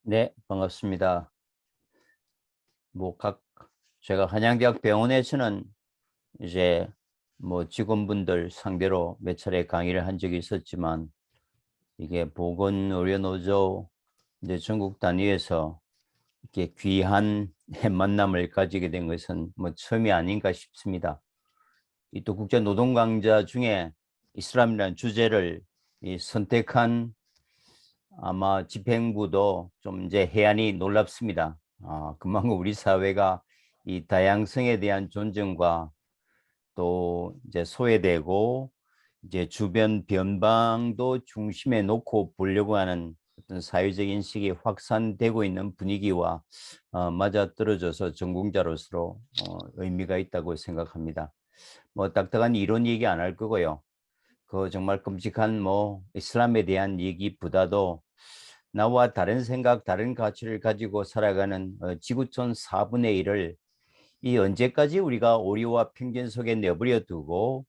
네, 반갑습니다. 뭐 제가 한양대학 병원에서는 이제 직원분들 상대로 몇 차례 강의를 한 적이 있었지만, 이게 보건의료노조 이제 전국 단위에서 이렇게 귀한 만남을 가지게 된 것은 처음이 아닌가 싶습니다. 이 또 국제노동강자 중에 이슬람이라는 주제를 선택한 아마 집행부도 좀 이제 해안이 놀랍습니다. 그만큼 우리 사회가 이 다양성에 대한 존중과 또 이제 소외되고 이제 주변 변방도 중심에 놓고 보려고 하는 어떤 사회적 인식이 확산되고 있는 분위기와 맞아떨어져서 전공자로서 의미가 있다고 생각합니다. 딱딱한 이론 얘기 안 할 거고요. 그 정말 끔찍한 이슬람에 대한 얘기보다도 나와 다른 생각, 다른 가치를 가지고 살아가는 지구촌 4분의 1을 이 언제까지 우리가 오류와 편견 속에 내버려 두고,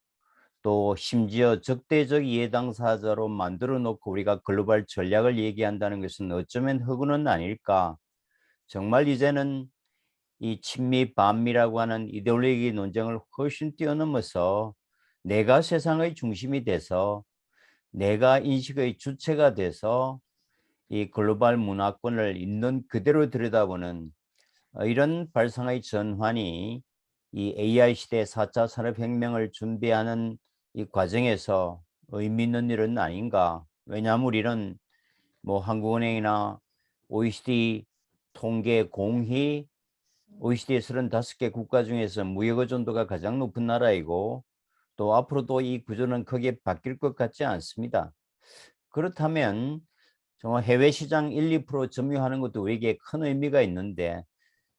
또 심지어 적대적 이해 당사자로 만들어 놓고 우리가 글로벌 전략을 얘기한다는 것은 어쩌면 허구는 아닐까. 정말 이제는 이 친미 반미라고 하는 이데올로기 논쟁을 훨씬 뛰어넘어서 내가 세상의 중심이 돼서, 내가 인식의 주체가 돼서 이 글로벌 문화권을 있는 그대로 들여다보는 이런 발상의 전환이 이 AI 시대 4차 산업혁명을 준비하는 이 과정에서 의미 있는 일은 아닌가. 왜냐하면 우리는 한국은행이나 OECD 통계 공히 OECD 35개 국가 중에서 무역 의존도가 가장 높은 나라이고, 또 앞으로도 이 구조는 크게 바뀔 것 같지 않습니다. 그렇다면 정말 해외 시장 1, 2% 점유하는 것도 우리에게 큰 의미가 있는데,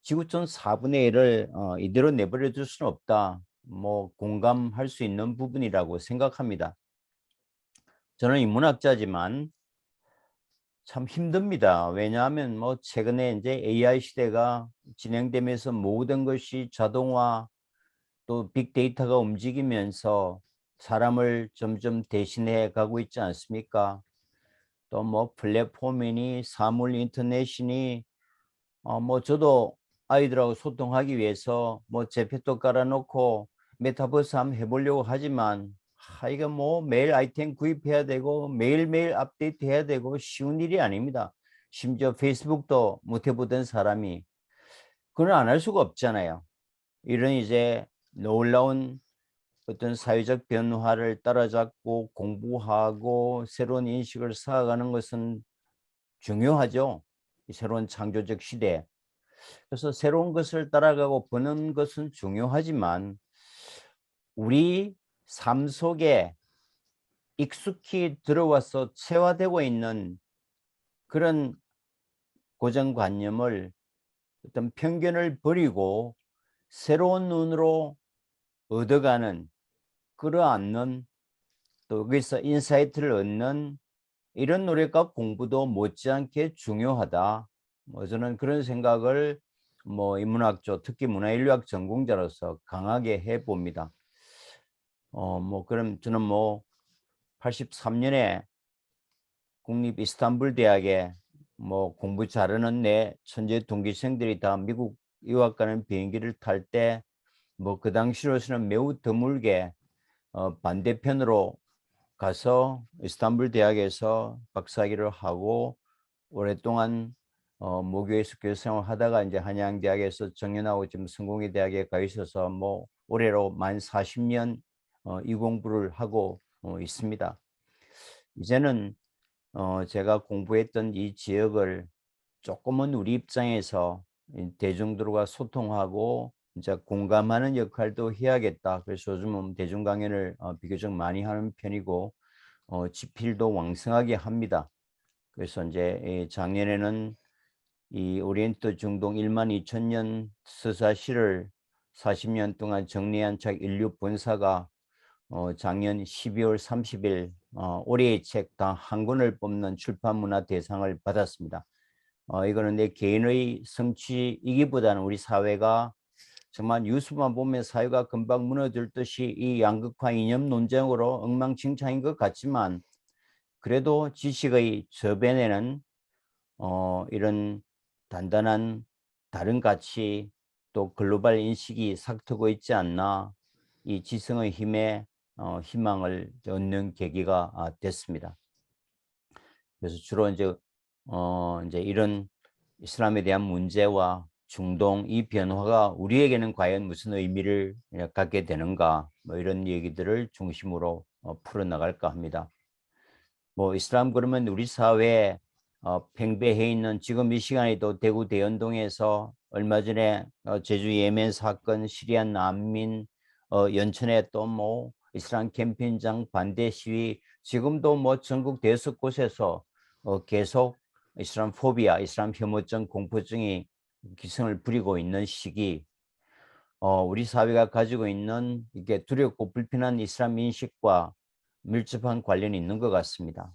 지구촌 4분의 1을 이대로 내버려 둘 수는 없다. 공감할 수 있는 부분이라고 생각합니다. 저는 인문학자지만 참 힘듭니다. 왜냐하면 최근에 이제 AI 시대가 진행되면서 모든 것이 자동화 또 빅데이터가 움직이면서 사람을 점점 대신해 가고 있지 않습니까? 또 플랫폼이니 사물 인터넷이니 저도 아이들하고 소통하기 위해서 제페토 깔아놓고 메타버스 한번 해보려고 하지만, 이거 매일 아이템 구입해야 되고 매일매일 업데이트 해야 되고 쉬운 일이 아닙니다. 심지어 페이스북도 못 해보던 사람이 그건 안 할 수가 없잖아요. 이런 이제 놀라운 어떤 사회적 변화를 따라잡고 공부하고 새로운 인식을 쌓아가는 것은 중요하죠. 이 새로운 창조적 시대. 그래서 새로운 것을 따라가고 보는 것은 중요하지만, 우리 삶 속에 익숙히 들어와서 체화되고 있는 그런 고정관념을, 어떤 편견을 버리고 새로운 눈으로 얻어가는, 끌어안는, 또 거기서 인사이트를 얻는 이런 노력과 공부도 못지않게 중요하다. 저는 그런 생각을 인문학적, 특히 문화인류학 전공자로서 강하게 해봅니다. 그럼 저는 83년에 국립 이스탄불 대학에 공부 잘하는 내 천재 동기생들이 다 미국 유학 가는 비행기를 탈 때 그 당시로서는 매우 드물게 반대편으로 가서 이스탄불 대학에서 박사학위를 하고 오랫동안 모교에서 교수 생활을 하다가 이제 한양대학에서 정년하고 지금 성공회 대학에 가 있어서 올해로 만 40년 이 공부를 하고 있습니다. 이제는 제가 공부했던 이 지역을 조금은 우리 입장에서 대중들과 소통하고 이제 공감하는 역할도 해야겠다. 그래서 요즘은 대중 강연을 비교적 많이 하는 편이고 집필도 왕성하게 합니다. 그래서 이제 작년에는 이 오리엔트 중동 1만 2천 년 서사시를 40년 동안 정리한 책 인류 본사가 작년 12월 30일 올해의 책 단 한 권을 뽑는 출판문화 대상을 받았습니다. 이거는 내 개인의 성취이기보다는 우리 사회가 정말 뉴스만 보면 사회가 금방 무너질 듯이 이 양극화 이념 논쟁으로 엉망진창인 것 같지만, 그래도 지식의 저변에는 이런 단단한 다른 가치 또 글로벌 인식이 싹트고 있지 않나 이 지성의 힘에 희망을 얻는 계기가 됐습니다. 그래서 주로 이제 이런 이슬람에 대한 문제와 중동 이 변화가 우리에게는 과연 무슨 의미를 갖게 되는가 뭐 이런 얘기들을 중심으로 풀어나갈까 합니다. 뭐 이슬람 그러면 우리 사회에 팽배해 있는 지금 이 시간에도 대구 대연동에서 얼마 전에 제주 예멘 사건 시리안 난민 연천에 또 뭐 이슬람 캠핑장 반대 시위 지금도 뭐 전국 대여섯 곳에서 계속 이슬람 포비아 이슬람 혐오증 공포증이 기승을 부리고 있는 시기 우리 사회가 가지고 있는 이게 두렵고 불편한 이슬람 인식과 밀접한 관련이 있는 것 같습니다.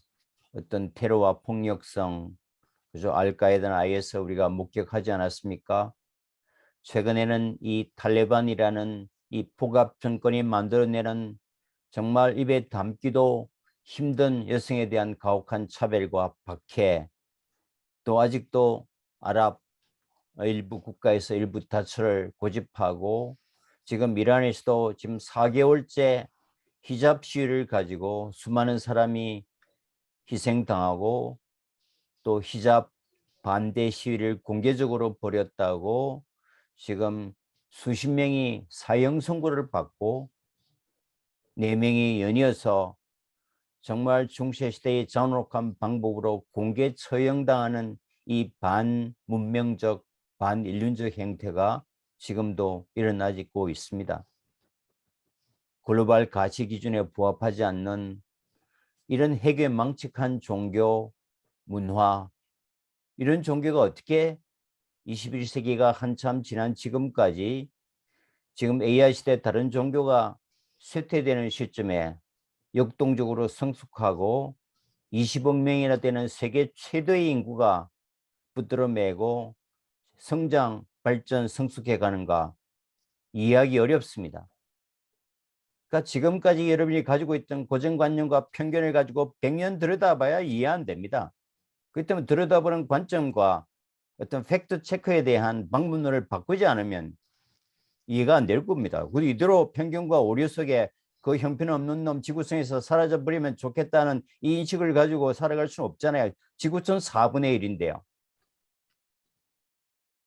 어떤 테러와 폭력성, 그죠? 알카에다나 IS 우리가 목격하지 않았습니까? 최근에는 이 탈레반이라는 이 폭압 정권이 만들어내는 정말 입에 담기도 힘든 여성에 대한 가혹한 차별과 박해, 또 아직도 아랍 일부 국가에서 일부 다처를 고집하고 지금 이란에서도 지금 4개월째 히잡 시위를 가지고 수많은 사람이 희생당하고 또 히잡 반대 시위를 공개적으로 벌였다고 지금 수십 명이 사형 선고를 받고 4명이 연이어서 정말 중세시대의 잔혹한 방법으로 공개 처형당하는 이 반문명적 반인륜적 행태가 지금도 일어나고 있습니다. 글로벌 가치 기준에 부합하지 않는 이런 해괴망측한 종교, 문화, 이런 종교가 어떻게 21세기가 한참 지난 지금까지 지금 AI 시대 다른 종교가 쇠퇴되는 시점에 역동적으로 성숙하고 20억 명이나 되는 세계 최대의 인구가 붙들어 매고 성장, 발전, 성숙해 가는가 이해하기 어렵습니다. 그러니까 지금까지 여러분이 가지고 있던 고정관념과 편견을 가지고 100년 들여다봐야 이해 안 됩니다. 그렇기 때문에 들여다보는 관점과 어떤 팩트 체크에 대한 방문론을 바꾸지 않으면 이해가 안 될 겁니다. 그리고 이대로 편견과 오류 속에 그 형편없는 놈 지구촌에서 사라져 버리면 좋겠다는 이 인식을 가지고 살아갈 수는 없잖아요. 지구촌 4분의 1인데요.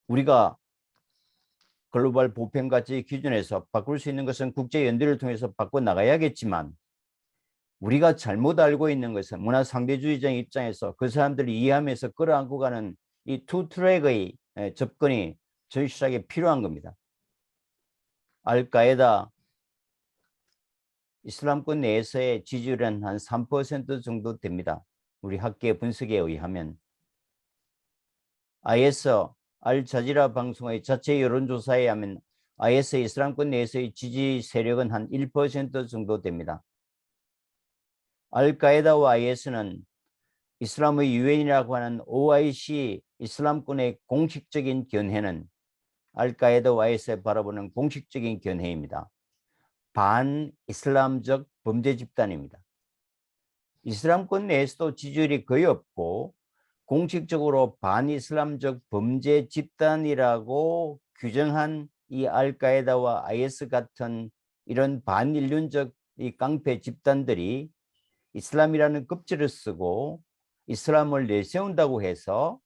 우리가 글로벌 보편가치 기준에서 바꿀 수 있는 것은 국제연대를 통해서 바꿔 나가야겠지만 우리가 잘못 알고 있는 것은 문화 상대주의자의 입장에서 그 사람들이 이해하면서 끌어안고 가는 이 투 트랙의 접근이 저희 시작에 필요한 겁니다. 알카에다 이슬람권 내에서의 지지율은 한 3% 정도 됩니다. 우리 학계 분석에 의하면 IS 알자지라 방송의 자체 여론조사에 하면 IS 이슬람권 내에서의 지지 세력은 한 1% 정도 됩니다. 알카에다와 IS는 이슬람의 유엔이라고 하는 OIC 이슬람권의 공식적인 견해는 알카에다와 IS에 바라보는 공식적인 견해입니다. 반이슬람적 범죄 집단입니다. 이슬람권 내에서도 지지율이 거의 없고 공식적으로 반이슬람적 범죄 집단이라고 규정한 이 알카에다와 IS 같은 이런 반인륜적 이 깡패 집단들이 이슬람이라는 급제를 쓰고 이슬람을 내세운다고 해서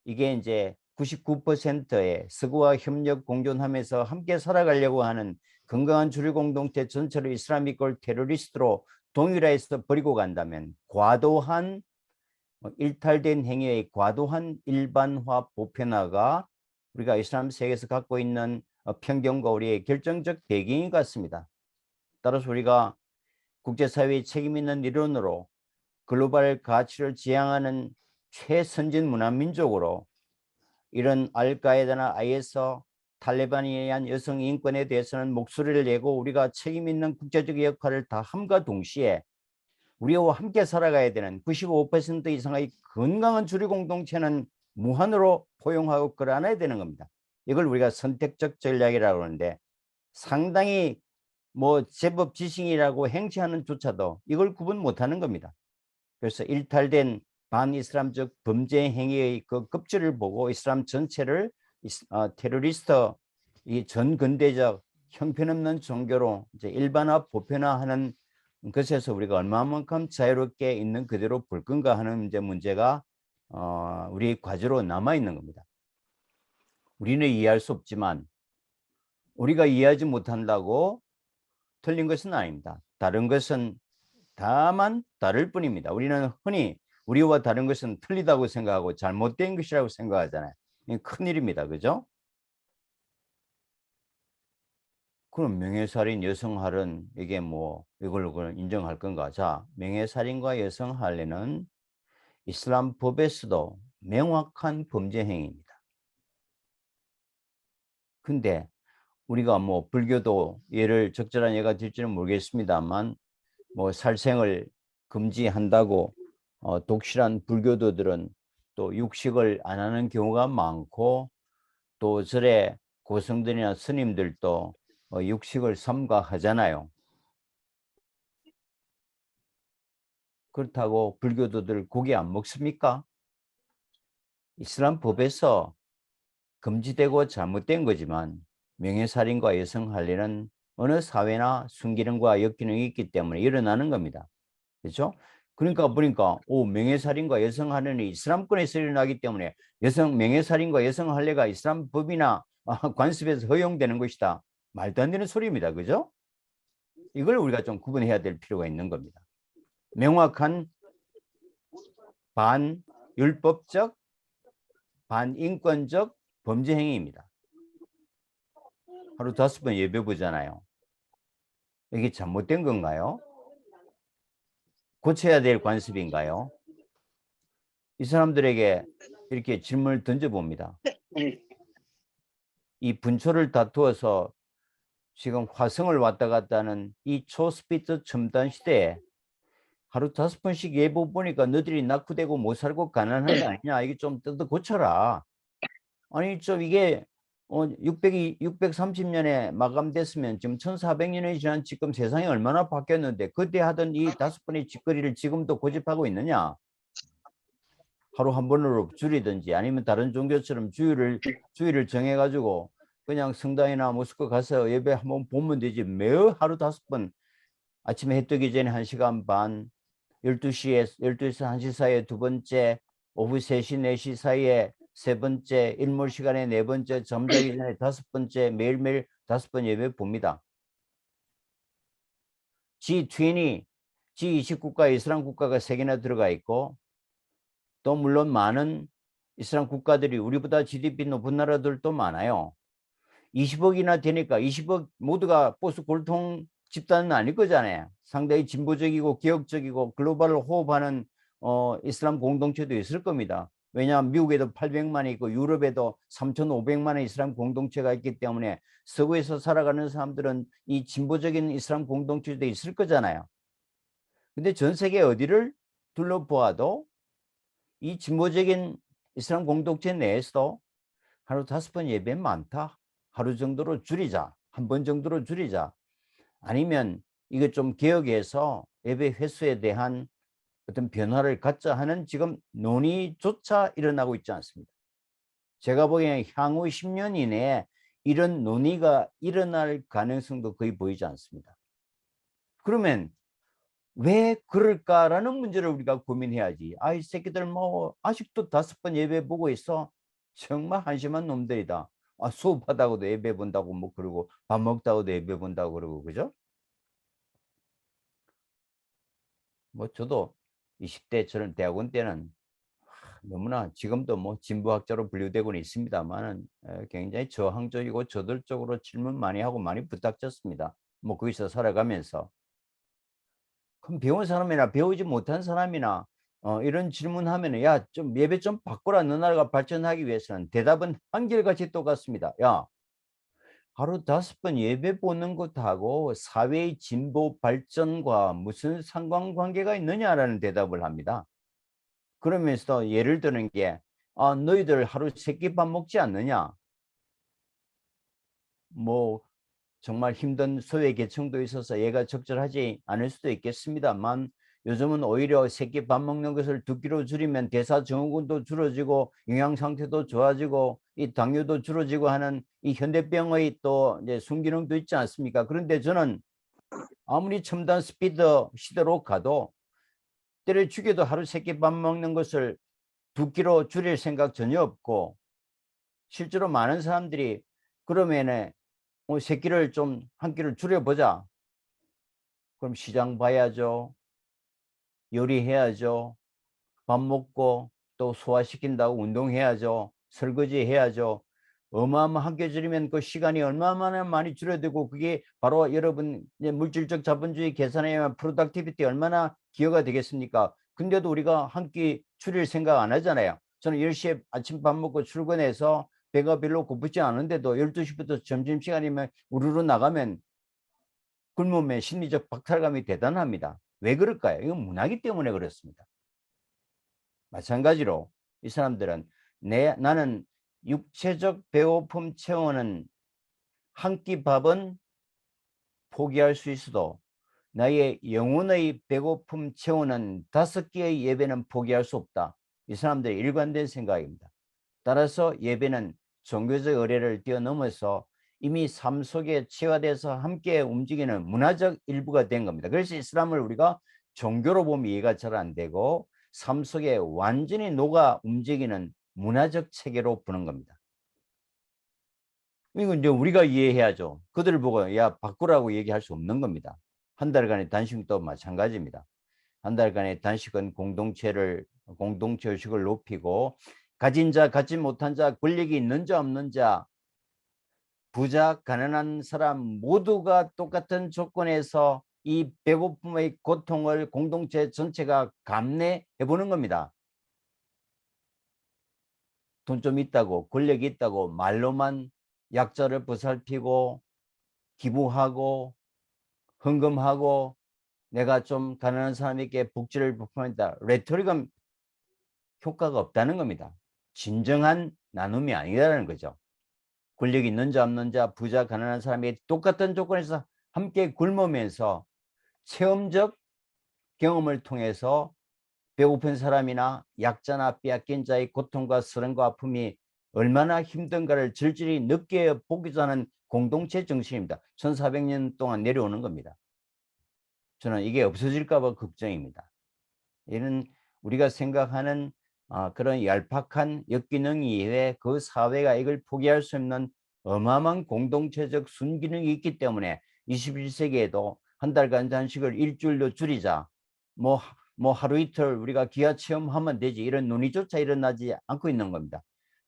이게 이제 99%의 서구와 협력 공존하면서 함께 살아가려고 하는 건강한 주류 공동체 전체를 이슬람이걸 테러리스트로 동일화해서 버리고 간다면 과도한 일탈된 행위의 과도한 일반화 보편화가 우리가 이슬람 세계에서 갖고 있는 편견과 우리의 결정적 배경인 것 같습니다. 따라서 우리가 국제사회의 책임 있는 일원으로 글로벌 가치를 지향하는 최선진 문화민족으로 이런 알카에다나 IS, 탈레반에 의한 여성 인권에 대해서는 목소리를 내고 우리가 책임 있는 국제적 역할을 다 함과 동시에 우리와 함께 살아가야 되는 95% 이상의 건강한 주류 공동체는 무한으로 포용하고 끌어안아야 되는 겁니다. 이걸 우리가 선택적 전략이라고 하는데 상당히 뭐 제법 지식이라고 행치하는 조차도 이걸 구분 못하는 겁니다. 그래서 일탈된 반이슬람적 범죄 행위의 그 급질을 보고 이슬람 전체를 테러리스트 이 전근대적 형편없는 종교로 이제 일반화 보편화하는 것에서 우리가 얼마만큼 자유롭게 있는 그대로 볼 건가 하는 이제 문제가 우리 과제로 남아 있는 겁니다. 우리는 이해할 수 없지만 우리가 이해하지 못한다고 틀린 것은 아닙니다. 다른 것은 다만 다를 뿐입니다. 우리는 흔히 우리와 다른 것은 틀리다고 생각하고 잘못된 것이라고 생각하잖아요. 이게 큰일입니다. 그죠? 그럼 명예살인, 여성할은 이게 뭐 이걸 인정할 건가? 자, 명예살인과 여성할례는 이슬람 법에서도 명확한 범죄 행위입니다. 근데 우리가 뭐 불교도 예를 적절한 예가 될지는 모르겠습니다만 뭐 살생을 금지한다고 독실한 불교도들은 또 육식을 안 하는 경우가 많고 또 절에 고성들이나 스님들도 육식을 삼가하잖아요. 그렇다고 불교도들 고기 안 먹습니까? 이슬람 법에서 금지되고 잘못된 거지만 명예살인과 여성할례는 어느 사회나 순기능과 역기능이 있기 때문에 일어나는 겁니다. 그렇죠? 그러니까 보니까 명예살인과 여성할례는 이슬람권에서 일어나기 때문에 명예살인과 여성할례가 이슬람 법이나 관습에서 허용되는 것이다. 말도 안 되는 소리입니다. 그죠? 이걸 우리가 좀 구분해야 될 필요가 있는 겁니다. 명확한 반율법적, 반인권적 범죄 행위입니다. 하루 5번 예배 보잖아요. 이게 잘못된 건가요? 고쳐야 될 관습인가요? 이 사람들에게 이렇게 질문을 던져봅니다. 이 분초를 다투어서 지금 화성을 왔다 갔다 하는 이 초스피드 첨단 시대에 하루 5번씩 예배 보니까 너희들이 낙후되고 못 살고 가난한 거 아니냐? 이게 좀 뜯어 고쳐라. 아니 좀 이게 630년에 마감됐으면 지금 1400년이 지난 지금 세상이 얼마나 바뀌었는데 그때 하던 이 5번의 짓거리를 지금도 고집하고 있느냐? 하루 한 번으로 줄이든지 아니면 다른 종교처럼 주일을 정해가지고 그냥 성당이나 모스크 가서 예배 한번 보면 되지. 매일 하루 5번 아침에 해 뜨기 전에 1시간 반, 12시에서 1시 사이에 2번째, 오후 3시, 4시 사이에 3번째, 일몰 시간에 4번째, 잠자기 전에 5번째, 매일매일 5번 예배 봅니다. G20, G20 국가, 이슬람 국가가 3개나 들어가 있고 또 물론 많은 이슬람 국가들이 우리보다 GDP 높은 나라들도 많아요. 20억이나 되니까 20억 모두가 보수 골통 집단은 아닐 거잖아요. 상당히 진보적이고 개혁적이고 글로벌을 호흡하는 이슬람 공동체도 있을 겁니다. 왜냐하면 미국에도 800만이 있고 유럽에도 3,500만의 이슬람 공동체가 있기 때문에 서구에서 살아가는 사람들은 이 진보적인 이슬람 공동체도 있을 거잖아요. 근데 전 세계 어디를 둘러보아도 이 진보적인 이슬람 공동체 내에서도 하루 5번 예배 많다. 하루 정도로 줄이자. 한 번 정도로 줄이자. 아니면 이거 좀 개혁해서 예배 횟수에 대한 어떤 변화를 갖자 하는 지금 논의조차 일어나고 있지 않습니다. 제가 보기에는 향후 10년 이내에 이런 논의가 일어날 가능성도 거의 보이지 않습니다. 그러면 왜 그럴까라는 문제를 우리가 고민해야지. 이 새끼들 뭐 아직도 5번 예배 보고 있어. 정말 한심한 놈들이다. 수업하다고도 예배 본다고 뭐 그러고 밥 먹다고도 예배 본다고 그러고 그죠? 뭐 저도 20대 저는 대학원 때는 너무나 지금도 뭐 진보학자로 분류되고는 있습니다만은 굉장히 저항적이고 저돌적으로 질문 많이 하고 많이 부닥쳤습니다. 뭐 거기서 살아가면서. 그럼 배운 사람이나 배우지 못한 사람이나 이런 질문하면은 야, 좀 예배 좀 바꾸라. 너 나라가 발전하기 위해서는 대답은 한결같이 똑같습니다. 야, 하루 5번 예배 보는 것하고 사회의 진보 발전과 무슨 상관관계가 있느냐라는 대답을 합니다. 그러면서 예를 드는 게 너희들 하루 3끼 밥 먹지 않느냐? 뭐 정말 힘든 소외 계층도 있어서 얘가 적절하지 않을 수도 있겠습니다만 요즘은 오히려 새끼 밥 먹는 것을 2끼로 줄이면 대사증후군도 줄어지고 영양 상태도 좋아지고 이 당뇨도 줄어지고 하는 이 현대병의 또 이제 순기능도 있지 않습니까? 그런데 저는 아무리 첨단 스피드 시대로 가도 때를 죽여도 하루 새끼 밥 먹는 것을 2끼로 줄일 생각 전혀 없고, 실제로 많은 사람들이 그러면은 새끼를 좀 한 끼를 줄여보자. 그럼 시장 봐야죠. 요리해야죠. 밥 먹고 또 소화시킨다고 운동해야죠. 설거지 해야죠. 어마어마하게 줄이면 그 시간이 얼마나 많이 줄어들고, 그게 바로 여러분 물질적 자본주의 계산에 의한 프로덕티비티 얼마나 기여가 되겠습니까? 근데도 우리가 한 끼 줄일 생각 안 하잖아요. 저는 10시에 아침 밥 먹고 출근해서 배가 별로 고프지 않은데도 12시부터 점심시간이면 우르르 나가면 굶으면 심리적 박탈감이 대단합니다. 왜 그럴까요? 이건 문화기 때문에 그렇습니다. 마찬가지로 이 사람들은 나는 육체적 배고픔 채우는 한 끼 밥은 포기할 수 있어도 나의 영혼의 배고픔 채우는 5끼의 예배는 포기할 수 없다. 이 사람들의 일관된 생각입니다. 따라서 예배는 종교적 의례를 뛰어넘어서 이미 삶 속에 체화돼서 함께 움직이는 문화적 일부가 된 겁니다. 그래서 이슬람을 우리가 종교로 보면 이해가 잘 안 되고 삶 속에 완전히 녹아 움직이는 문화적 체계로 보는 겁니다. 이건 이제 우리가 이해해야죠. 그들을 보고 야 바꾸라고 얘기할 수 없는 겁니다. 한 달간의 단식도 마찬가지입니다. 한 달간의 단식은 공동체 의식을 높이고, 가진 자 갖지 못한 자, 권력이 있는 자 없는 자, 부자 가난한 사람 모두가 똑같은 조건에서 이 배고픔의 고통을 공동체 전체가 감내해 보는 겁니다. 돈 좀 있다고 권력이 있다고 말로만 약자를 보살피고 기부하고 헌금하고 내가 좀 가난한 사람에게 복지를 베푼다, 레토릭은 효과가 없다는 겁니다. 진정한 나눔이 아니라는 거죠. 권력 있는 자 없는 자, 부자 가난한 사람이 똑같은 조건에서 함께 굶으면서 체험적 경험을 통해서 배고픈 사람이나 약자나 빼앗긴 자의 고통과 쓰림과 아픔이 얼마나 힘든가를 절실히 느껴 보기도 하는 공동체 정신입니다. 1400년 동안 내려오는 겁니다. 저는 이게 없어질까 봐 걱정입니다. 이런 우리가 생각하는 그런 얄팍한 역기능 이외에 그 사회가 이걸 포기할 수 없는 어마어마한 공동체적 순기능이 있기 때문에 21세기에도 한 달간 단식을 일주일로 줄이자, 뭐 하루 이틀 우리가 기아 체험하면 되지, 이런 논의조차 일어나지 않고 있는 겁니다.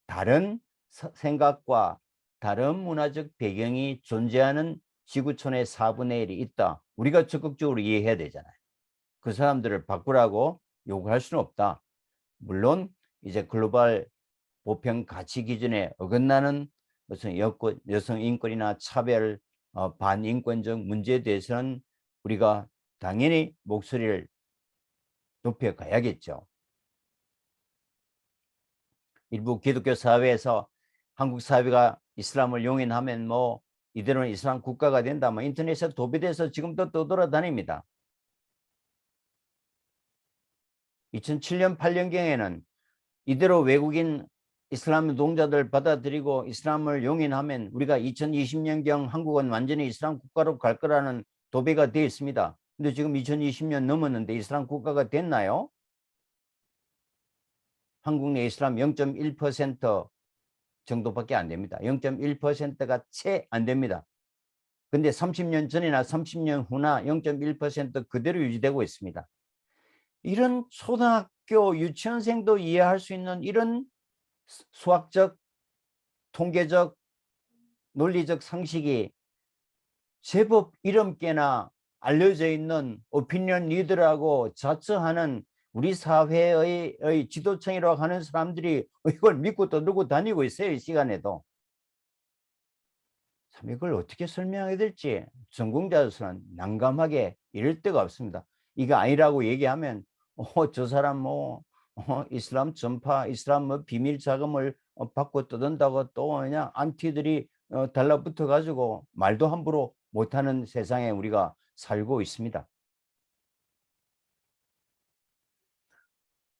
다른 생각과 다른 문화적 배경이 존재하는 지구촌의 4분의 1이 있다. 우리가 적극적으로 이해해야 되잖아요. 그 사람들을 바꾸라고 요구할 수는 없다. 물론 이제 글로벌 보편 가치 기준에 어긋나는 무슨 여성 인권이나 차별, 반인권적 문제에 대해서는 우리가 당연히 목소리를 높여가야겠죠. 일부 기독교 사회에서 한국 사회가 이슬람을 용인하면 뭐 이대로는 이슬람 국가가 된다, 뭐 인터넷에 도배돼서 지금도 떠돌아다닙니다. 2007년 8년경에는 이대로 외국인 이슬람 노동자들 받아들이고 이슬람을 용인하면 우리가 2020년경 한국은 완전히 이슬람 국가로 갈 거라는 도배가 되어 있습니다. 근데 지금 2020년 넘었는데 이슬람 국가가 됐나요? 한국 내 이슬람 0.1% 정도밖에 안 됩니다. 0.1%가 채 안 됩니다. 근데 30년 전이나 30년 후나 0.1% 그대로 유지되고 있습니다. 이런 초등학교 유치원생도 이해할 수 있는 이런 수학적, 통계적, 논리적 상식이 제법 이름께나 알려져 있는 오피니언 리더라고 자처하는 우리 사회의 지도층이라고 하는 사람들이 이걸 믿고 떠들고 다니고 있어요. 이 시간에도. 참 이걸 어떻게 설명해야 될지 전공자로서는 난감하게 이럴 데가 없습니다. 이거 아니라고 얘기하면 저 사람 뭐 이슬람 전파, 이슬람 뭐 비밀 자금을 받고 떠든다고 또 그냥 안티들이 달라붙어 가지고 말도 함부로 못하는 세상에 우리가 살고 있습니다.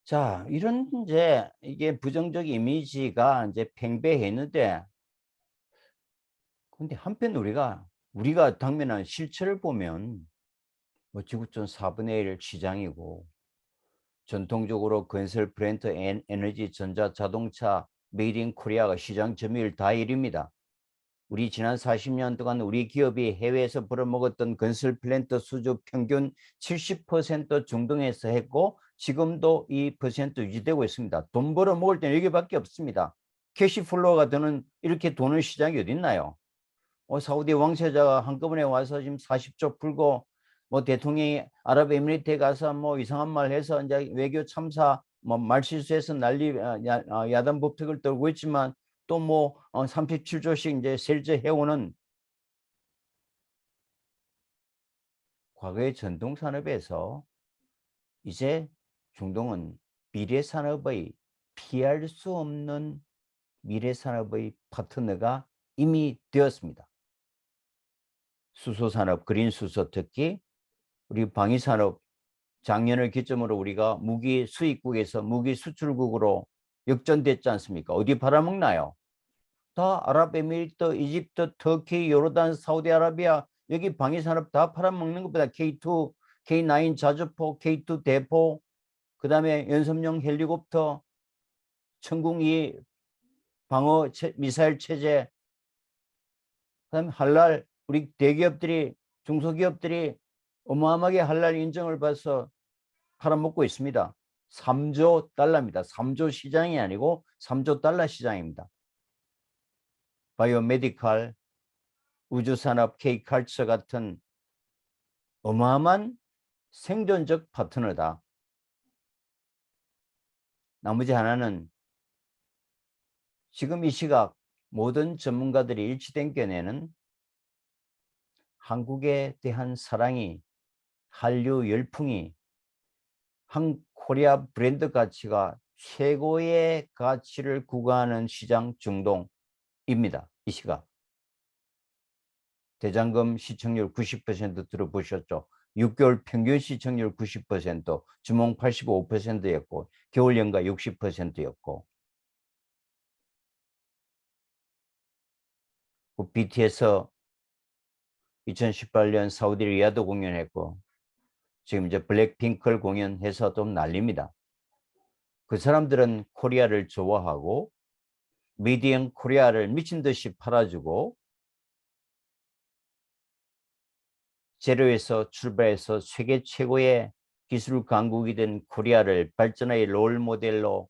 자, 이런 이제 이게 부정적 이미지가 이제 팽배했는데, 근데 한편 우리가 당면한 실체를 보면 뭐 지구촌 4분의 1 시장이고, 전통적으로 건설 브랜드 에너지 전자 자동차 메이드 인 코리아가 시장 점유율 다 1위입니다. 우리 지난 40년 동안 우리 기업이 해외에서 벌어먹었던 건설 플랜트 수주 평균 70% 중동에서 했고, 지금도 이 퍼센트 유지되고 있습니다. 돈 벌어먹을 때는 여기밖에 없습니다. 캐시플로우가 드는 이렇게 도는 시장이 어디 있나요? 사우디 왕세자가 한꺼번에 와서 지금 40조 풀고, 뭐 대통령이 아랍에미리트에 가서 뭐 이상한 말 해서 이제 외교 참사 뭐 말실수해서 난리 야단 법석을 떨고 있지만, 또 뭐 37조씩 이제 셀제 해오는 과거의 전통 산업에서 이제 중동은 미래 산업의 피할 수 없는 미래 산업의 파트너가 이미 되었습니다. 수소 산업, 그린 수소, 특히 우리 방위 산업, 작년을 기점으로 우리가 무기 수입국에서 무기 수출국으로 역전됐지 않습니까? 어디 팔아먹나요? 다 아랍에미리트, 이집트, 터키, 요르단, 사우디아라비아, 여기 방위산업 다 팔아먹는 것보다 K2, K9 자주포, K2 대포, 그 다음에 연습용 헬리콥터, 천궁이 방어 미사일 체제, 그 다음에 할랄, 우리 대기업들이, 중소기업들이 어마어마하게 할랄 인정을 받아서 팔아먹고 있습니다. 3조 달러입니다. 3조 시장이 아니고 3조 달러 시장입니다. 바이오메디칼, 우주산업, K컬처 같은 어마어마한 생존적 파트너다. 나머지 하나는 지금 이 시각 모든 전문가들이 일치된 견해는 한국에 대한 사랑이, 한류 열풍이 한 코리아 브랜드 가치가 최고의 가치를 구가하는 시장 중동입니다. 이 시각. 대장금 시청률 90% 들어보셨죠? 6개월 평균 시청률 90%, 주몽 85%였고, 겨울 연가 60%였고, BTS 2018년 사우디 리야드 공연했고, 지금 이제 블랙핑크 공연해서 좀 난립니다. 그 사람들은 코리아를 좋아하고, 미디엄 코리아를 미친 듯이 팔아주고, 제로에서 출발해서 세계 최고의 기술 강국이 된 코리아를 발전의 롤 모델로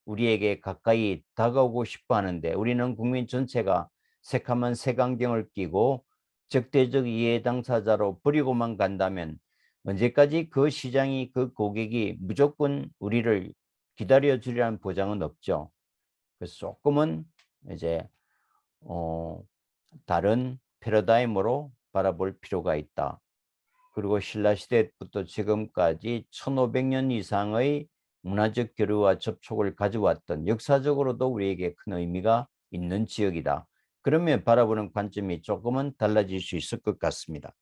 우리에게 가까이 다가오고 싶어 하는데, 우리는 국민 전체가 새카만 색안경을 끼고 적대적 이해 당사자로 버리고만 간다면 언제까지 그 시장이, 그 고객이 무조건 우리를 기다려 주리라는 보장은 없죠. 그래서 조금은 이제 다른 패러다임으로 바라볼 필요가 있다. 그리고 신라시대부터 지금까지 1500년 이상의 문화적 교류와 접촉을 가져왔던, 역사적으로도 우리에게 큰 의미가 있는 지역이다. 그러면 바라보는 관점이 조금은 달라질 수 있을 것 같습니다.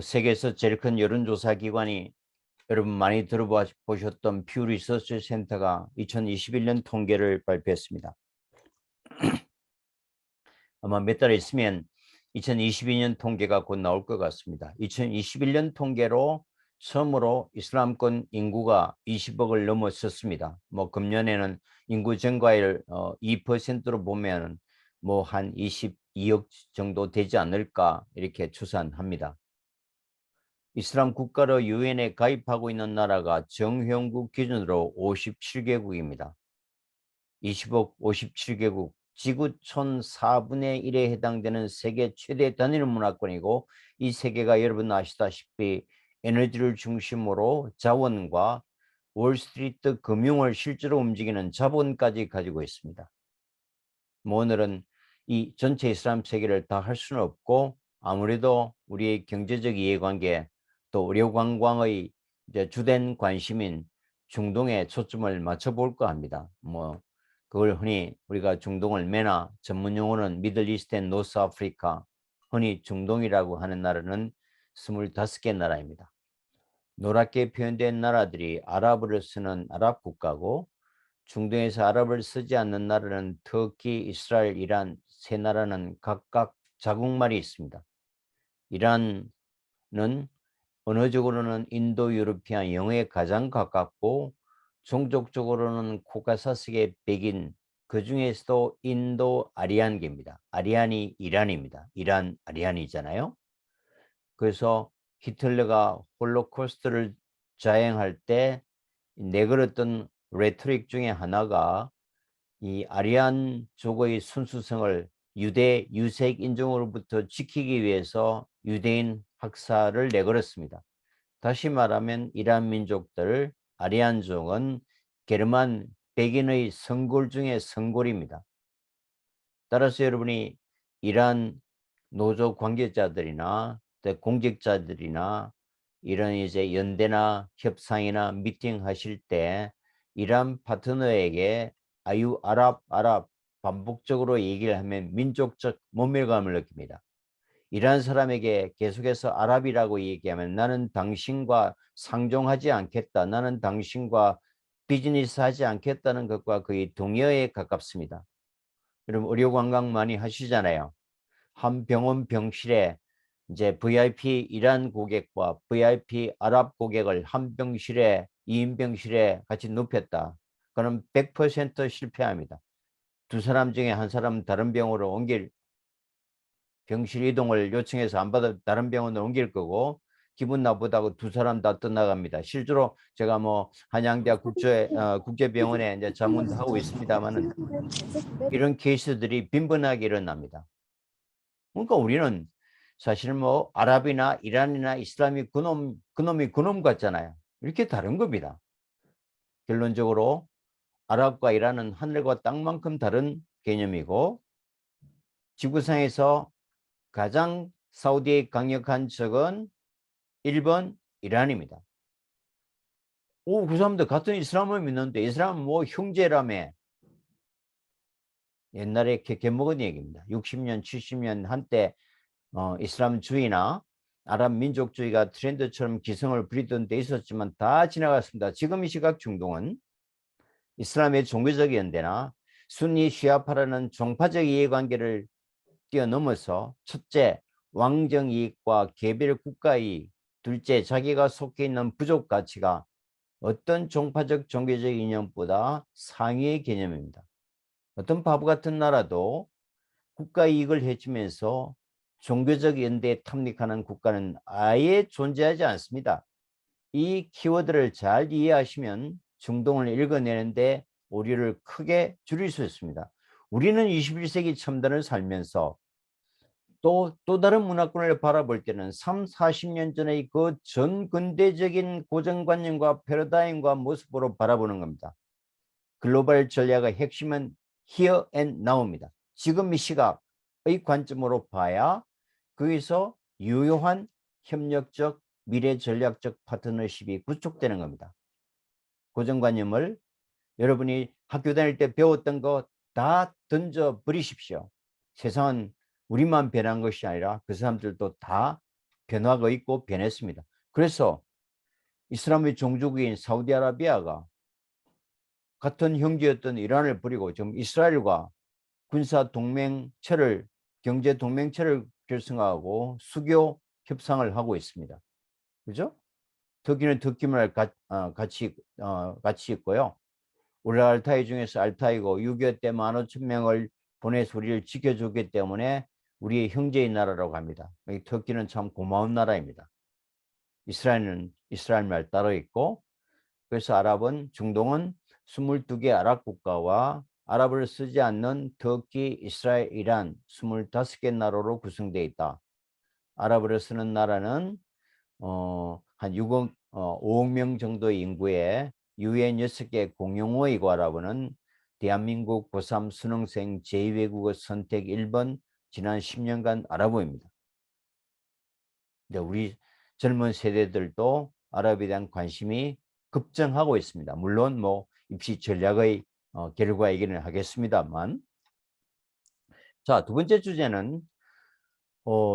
세계에서 제일 큰 여론조사 기관이 여러분 많이 들어보셨던 퓨 리서치 센터가 2021년 통계를 발표했습니다. 아마 몇 달 있으면 2022년 통계가 곧 나올 것 같습니다. 2021년 통계로 처음으로 이슬람권 인구가 20억을 넘어섰습니다. 뭐 금년에는 인구 증가율 2%로 보면 뭐 한 22억 정도 되지 않을까 이렇게 추산합니다. 이슬람 국가로 유엔에 가입하고 있는 나라가 정형국 기준으로 57개국입니다. 20억 57개국, 지구촌 4분의 1에 해당되는 세계 최대 단일 문화권이고, 이 세계가 여러분 아시다시피 에너지를 중심으로 자원과 월스트리트 금융을 실제로 움직이는 자본까지 가지고 있습니다. 뭐 오늘은 이 전체 이슬람 세계를 다 할 수는 없고, 아무래도 우리의 경제적 이해관계, 또 의료 관광의 이제 주된 관심인 중동에 초점을 맞춰볼까 합니다. 뭐 그걸 흔히 우리가 중동을 메나, 전문 용어는 미들 이스트 앤 노스 아프리카, 흔히 중동이라고 하는 나라는 25개 나라입니다. 노랗게 표현된 나라들이 아랍어를 쓰는 아랍 국가고 중동에서 아랍어를 쓰지 않는 나라는 터키, 이스라엘, 이란 세 나라는 각각 자국말이 있습니다. 이란은 언어적으로는 인도 유러피안 영어에 가장 가깝고 종족적으로는 코카사스계 백인 그 중에서도 인도 아리안계입니다. 아리안이 이란입니다. 이란 아리안이잖아요. 그래서 히틀러가 홀로코스트를 자행할 때 내걸었던 레토릭 중에 하나가 이 아리안족의 순수성을 유대 유색 인종으로부터 지키기 위해서 유대인 학살을 내걸었습니다. 다시 말하면 이란 민족들 아리안족은 게르만 백인의 성골 중에 성골입니다. 따라서 여러분이 이란 노조 관계자들이나 공직자들이나 이런 이제 연대나 협상이나 미팅 하실 때 이란 파트너에게 아유 아랍 반복적으로 얘기를 하면 민족적 모멸감을 느낍니다. 이란 사람에게 계속해서 아랍이라고 얘기하면 나는 당신과 상종하지 않겠다. 나는 당신과 비즈니스 하지 않겠다는 것과 거의 동의어에 가깝습니다. 여러분 의료 관광 많이 하시잖아요. 한 병원 병실에 이제 VIP 이란 고객과 VIP 아랍 고객을 한 병실에 2인 병실에 같이 눕혔다. 그럼 100% 실패합니다. 두 사람 중에 한 사람은 다른 병원으로 옮길 병실 이동을 요청해서 안 받아 다른 병원으로 옮길 거고 기분 나쁘다고 두 사람 다 떠나갑니다. 실제로 제가 뭐 한양대학 국제병원에 이제 자문도 하고 있습니다만은 이런 케이스들이 빈번하게 일어납니다. 그러니까 우리는 사실 뭐 아랍이나 이란이나 이슬람이 그놈이 그놈 같잖아요. 이렇게 다른 겁니다. 결론적으로 아랍과 이란은 하늘과 땅만큼 다른 개념이고 지구상에서 가장 사우디에 강력한 적은 1번 이란입니다. 그 사람들 같은 이슬람을 믿는데 이슬람은 뭐 형제라며 옛날에 개먹은 얘기입니다. 60년 70년 한때 이슬람주의나 아랍 민족주의가 트렌드처럼 기승을 부리던 데 있었지만 다 지나갔습니다. 지금 이 시각 중동은 이슬람의 종교적 연대나 순니 시아파라는 종파적 이해관계를 뛰어넘어서 첫째 왕정 이익과 개별 국가 이익, 둘째 자기가 속해 있는 부족 가치가 어떤 종파적 종교적 이념보다 상위의 개념입니다. 어떤 바보 같은 나라도 국가 이익을 해치면서 종교적 연대에 탐닉하는 국가는 아예 존재하지 않습니다. 이 키워드를 잘 이해하시면 중동을 읽어내는데 오류를 크게 줄일 수 있습니다. 우리는 21세기 첨단을 살면서 또 다른 문화권을 바라볼 때는 3, 40년 전의 그 전근대적인 고정관념과 패러다임과 모습으로 바라보는 겁니다. 글로벌 전략의 핵심은 here and now입니다. 지금 이 시각의 관점으로 봐야 거기서 유효한 협력적 미래 전략적 파트너십이 구축되는 겁니다. 고정관념을 여러분이 학교 다닐 때 배웠던 거 다 던져버리십시오. 세상은 우리만 변한 것이 아니라 그 사람들도 다 변화가 있고 변했습니다. 그래서 이슬람의 종주국인 사우디아라비아가 같은 형제였던 이란을 버리고 지금 이스라엘과 군사 동맹체를 경제 동맹체를 결성하고 수교 협상을 하고 있습니다. 그죠? 터키는 터키말 같이 있고요. 우리 알타이 중에서 알타이고 6.25 때 15,000명을 보내서 우리를 지켜주기 때문에 우리의 형제의 나라라고 합니다. 터키는 참 고마운 나라입니다. 이스라엘은 이스라엘 말 따로 있고 그래서 아랍은 중동은 22개 아랍 국가와 아랍을 쓰지 않는 터키, 이스라엘, 이란 25개 나라로 구성되어 있다. 아랍어를 쓰는 나라는 한 5억 명 정도의 인구에 유엔 6개 공용어이고 아랍어는 대한민국 고3 수능생 제2외국어 선택 1번 지난 10년간 아랍어입니다. 근데 우리 젊은 세대들도 아랍에 대한 관심이 급증하고 있습니다. 물론 뭐 입시 전략의 결과 얘기는 하겠습니다만 자, 두 번째 주제는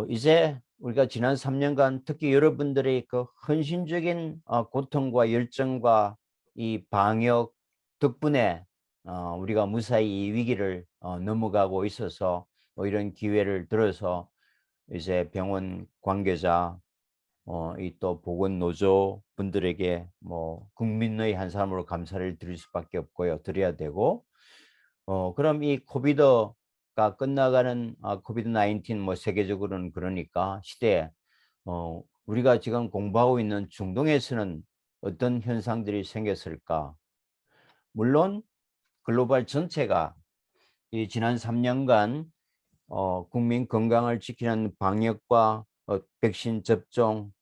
이제 우리가 지난 3년간 특히 여러분들의 그 헌신적인 고통과 열정과 이 방역 덕분에 우리가 무사히 이 위기를 넘어가고 있어서 이런 기회를 들어서 이제 병원 관계자 이 또 보건노조 분들에게 국민의 한 사람으로 감사를 드릴 수밖에 없고요. 드려야 되고 그럼 이 코비드가 끝나가는 코비드 19 세계적으로는 그러니까 시대에 우리가 지금 공부하고 있는 중동에서는 어떤 현상들이 생겼을까? 물론 글로벌 전체가 이 지난 3년간 국민 건강을 지키는 방역과 백신 접종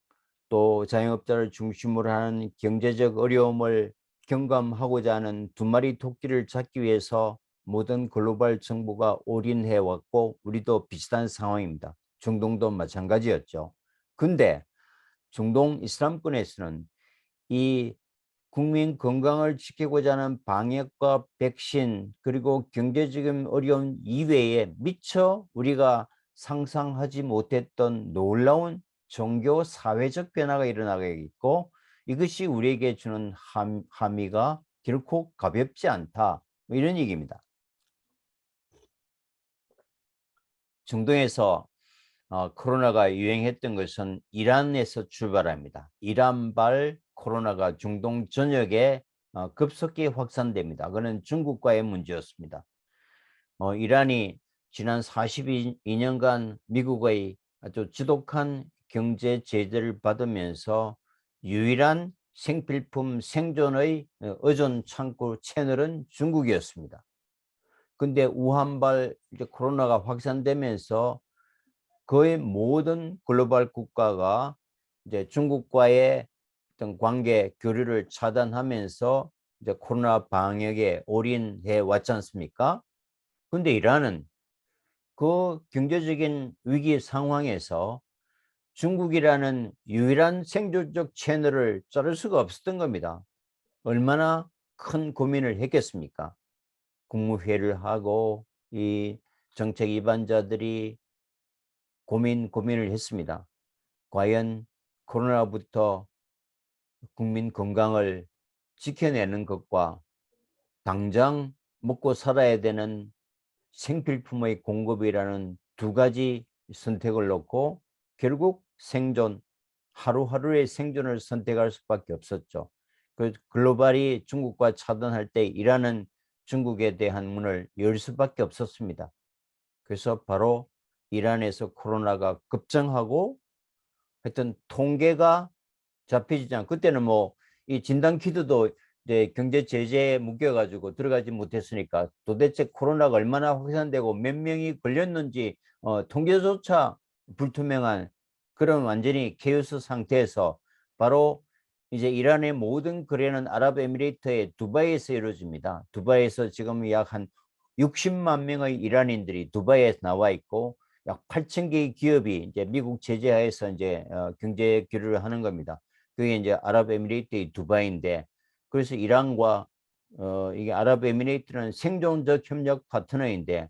또 자영업자를 중심으로 하는 경제적 어려움을 경감하고자 하는 두 마리 토끼를 잡기 위해서 모든 글로벌 정부가 올인해 왔고 우리도 비슷한 상황입니다. 중동도 마찬가지였죠. 근데 중동 이슬람권에서는 이 국민 건강을 지키고자 하는 방역과 백신 그리고 경제적인 어려움 이외에 미처 우리가 상상하지 못했던 놀라운 종교 사회적 변화가 일어나고 있고 이것이 우리에게 주는 함의가 결코 가볍지 않다. 이런 얘기입니다. 중동에서 코로나가 유행했던 것은 이란에서 출발합니다. 이란발 코로나가 중동 전역에 급속히 확산됩니다. 그는 중국과의 문제였습니다. 이란이 지난 42년간 미국의 아주 지독한 경제 제재를 받으면서 유일한 생필품 생존의 의존 창구 채널은 중국이었습니다. 근데 우한발 이제 코로나가 확산되면서 거의 모든 글로벌 국가가 이제 중국과의 어떤 관계 교류를 차단하면서 이제 코로나 방역에 올인해 왔지 않습니까? 근데 이란은 그 경제적인 위기 상황에서 중국이라는 유일한 생존적 채널을 자를 수가 없었던 겁니다. 얼마나 큰 고민을 했겠습니까? 국무회의를 하고 이 정책 위반자들이 고민을 했습니다. 과연 코로나부터 국민 건강을 지켜내는 것과 당장 먹고 살아야 되는 생필품의 공급이라는 두 가지 선택을 놓고 결국 생존, 하루하루의 생존을 선택할 수밖에 없었죠. 그 글로벌이 중국과 차단할 때 이란은 중국에 대한 문을 열 수밖에 없었습니다. 그래서 바로 이란에서 코로나가 급증하고 하여튼 통계가 잡히지 않고 그때는 이 진단 키트도 이제 경제 제재에 묶여가지고 들어가지 못했으니까 도대체 코로나가 얼마나 확산되고 몇 명이 걸렸는지 통계조차 불투명한 그런 완전히 케이오스 상태에서 바로 이제 이란의 모든 거래는 아랍에미레이트의 두바이에서 이루어집니다. 두바이에서 지금 약 한 60만 명의 이란인들이 두바이에 나와 있고 약 8천 개의 기업이 이제 미국 제재하에서 이제 경제 교류를 하는 겁니다. 그게 이제 아랍에미레이트의 두바이인데 그래서 이란과 이게 아랍에미레이트는 생존적 협력 파트너인데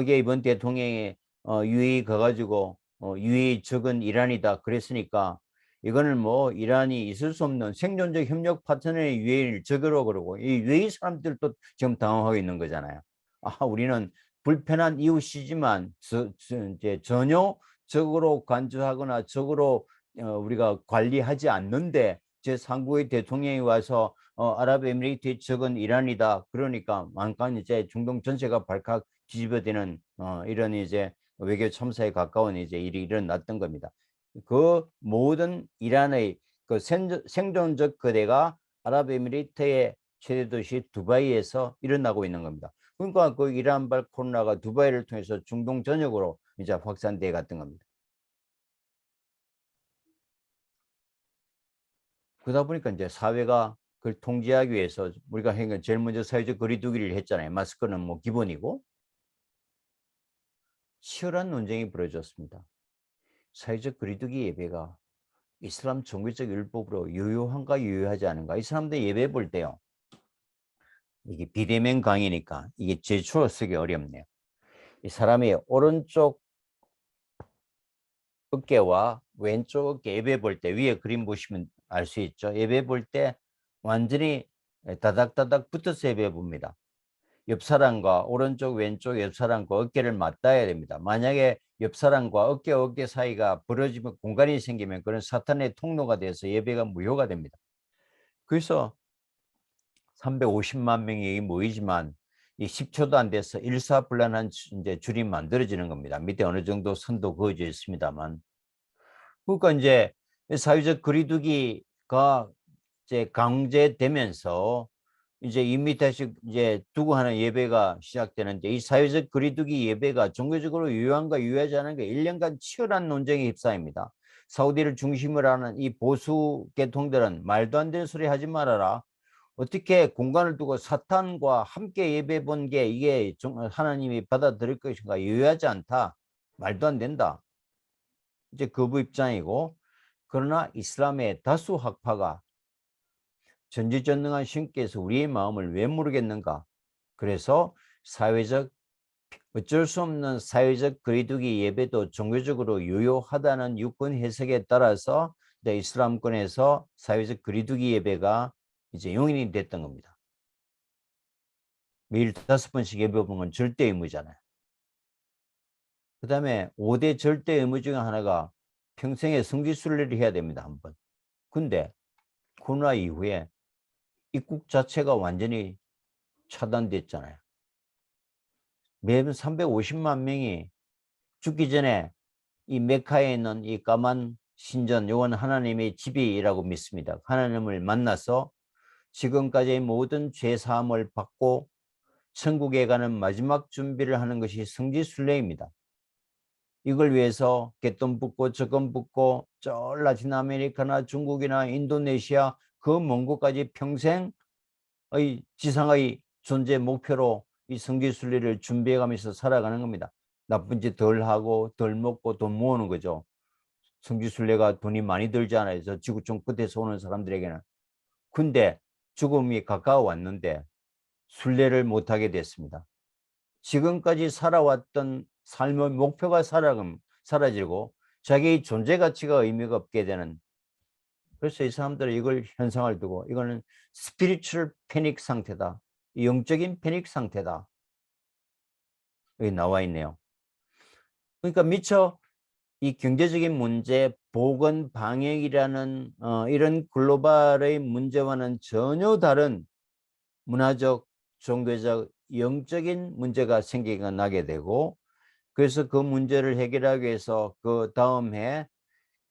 이게 이번 대통령이 UAE 가가지고 UAE 적은 이란이다 그랬으니까 이거는 이란이 있을 수 없는 생존적 협력 파트너의 UAE를 적으로 그러고 이 UAE 사람들도 지금 당황하고 있는 거잖아요. 우리는 불편한 이웃이지만 이제 전혀 적으로 간주하거나 적으로 우리가 관리하지 않는데 제3국의 대통령이 와서 아랍에미레이트의 적은 이란이다. 그러니까 만간 이제 중동 전체가 발칵 뒤집어지는 이런 이제 외교 참사에 가까운 이제 일이 일어났던 겁니다. 그 모든 이란의 그 생존적 거래가 아랍에미레이트의 최대 도시 두바이에서 일어나고 있는 겁니다. 그러니까 그 이란발 코로나가 두바이를 통해서 중동 전역으로 이제 확산돼 갔던 겁니다. 그러다 보니까 이제 사회가 그걸 통제하기 위해서 우리가 한 제일 먼저 사회적 거리 두기를 했잖아요. 마스크는 기본이고 치열한 논쟁이 벌어졌습니다. 사회적 거리 두기 예배가 이슬람 종교적 율법으로 유효한가 유효하지 않은가? 이 사람들 예배 볼 때요. 이게 비대면 강의니까 이게 제초로 쓰기 어렵네요. 이 사람이 오른쪽 어깨와 왼쪽 어깨 예배 볼 때 위에 그림 보시면 알 수 있죠. 예배 볼 때 완전히 다닥다닥 붙어서 예배 봅니다. 옆 사람과 오른쪽 왼쪽 옆 사람과 어깨를 맞닿아야 됩니다. 만약에 옆 사람과 어깨 사이가 벌어지면 공간이 생기면 그런 사탄의 통로가 돼서 예배가 무효가 됩니다. 그래서 350만 명이 모이지만 이 10초도 안 돼서 일사불란한 이제 줄이 만들어지는 겁니다. 밑에 어느 정도 선도 그어져 있습니다만. 그러니까 이제 사회적 거리두기가 이제 강제되면서 이제 2미터씩 이제 두고 하는 예배가 시작되는데, 이 사회적 거리두기 예배가 종교적으로 유효한가 유효하지 않은가 1년간 치열한 논쟁에 휩싸입니다. 사우디를 중심으로 하는 이 보수 계통들은 말도 안 되는 소리 하지 말아라. 어떻게 공간을 두고 사탄과 함께 예배 본 게 이게 하나님이 받아들일 것인가, 유효하지 않다. 말도 안 된다. 이제 거부 입장이고, 그러나 이슬람의 다수 학파가 전지전능한 신께서 우리의 마음을 왜 모르겠는가? 그래서 어쩔 수 없는 사회적 거리두기 예배도 종교적으로 유효하다는 유권 해석에 따라서 이슬람권에서 사회적 거리두기 예배가 이제 용인이 됐던 겁니다. 매일 5번씩 예배 보는 건 절대 의무잖아요. 그 다음에 5대 절대 의무 중에 하나가 평생에 성지순례를 해야 됩니다. 한 번. 근데 코로나 이후에 입국 자체가 완전히 차단됐잖아요. 매번 350만 명이 죽기 전에 이 메카에 있는 이 까만 신전, 요건 하나님의 집이라고 믿습니다. 하나님을 만나서 지금까지의 모든 죄 사함을 받고 천국에 가는 마지막 준비를 하는 것이 성지순례입니다. 이걸 위해서 갯돈 붓고 적금 붓고 저 라틴 아메리카나 중국이나 인도네시아 그 먼 곳까지 평생의 지상의 존재 목표로 이 성지순례를 준비해가면서 살아가는 겁니다. 나쁜 짓 덜 하고 덜 먹고 돈 모으는 거죠. 성지순례가 돈이 많이 들잖아요. 저 지구촌 끝에서 오는 사람들에게는. 근데 죽음이 가까워 왔는데 순례를 못하게 됐습니다. 지금까지 살아왔던 삶의 목표가 사라지고 자기의 존재 가치가 의미가 없게 되는, 그래서 이 사람들은 이걸 현상을 두고 이거는 스피리추얼 패닉 상태다. 영적인 패닉 상태다. 여기 나와 있네요. 그러니까 미처 이 경제적인 문제, 보건 방역이라는 이런 글로벌의 문제와는 전혀 다른 문화적, 종교적, 영적인 문제가 생기가 나게 되고, 그래서 그 문제를 해결하기 위해서 그 다음 해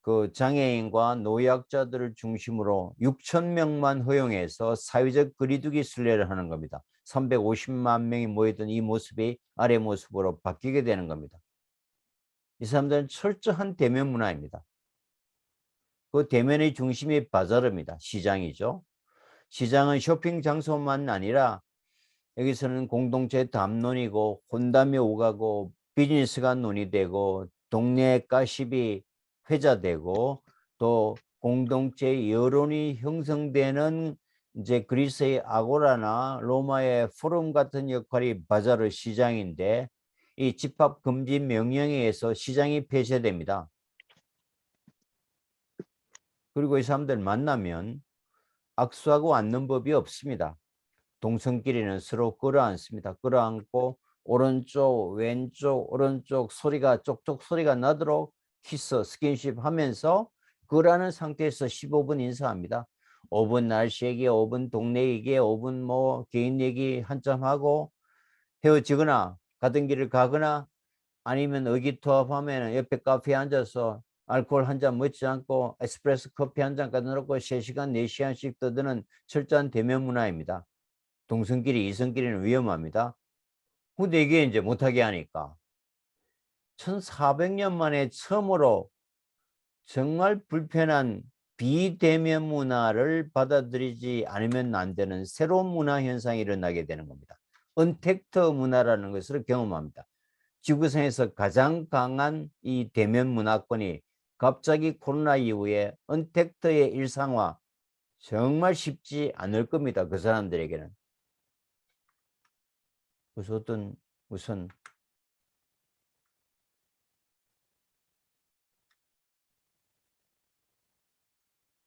그 장애인과 노약자들을 중심으로 6천 명만 허용해서 사회적 거리두기 순례를 하는 겁니다. 350만 명이 모이던 이 모습이 아래 모습으로 바뀌게 되는 겁니다. 이 사람들은 철저한 대면 문화입니다. 그 대면의 중심이 바자르입니다. 시장이죠. 시장은 쇼핑 장소만 아니라 여기서는 공동체 담론이고 혼담이 오가고 비즈니스가 논의되고 동네 가십이 회자되고 또 공동체 여론이 형성되는 이제 그리스의 아고라나 로마의 포럼 같은 역할이 바자르 시장인데, 이 집합 금지 명령에 의해서 시장이 폐쇄됩니다. 그리고 이 사람들 만나면 악수하고 앉는 법이 없습니다. 동성끼리는 서로 끌어안습니다. 끌어안고 오른쪽 왼쪽 오른쪽 소리가 쪽쪽 소리가 나도록 키스 스킨십 하면서 그러는 상태에서 15분 인사합니다. 5분 날씨 얘기, 5분 동네 얘기, 5분 뭐 개인 얘기 한참 하고 헤어지거나 가던 길을 가거나 아니면 의기투합하면 옆에 카페에 앉아서 알코올 한 잔 먹지 않고 에스프레소 커피 한 잔 갖다 놓고 3시간 4시간씩 떠드는 철저한 대면 문화입니다. 동성끼리 이성끼리는 위험합니다. 근데 이게 이제 못하게 하니까 1400년 만에 처음으로 정말 불편한 비대면 문화를 받아들이지 않으면 안 되는 새로운 문화 현상이 일어나게 되는 겁니다. 언택트 문화라는 것을 경험합니다. 지구상에서 가장 강한 이 대면 문화권이 갑자기 코로나 이후에 언택트의 일상화, 정말 쉽지 않을 겁니다. 그 사람들에게는. 그래서 우선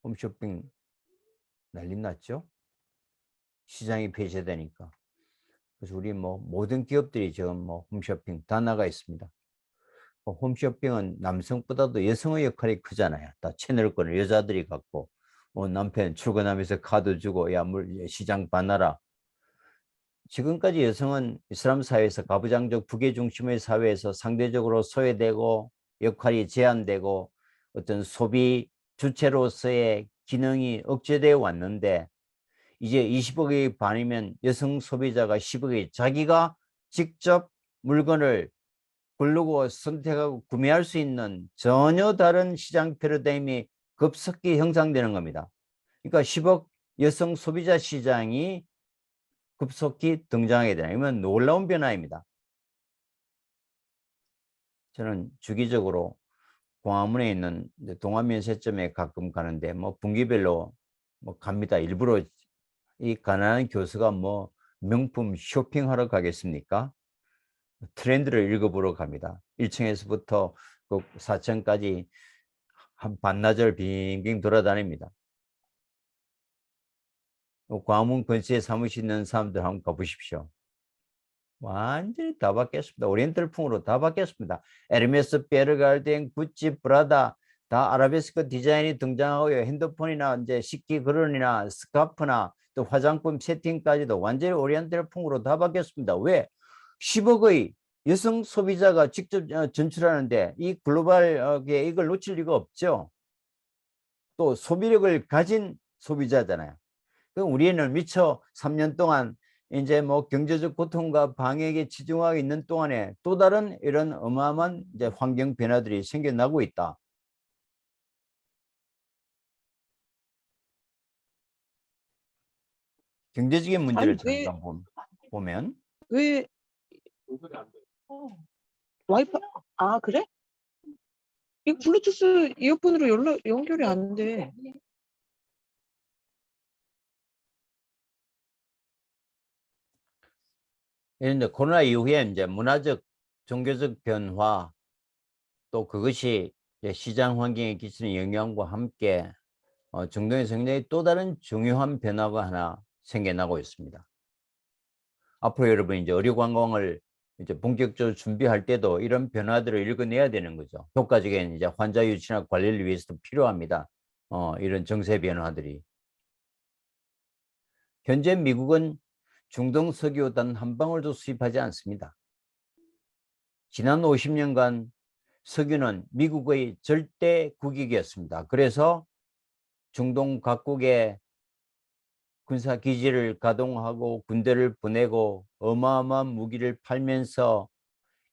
홈쇼핑 난리 났죠. 시장이 폐쇄되니까. 그래서 우리 뭐 모든 기업들이 지금 뭐 홈쇼핑 다 나가 있습니다. 홈쇼핑은 남성보다도 여성의 역할이 크잖아요. 다 채널권을 여자들이 갖고 남편 출근하면서 카드 주고 야 시장 봐놔라. 지금까지 여성은 이슬람 사회에서 가부장적 부계 중심의 사회에서 상대적으로 소외되고 역할이 제한되고 어떤 소비 주체로서의 기능이 억제되어 왔는데 이제 20억의 반이면 여성 소비자가 10억의 자기가 직접 물건을 고르고 선택하고 구매할 수 있는 전혀 다른 시장 패러다임이 급속히 형성되는 겁니다. 그러니까 10억 여성 소비자 시장이 급속히 등장하게 되는 이건 놀라운 변화입니다. 저는 주기적으로 광화문에 있는 동안면세점에 가끔 가는데 뭐 분기별로 뭐 갑니다. 일부러 이 가난한 교수가 뭐 명품 쇼핑하러 가겠습니까? 트렌드를 읽어보러 갑니다. 1층에서부터 그 4층까지 한 반나절 빙빙 돌아다닙니다. 광화문 근처에 사무실 있는 사람들 한번 가보십시오. 완전히 다 바뀌었습니다. 오리엔탈풍으로 다 바뀌었습니다. 에르메스, 베르갈덴, 구찌, 프라다 다 아라베스크 디자인이 등장하고요. 핸드폰이나 이제 식기 그릇이나 스카프나 또 화장품 세팅까지도 완전히 오리엔탈풍으로 다 바뀌었습니다. 왜? 10억의 여성 소비자가 직접 전출하는데 이 글로벌에 이걸 놓칠 리가 없죠. 또 소비력을 가진 소비자잖아요. 그럼 우리는 미처 3년 동안 이제 뭐 경제적 고통과 방역에 치중하고 있는 동안에 또 다른 이런 어마어마한 이제 환경 변화들이 생겨나고 있다. 경제적인 문제를 잠깐 보면 왜 와이파이 그래? 이 블루투스 이어폰으로 연결이 안 돼. 이제 코로나 이후에 이제 문화적 종교적 변화 또 그것이 이제 시장 환경에 끼치는 영향과 함께 중동의 성장이 또 다른 중요한 변화가 하나 생겨나고 있습니다. 앞으로 여러분 이제 의료 관광을 이제 본격적으로 준비할 때도 이런 변화들을 읽어내야 되는 거죠. 효과적인 이제 환자 유치나 관리를 위해서도 필요합니다. 이런 정세 변화들이. 현재 미국은 중동 석유 단 한 방울도 수입하지 않습니다. 지난 50년간 석유는 미국의 절대 국익이었습니다. 그래서 중동 각국에 군사기지를 가동하고 군대를 보내고 어마어마한 무기를 팔면서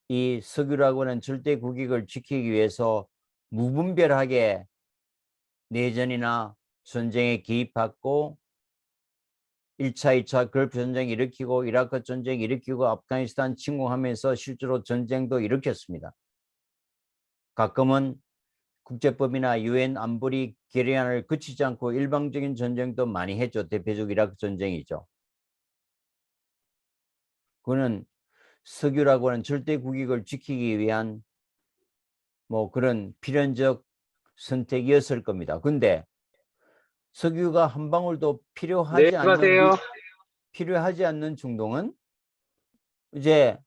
이 석유라고 하는 절대 국익을 지키기 위해서 무분별하게 내전이나 전쟁에 개입하고 1차, 2차 걸프 전쟁 일으키고 이라크 전쟁 일으키고 아프가니스탄 침공하면서 실제로 전쟁도 일으켰습니다. 가끔은 국제법이나 유엔 안보리 결의안을 거치지 않고 일방적인 전쟁도 많이 했죠. 대표적 이라크 전쟁이죠. 그거는 석유라고 하는 절대 국익을 지키기 위한 뭐 그런 필연적 선택이었을 겁니다. 근데 석유가 한 방울도 필요하지 않는 중동은 이제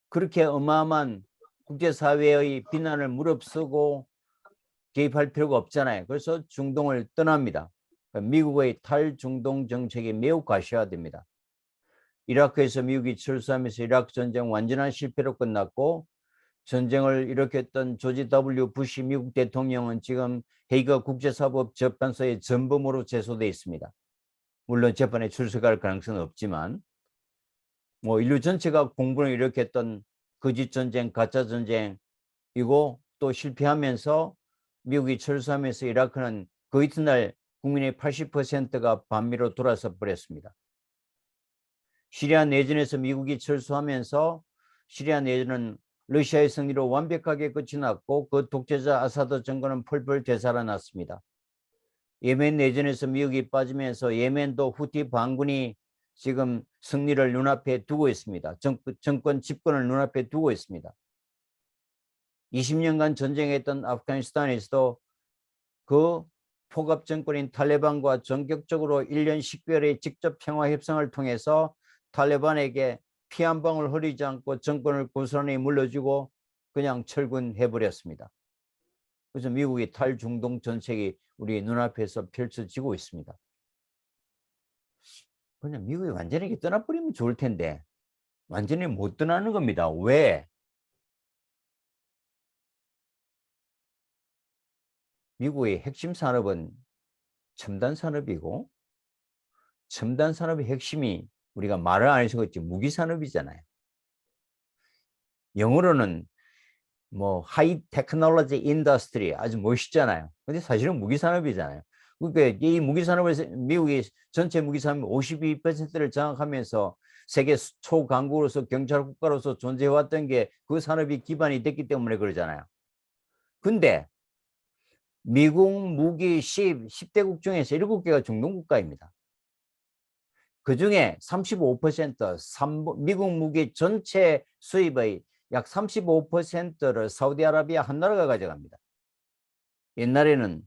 그렇게 어마어마한 국제사회의 비난을 무릅쓰고 개입할 필요가 없잖아요. 그래서 중동을 떠납니다. 미국의 탈중동 정책이 매우 가시화됩니다. 이라크에서 미국이 철수하면서 이라크 전쟁 완전한 실패로 끝났고 전쟁을 일으켰던 조지 W. 부시 미국 대통령은 지금 헤이그 국제사법-재판소의 전범으로 제소되어 있습니다. 물론 재판에 출석할 가능성은 없지만 뭐 인류 전체가 공분을 일으켰던 거짓 전쟁, 가짜 전쟁이고 또 실패하면서 미국이 철수하면서 이라크는 그 이튿날 국민의 80%가 반미로 돌아서 버렸습니다. 시리아 내전에서 미국이 철수하면서 시리아 내전은 러시아의 승리로 완벽하게 끝이 났고 그 독재자 아사드 정권은 펄펄 되살아났습니다. 예멘 내전에서 미국이 빠지면서 예멘도 후티 반군이 지금 승리를 눈앞에 두고 있습니다. 정권 집권을 눈앞에 두고 있습니다. 20년간 전쟁했던 아프가니스탄에서도 그 포갑 정권인 탈레반과 전격적으로 1년 10개월의 직접 평화 협상을 통해서 탈레반에게 피 한 방울 흐리지 않고 정권을 고스란히 물려주고 그냥 철군해 버렸습니다. 그래서 미국이 탈중동 전책이 우리 눈앞에서 펼쳐지고 있습니다. 그냥 미국이 완전히 떠나버리면 좋을 텐데 완전히 못 떠나는 겁니다. 왜? 미국의 핵심 산업은 첨단 산업이고 첨단 산업의 핵심이 우리가 말을 안 해서 그렇지 무기 산업이잖아요. 영어로는 뭐 하이 테크놀로지 인더스트리 아주 멋있잖아요. 근데 사실은 무기 산업이잖아요. 그러니까 이 무기 산업에서 미국이 전체 무기 산업 52%를 장악하면서 세계 초강국으로서 경찰 국가로서 존재해 왔던 게 그 산업이 기반이 됐기 때문에 그러잖아요. 근데 미국 무기 10대국 중에서 7개가 중동 국가입니다. 그중에 35% 미국 무기 전체 수입의 약 35%를 사우디아라비아 한 나라가 가져갑니다. 옛날에는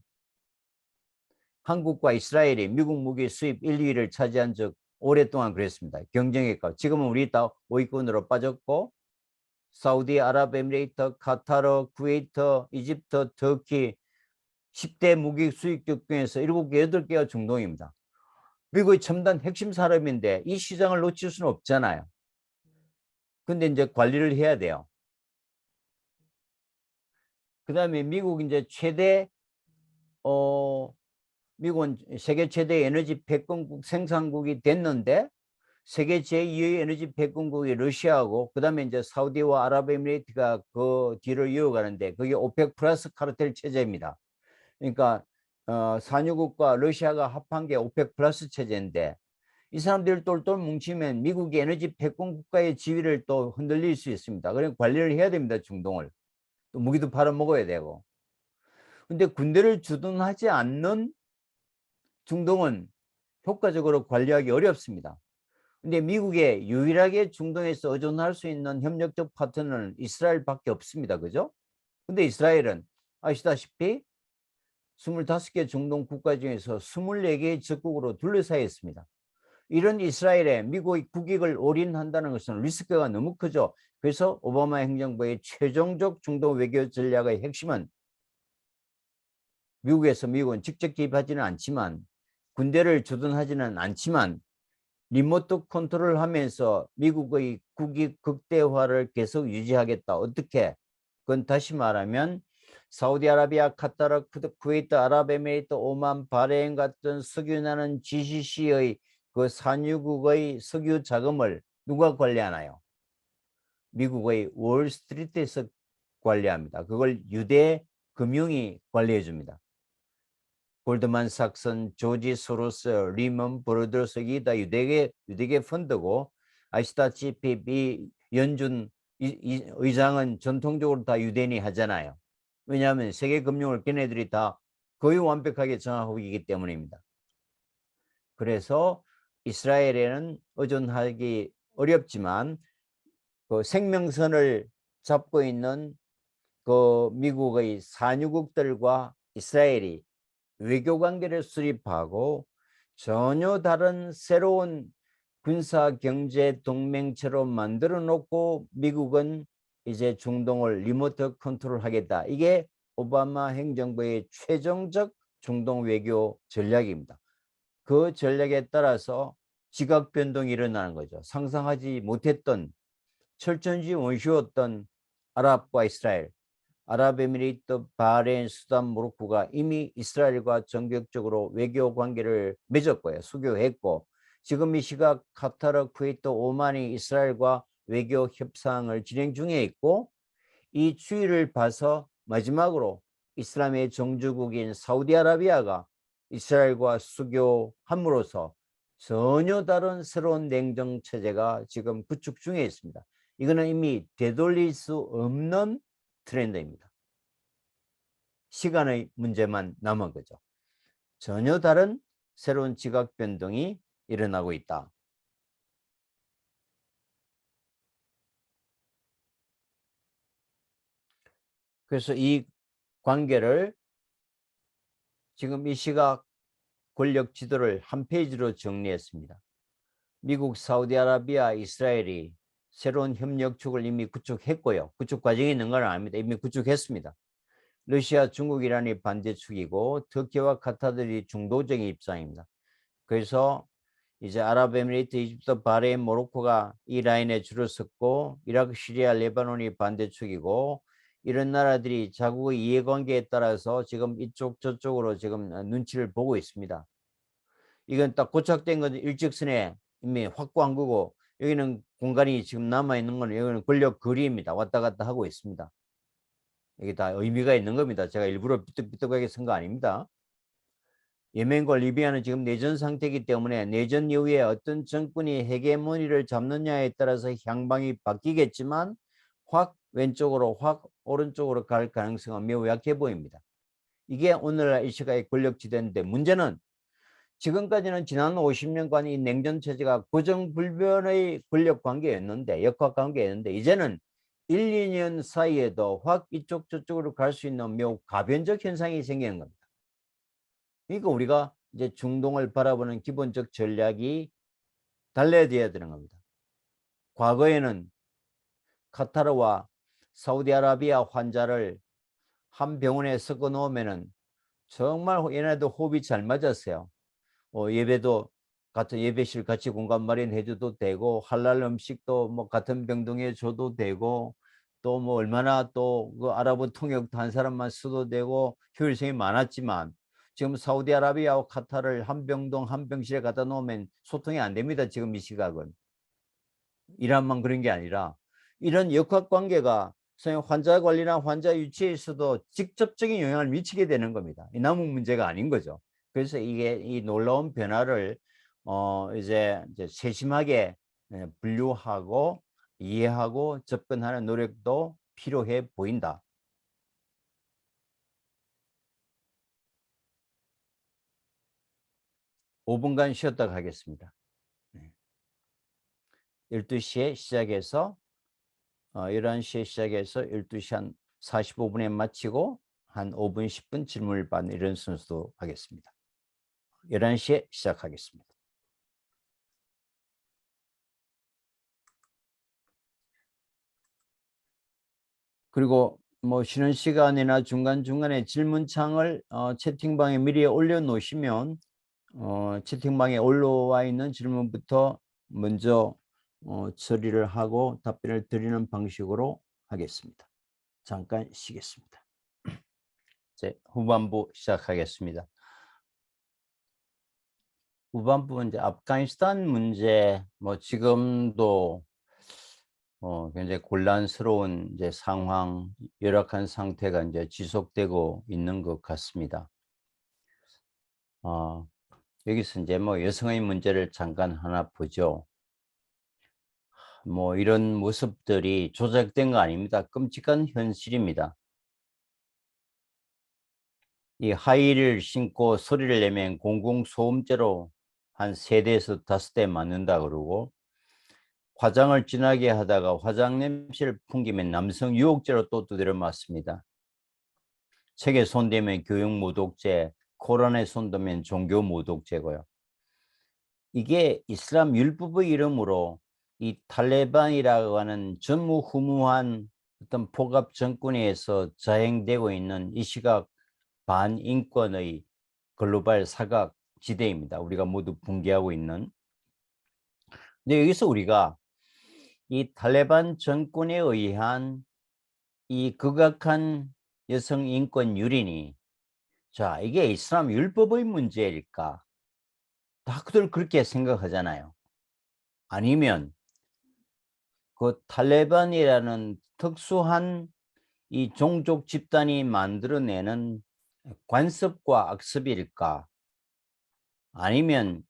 한국과 이스라엘이 미국 무기 수입 1, 2위를 차지한 적 오랫동안 그랬습니다. 경쟁했고 지금은 우리 다 5위권으로 빠졌고 사우디아랍에미레이트, 카타르, 쿠웨이트, 이집트, 터키 10대 무기 수입국 중에서 7개, 8개가 중동입니다. 미국의 첨단 핵심 산업인데 이 시장을 놓칠 수는 없잖아요. 근데 이제 관리를 해야 돼요. 그 다음에 미국 이제 미국은 세계 최대 에너지 패권국 생산국이 됐는데 세계 제2의 에너지 패권국이 러시아하고 그 다음에 이제 사우디와 아랍에미레이트가 그 뒤를 이어가는데 그게 오펙 플러스 카르텔 체제입니다. 그러니까 산유국과 러시아가 합한 게 오펙 플러스 체제인데 이 사람들이 똘똘 뭉치면 미국이 에너지 패권 국가의 지위를 또 흔들릴 수 있습니다. 그래서 관리를 해야 됩니다. 중동을. 또 무기도 팔아먹어야 되고. 근데 군대를 주둔하지 않는 중동은 효과적으로 관리하기 어렵습니다. 근데 미국에 유일하게 중동에서 의존할 수 있는 협력적 파트너는 이스라엘밖에 없습니다. 그죠? 근데 이스라엘은 아시다시피 25개 중동 국가 중에서 24개의 적국으로 둘러싸여 있습니다. 이런 이스라엘에 미국의 국익을 올인한다는 것은 리스크가 너무 크죠. 그래서 오바마 행정부의 최종적 중동 외교 전략의 핵심은 미국은 직접 개입하지는 않지만 군대를 주둔하지는 않지만 리모트 컨트롤을 하면서 미국의 국익 극대화를 계속 유지하겠다. 어떻게? 그건 다시 말하면 사우디아라비아, 카타르, 쿠웨이트, 아랍에미레이트, 오만, 바레인 같은 석유나는 GCC의 그 산유국의 석유 자금을 누가 관리하나요? 미국의 월스트리트에서 관리합니다. 그걸 유대 금융이 관리해 줍니다. 골드만삭스, 조지 소로스, 리먼 브러더스 이게 다 유대계 펀드고 아시다시피 이 연준 의장은 전통적으로 다 유대인이 하잖아요. 왜냐하면 세계 금융을 걔네들이 다 거의 완벽하게 장악하고 있기 때문입니다. 그래서 이스라엘에는 의존하기 어렵지만 그 생명선을 잡고 있는 그 미국의 산유국들과 이스라엘이 외교관계를 수립하고 전혀 다른 새로운 군사 경제 동맹체로 만들어 놓고 미국은 이제 중동을 리모트 컨트롤 하겠다. 이게 오바마 행정부의 최종적 중동 외교 전략입니다. 그 전략에 따라서 지각 변동이 일어나는 거죠. 상상하지 못했던 철천지 원수였던 아랍과 이스라엘, 아랍에미리트, 바레인, 수단, 모로코가 이미 이스라엘과 전격적으로 외교 관계를 맺었고요. 수교했고 지금 이 시각 카타르, 쿠웨이트, 오만이 이스라엘과 외교 협상을 진행 중에 있고 이 추이를 봐서 마지막으로 이슬람의 정주국인 사우디아라비아가 이스라엘과 수교함으로써 전혀 다른 새로운 냉정 체제가 지금 구축 중에 있습니다. 이거는 이미 되돌릴 수 없는 트렌드입니다. 시간의 문제만 남은 거죠. 전혀 다른 새로운 지각 변동이 일어나고 있다. 그래서 이 관계를 지금 이 시각 권력 지도를 한 페이지로 정리했습니다. 미국, 사우디아라비아, 이스라엘이 새로운 협력축을 이미 구축했고요. 구축 과정에 있는 건 아닙니다. 이미 구축했습니다. 러시아, 중국, 이란이 반대축이고 터키와 카타르이 중도적인 입장입니다. 그래서 이제 아랍에미리트, 이집트, 바레인, 모로코가 이 라인에 줄을 섰고 이라크, 시리아, 레바논이 반대축이고 이런 나라들이 자국의 이해관계에 따라서 지금 이쪽 저쪽으로 지금 눈치를 보고 있습니다. 이건 딱 고착된 건 일직선에 이미 확고한 거고 여기는 공간이 지금 남아있는 거는 여기는 권력 거리입니다. 왔다 갔다 하고 있습니다. 이게 다 의미가 있는 겁니다. 제가 일부러 삐뚤삐뚤하게 쓴 거 아닙니다. 예멘과 리비아는 지금 내전 상태이기 때문에 내전 이후에 어떤 정권이 헤게모니를 잡느냐에 따라서 향방이 바뀌겠지만 확 왼쪽으로 확 오른쪽으로 갈 가능성은 매우 약해 보입니다. 이게 오늘날 이 시각의 권력지대인데 문제는 지금까지는 지난 50년간 이 냉전 체제가 고정불변의 권력 관계였는데 역학 관계였는데 이제는 1, 2년 사이에도 확 이쪽 저쪽으로 갈 수 있는 매우 가변적 현상이 생기는 겁니다. 그러니까 우리가 이제 중동을 바라보는 기본적 전략이 달라져야 되는 겁니다. 과거에는 카타르와 사우디아라비아 환자를 한 병원에 섞어 놓으면은 정말 얘네도 호흡이 잘 맞았어요. 예배도 같은 예배실 같이 공간 마련해 줘도 되고 할랄 음식도 뭐 같은 병동에 줘도 되고 또 뭐 얼마나 또 그 아랍어 통역도 한 사람만 써도 되고 효율성이 많았지만 지금 사우디아라비아와 카타르를 한 병동 한 병실에 갖다 놓으면 소통이 안 됩니다. 지금 이 시각은. 이란만 그런 게 아니라 이런 역학관계가 환자 관리나 환자 유치에 있어도 직접적인 영향을 미치게 되는 겁니다. 이 남은 문제가 아닌 거죠. 그래서 이게 이 놀라운 변화를 이제 세심하게 분류하고 이해하고 접근하는 노력도 필요해 보인다. (5분간) 쉬었다 가겠습니다. 12시에 시작해서 11시에 시작해서 12시 한 45분에 마치고 한 5분, 10분 질문을 받는 이런 순서도 하겠습니다. 11시에 시작하겠습니다. 그리고 뭐 쉬는 시간이나 중간중간에 질문창을 채팅방에 미리 올려놓으시면 채팅방에 올라와 있는 질문부터 먼저 처리를 하고 답변을 드리는 방식으로 하겠습니다. 잠깐 쉬겠습니다. 이제 후반부 시작하겠습니다. 후반부는 이제 아프가니스탄 문제, 뭐 지금도 굉장히 곤란스러운 이제 상황, 열악한 상태가 이제 지속되고 있는 것 같습니다. 여기서 이제 뭐 여성의 문제를 잠깐 하나 보죠. 뭐 이런 모습들이 조작된 거 아닙니다. 끔찍한 현실입니다. 이 하이힐을 신고 소리를 내면 공공소음죄로 한 3대에서 5대 맞는다 그러고 화장을 진하게 하다가 화장 냄새를 풍기면 남성 유혹죄로 또 두드려 맞습니다. 책에 손대면 교육 모독죄, 코란에 손대면 종교 모독죄고요. 이게 이슬람 율법의 이름으로 이 탈레반이라고 하는 전무후무한 어떤 폭압 정권에서 자행되고 있는 이 시각 반인권의 글로벌 사각 지대입니다. 우리가 모두 붕괴하고 있는. 근데 여기서 우리가 이 탈레반 정권에 의한 이 극악한 여성 인권 유린이 자 이게 이슬람 율법의 문제일까? 다들 그렇게 생각하잖아요. 아니면 그 탈레반이라는 특수한 이 종족 집단이 만들어내는 관습과 악습일까? 아니면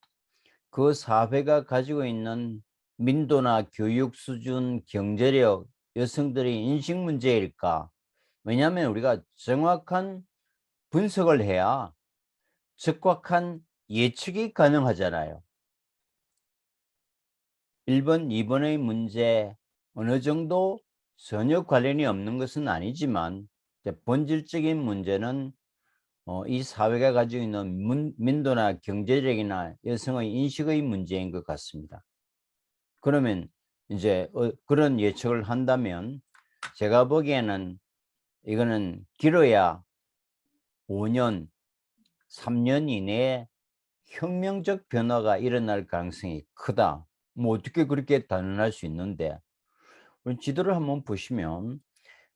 그 사회가 가지고 있는 민도나 교육 수준, 경제력, 여성들의 인식 문제일까? 왜냐하면 우리가 정확한 분석을 해야 적확한 예측이 가능하잖아요. 1번, 2번의 문제 어느 정도 전혀 관련이 없는 것은 아니지만 본질적인 문제는 이 사회가 가지고 있는 민도나 경제력이나 여성의 인식의 문제인 것 같습니다. 그러면 이제 그런 예측을 한다면 제가 보기에는 이거는 길어야 5년, 3년 이내에 혁명적 변화가 일어날 가능성이 크다. 뭐 어떻게 그렇게 단언할 수 있는데, 우리 지도를 한번 보시면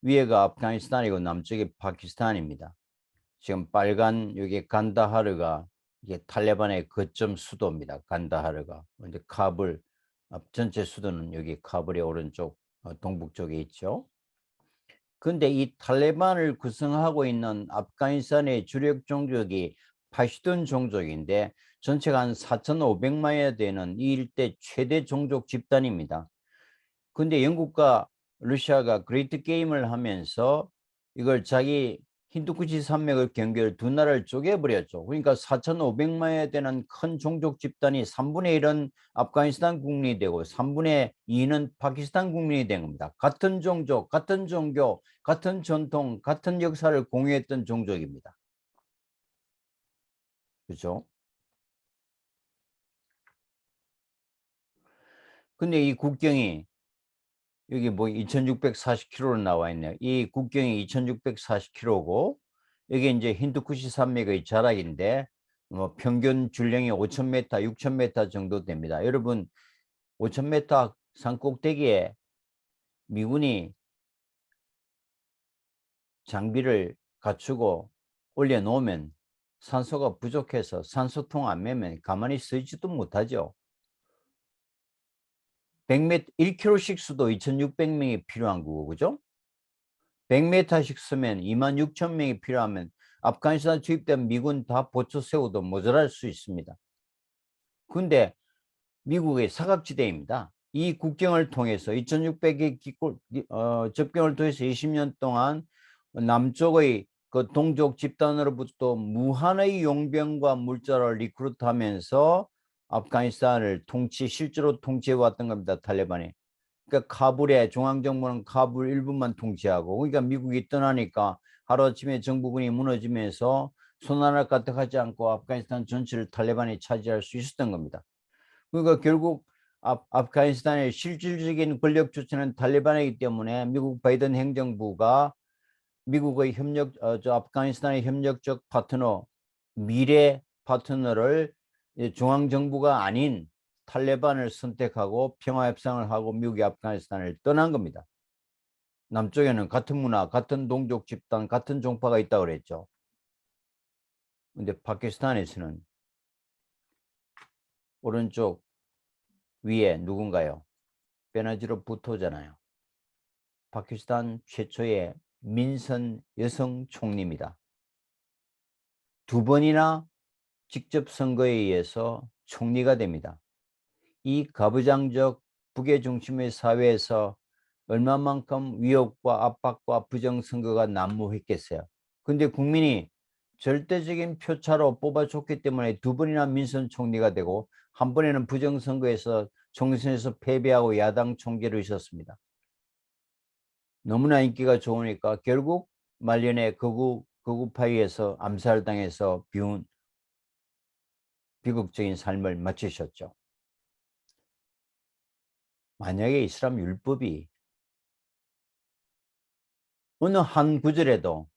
위에가 아프가니스탄이고 남쪽이 파키스탄입니다. 지금 빨간 여기 간다하르가 이게 탈레반의 거점 수도입니다. 간다하르가. 근데 카불 전체 수도는 여기 카불의 오른쪽 동북 쪽에 있죠. 근데 이 탈레반을 구성하고 있는 아프가니스탄의 주력 종족이 파슈툰 종족인데 전체가 한 4,500만여 되는 이 일대 최대 종족 집단입니다. 근데 영국과 러시아가 그레이트 게임을 하면서 이걸 자기 힌두쿠시 산맥을 경계를 두 나라를 쪼개버렸죠. 그러니까 4,500만여 되는 큰 종족 집단이 3분의 1은 아프가니스탄 국민이 되고 3분의 2는 파키스탄 국민이 된 겁니다. 같은 종족, 같은 종교, 같은 전통, 같은 역사를 공유했던 종족입니다. 그렇죠? 근데 이 국경이 여기 뭐 2640km로 나와 있네요. 이 국경이 2640km고 여기 이제 힌두쿠시 산맥의 자락인데 뭐 평균 줄령이 5,000m, 6,000m 정도 됩니다. 여러분 5,000m 산 꼭대기에 미군이 장비를 갖추고 올려놓으면 산소가 부족해서 산소통 안 매면 가만히 서 있지도 못하죠. 100m, 1km씩 수도 2,600명이 필요한 거고, 그죠? 100m씩 쓰면 26,000명이 필요하면 아프가니스탄 투입된 미군 다 보초 세워도 모자랄 수 있습니다. 근데 미국의 사각지대입니다. 이 국경을 통해서 2,600의 접경을 통해서 20년 동안 남쪽의 그 동족 집단으로부터 무한의 용병과 물자를 리크루트하면서 아프가니스탄을 실제로 통치해 왔던 겁니다. 탈레반이. 그러니까 카불의 중앙정부는 카불 일부만 통치하고, 그러니까 미국이 떠나니까 하루아침에 정부군이 무너지면서 손 하나 까딱하지 않고 아프가니스탄 전체를 탈레반이 차지할 수 있었던 겁니다. 그러니까 결국 아프가니스탄의 실질적인 권력 주체는 탈레반이기 때문에 미국 바이든 행정부가 미국의 아프가니스탄의 협력적 파트너, 미래 파트너를 중앙정부가 아닌 탈레반을 선택하고 평화협상을 하고 미국이 아프가니스탄을 떠난 겁니다. 남쪽에는 같은 문화, 같은 동족 집단, 같은 종파가 있다고 그랬죠. 근데 파키스탄에서는 오른쪽 위에 누군가요? 베나지르 부토잖아요. 파키스탄 최초의 민선 여성 총리입니다. 2번이나 직접 선거에 의해서 총리가 됩니다. 이 가부장적 북의 중심의 사회에서 얼마만큼 위협과 압박과 부정선거가 난무했겠어요. 근데 국민이 절대적인 표차로 뽑아줬기 때문에 2번이나 민선 총리가 되고 한 번에는 부정선거에서 총선에서 패배하고 야당 총재로 있었습니다. 너무나 인기가 좋으니까 결국 말년에 거구파이에서 암살당해서 비극적인 삶을 마치셨죠. 만약에 이슬람 율법이 어느 한 구절에도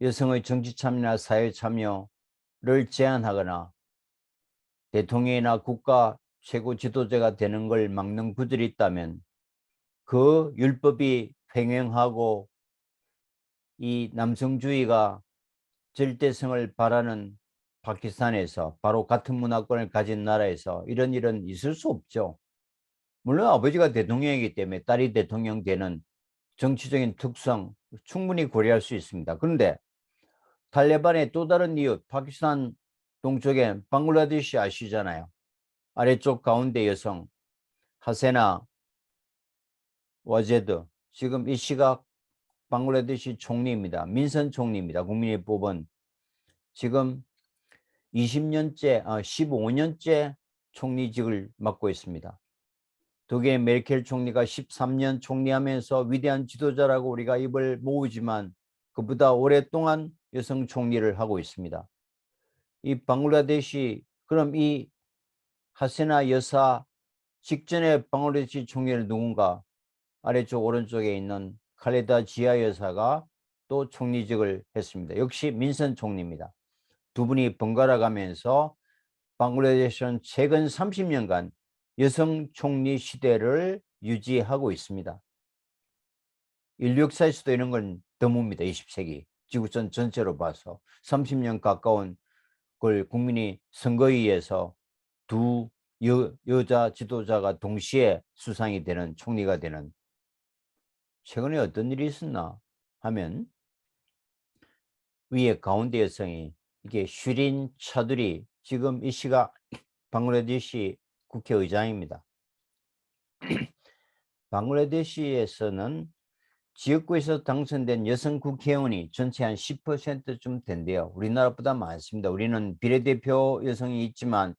여성의 정치 참여나 사회 참여를 제한하거나 대통령이나 국가 최고 지도자가 되는 걸 막는 구절이 있다면 그 율법이 횡행하고 이 남성주의가 절대성을 바라는 파키스탄에서, 바로 같은 문화권을 가진 나라에서 이런 일은 있을 수 없죠. 물론 아버지가 대통령이기 때문에 딸이 대통령 되는 정치적인 특성 충분히 고려할 수 있습니다. 그런데 탈레반의 또 다른 이웃 파키스탄 동쪽에 방글라데시 아시잖아요. 아래쪽 가운데 여성 하세나 와제드, 지금 이 시각 방글라데시 총리입니다. 민선 총리입니다. 국민이 뽑은. 지금 15년째 총리직을 맡고 있습니다. 독일의 메르켈 총리가 13년 총리하면서 위대한 지도자라고 우리가 입을 모으지만 그보다 오랫동안 여성 총리를 하고 있습니다. 이 방글라데시 그럼 이 하세나 여사 직전에 방글라데시 총리를 누군가 아래쪽 오른쪽에 있는 칼레다 지아 여사가 또 총리직을 했습니다. 역시 민선 총리입니다. 두 분이 번갈아 가면서 방글라데시는 최근 30년간 여성 총리 시대를 유지하고 있습니다. 인류 역사에서도 이런 건 드뭅니다. 20세기 지구촌 전체로 봐서 30년 가까운 걸 국민이 선거위에서 두 여자 지도자가 동시에 수상이 되는 총리가 되는 최근에 어떤 일이 있었나 하면 위에 가운데 여성이 이게 슈린 차두리 지금 이 시가 방글라데시 국회의장입니다. 방글라데시에서는 지역구에서 당선된 여성 국회의원이 전체 한 10%쯤 된대요. 우리나라보다 많습니다. 우리는 비례대표 여성이 있지만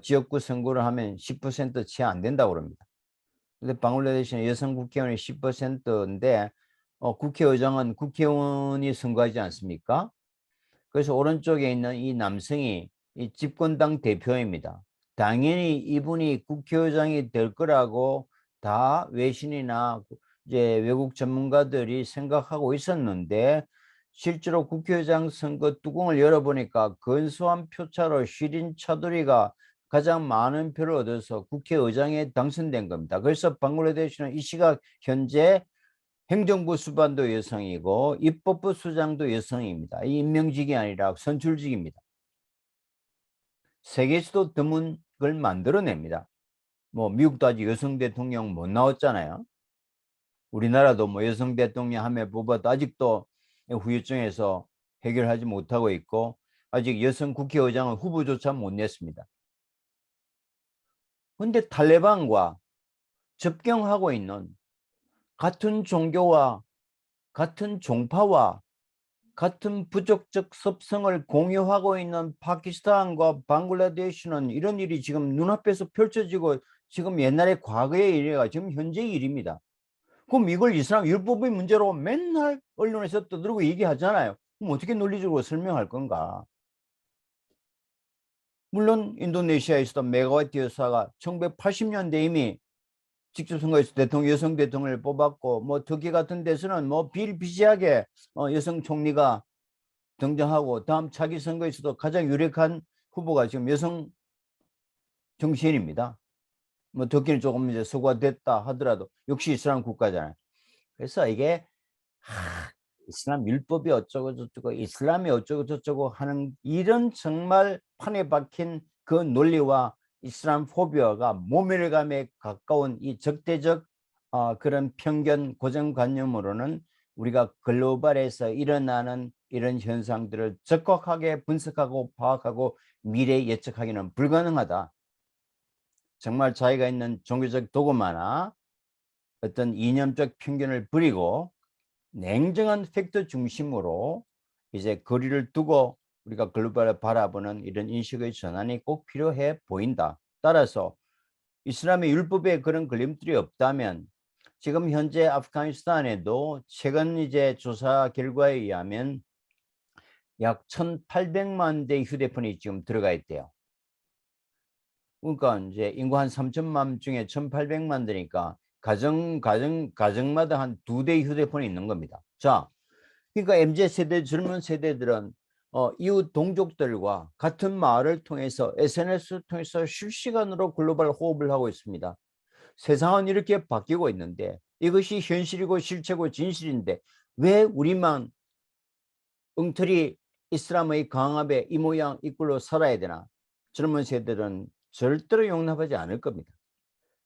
지역구 선거를 하면 10% 채 안 된다고 그럽니다. 근데 방글라데시는 여성 국회의원이 10%인데 국회의장은 국회의원이 선거하지 않습니까? 그래서 오른쪽에 있는 이 남성이 이 집권당 대표입니다. 당연히 이분이 국회의장이 될 거라고 다 외신이나 이제 외국 전문가들이 생각하고 있었는데 실제로 국회의장 선거 뚜껑을 열어보니까 근소한 표차로 슈린 차두리가 가장 많은 표를 얻어서 국회의장에 당선된 겁니다. 그래서 방글라데시는 이 시각 현재 행정부 수반도 여성이고 입법부 수장도 여성입니다. 이 임명직이 아니라 선출직입니다. 세계에서도 드문 걸 만들어냅니다. 뭐 미국도 아직 여성 대통령 못 나왔잖아요. 우리나라도 뭐 여성 대통령 한 명 뽑아도 아직도 후유증에서 해결하지 못하고 있고 아직 여성 국회의장은 후보조차 못 냈습니다. 그런데 탈레반과 접경하고 있는 같은 종교와 같은 종파와 같은 부족적 습성을 공유하고 있는 파키스탄과 방글라데시는 이런 일이 지금 눈앞에서 펼쳐지고 지금 옛날에 과거의 일이가 지금 현재의 일입니다. 그럼 이걸 이슬람 율법의 문제로 맨날 언론에서 떠들고 얘기하잖아요. 그럼 어떻게 논리적으로 설명할 건가? 물론 인도네시아에서도 메가와티 여사가 1980년대 이미 직접 선거에서 여성 대통령을 뽑았고 뭐 터키 같은 데서는 뭐 비일비재하게 여성 총리가 등장하고 다음 차기 선거에서도 가장 유력한 후보가 지금 여성 정치인입니다. 뭐 터키는 조금 이제 서구화됐다 하더라도 역시 이슬람 국가잖아요. 그래서 이게 이슬람 율법이 어쩌고 저쩌고 이슬람이 어쩌고 저쩌고 하는 이런 정말 판에 박힌 그 논리와 이슬람 포비아가 모멸감에 가까운 이 적대적 그런 편견 고정관념으로는 우리가 글로벌에서 일어나는 이런 현상들을 적극하게 분석하고 파악하고 미래 예측하기는 불가능하다. 정말 자기가 있는 종교적 도구마나 어떤 이념적 편견을 버리고 냉정한 팩트 중심으로 이제 거리를 두고 우리가 글로벌을 바라보는 이런 인식의 전환이 꼭 필요해 보인다. 따라서 이슬람의 율법에 그런 걸림돌이 없다면 지금 현재 아프가니스탄에도 최근 이제 조사 결과에 의하면 약 1,800만 대 휴대폰이 지금 들어가 있대요. 그러니까 이제 인구 한 3천만 중에 1,800만 대니까 가정마다 한 2대 휴대폰이 있는 겁니다. 자, 그러니까 MZ세대 젊은 세대들은 이웃 동족들과 같은 마을을 통해서 SNS를 통해서 실시간으로 글로벌 호흡을 하고 있습니다. 세상은 이렇게 바뀌고 있는데 이것이 현실이고 실체고 진실인데 왜 우리만 엉터리 이슬람의 강압에 이 모양 이 꼴로 살아야 되나? 젊은 세대들은 절대로 용납하지 않을 겁니다.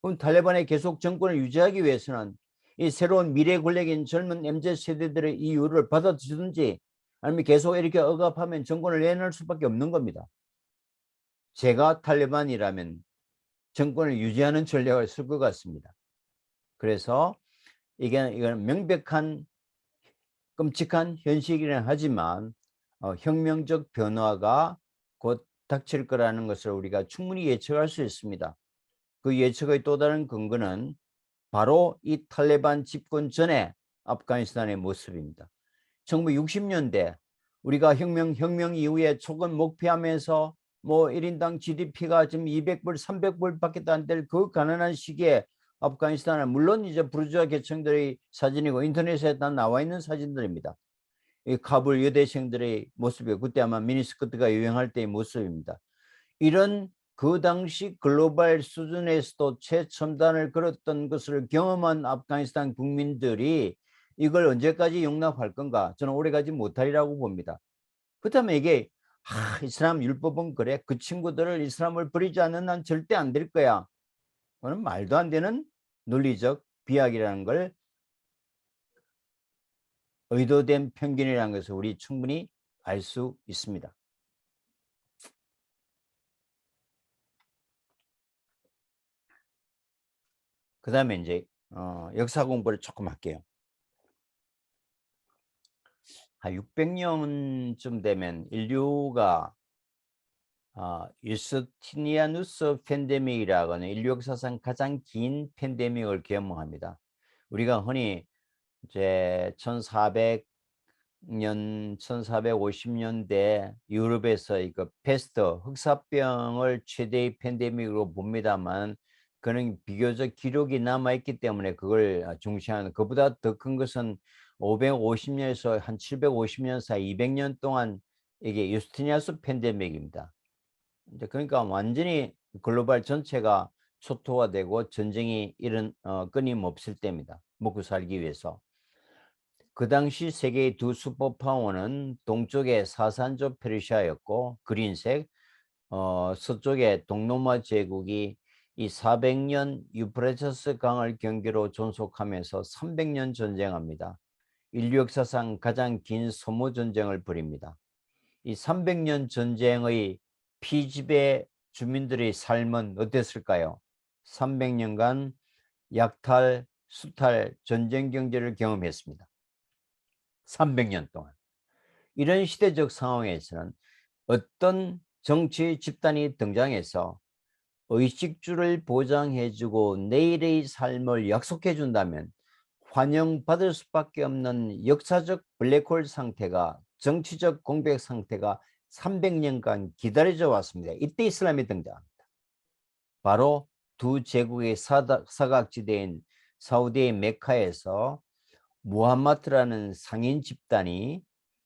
그럼 탈레반이 계속 정권을 유지하기 위해서는 이 새로운 미래 권력인 젊은 MZ세대들의 이유를 받아주든지 아니면 계속 이렇게 억압하면 정권을 내놓을 수밖에 없는 겁니다. 제가 탈레반이라면 정권을 유지하는 전략을 쓸 것 같습니다. 그래서 이건 명백한 끔찍한 현실이긴 하지만 혁명적 변화가 곧 닥칠 거라는 것을 우리가 충분히 예측할 수 있습니다. 그 예측의 또 다른 근거는 바로 이 탈레반 집권 전에 아프가니스탄의 모습입니다. 1960년대 우리가 혁명 이후에 초건 목표하면서 뭐 1인당 GDP가 지금 200불, 300불밖에 안 될 그 가난한 시기에 아프가니스탄은 물론 이제 부르주아 계층들의 사진이고 인터넷에 다 나와 있는 사진들입니다. 이 카불 여대생들의 모습이고 그때 아마 미니스커트가 유행할 때의 모습입니다. 이런 그 당시 글로벌 수준에서도 최첨단을 걸었던 것을 경험한 아프가니스탄 국민들이 이걸 언제까지 용납할 건가? 저는 오래가지 못하리라고 봅니다. 그렇다면 이게 이슬람 율법은 그래. 그 친구들을 이슬람을 버리지 않는 한 절대 안 될 거야. 그건 말도 안 되는 논리적 비약이라는 걸 의도된 편견이라는 것을 우리 충분히 알 수 있습니다. 그 다음에 이제 역사 공부를 조금 할게요. 한 600년쯤 되면 인류가 유스티니아누스 팬데믹이라고 하는 인류 역사상 가장 긴 팬데믹을 경험합니다. 우리가 흔히 이제 1450년대 유럽에서 이거 페스트 흑사병을 최대의 팬데믹으로 봅니다만 그는 비교적 기록이 남아있기 때문에 그걸 중시하는, 그보다 더 큰 것은 550년에서 한 750년 사이 200년 동안 이게 유스티니아스 팬데믹입니다. 그러니까 완전히 글로벌 전체가 초토화되고 전쟁이 끊임없을 때입니다. 먹고 살기 위해서. 그 당시 세계의 두 슈퍼파워는 동쪽에 사산족 페르시아였고 그린색, 서쪽에 동로마 제국이 이 400년 유프라테스 강을 경계로 존속하면서 300년 전쟁합니다. 인류 역사상 가장 긴 소모 전쟁을 벌입니다. 이 300년 전쟁의 피지배 주민들의 삶은 어땠을까요? 300년간 약탈, 수탈, 전쟁 경제를 경험했습니다. 300년 동안. 이런 시대적 상황에서는 어떤 정치 집단이 등장해서 의식주를 보장해주고 내일의 삶을 약속해준다면 환영받을 수밖에 없는 역사적 블랙홀 상태가, 정치적 공백 상태가 300년간 기다려져 왔습니다. 이때 이슬람이 등장합니다. 바로 두 제국의 사각지대인 사우디의 메카에서 무함마드라는 상인 집단이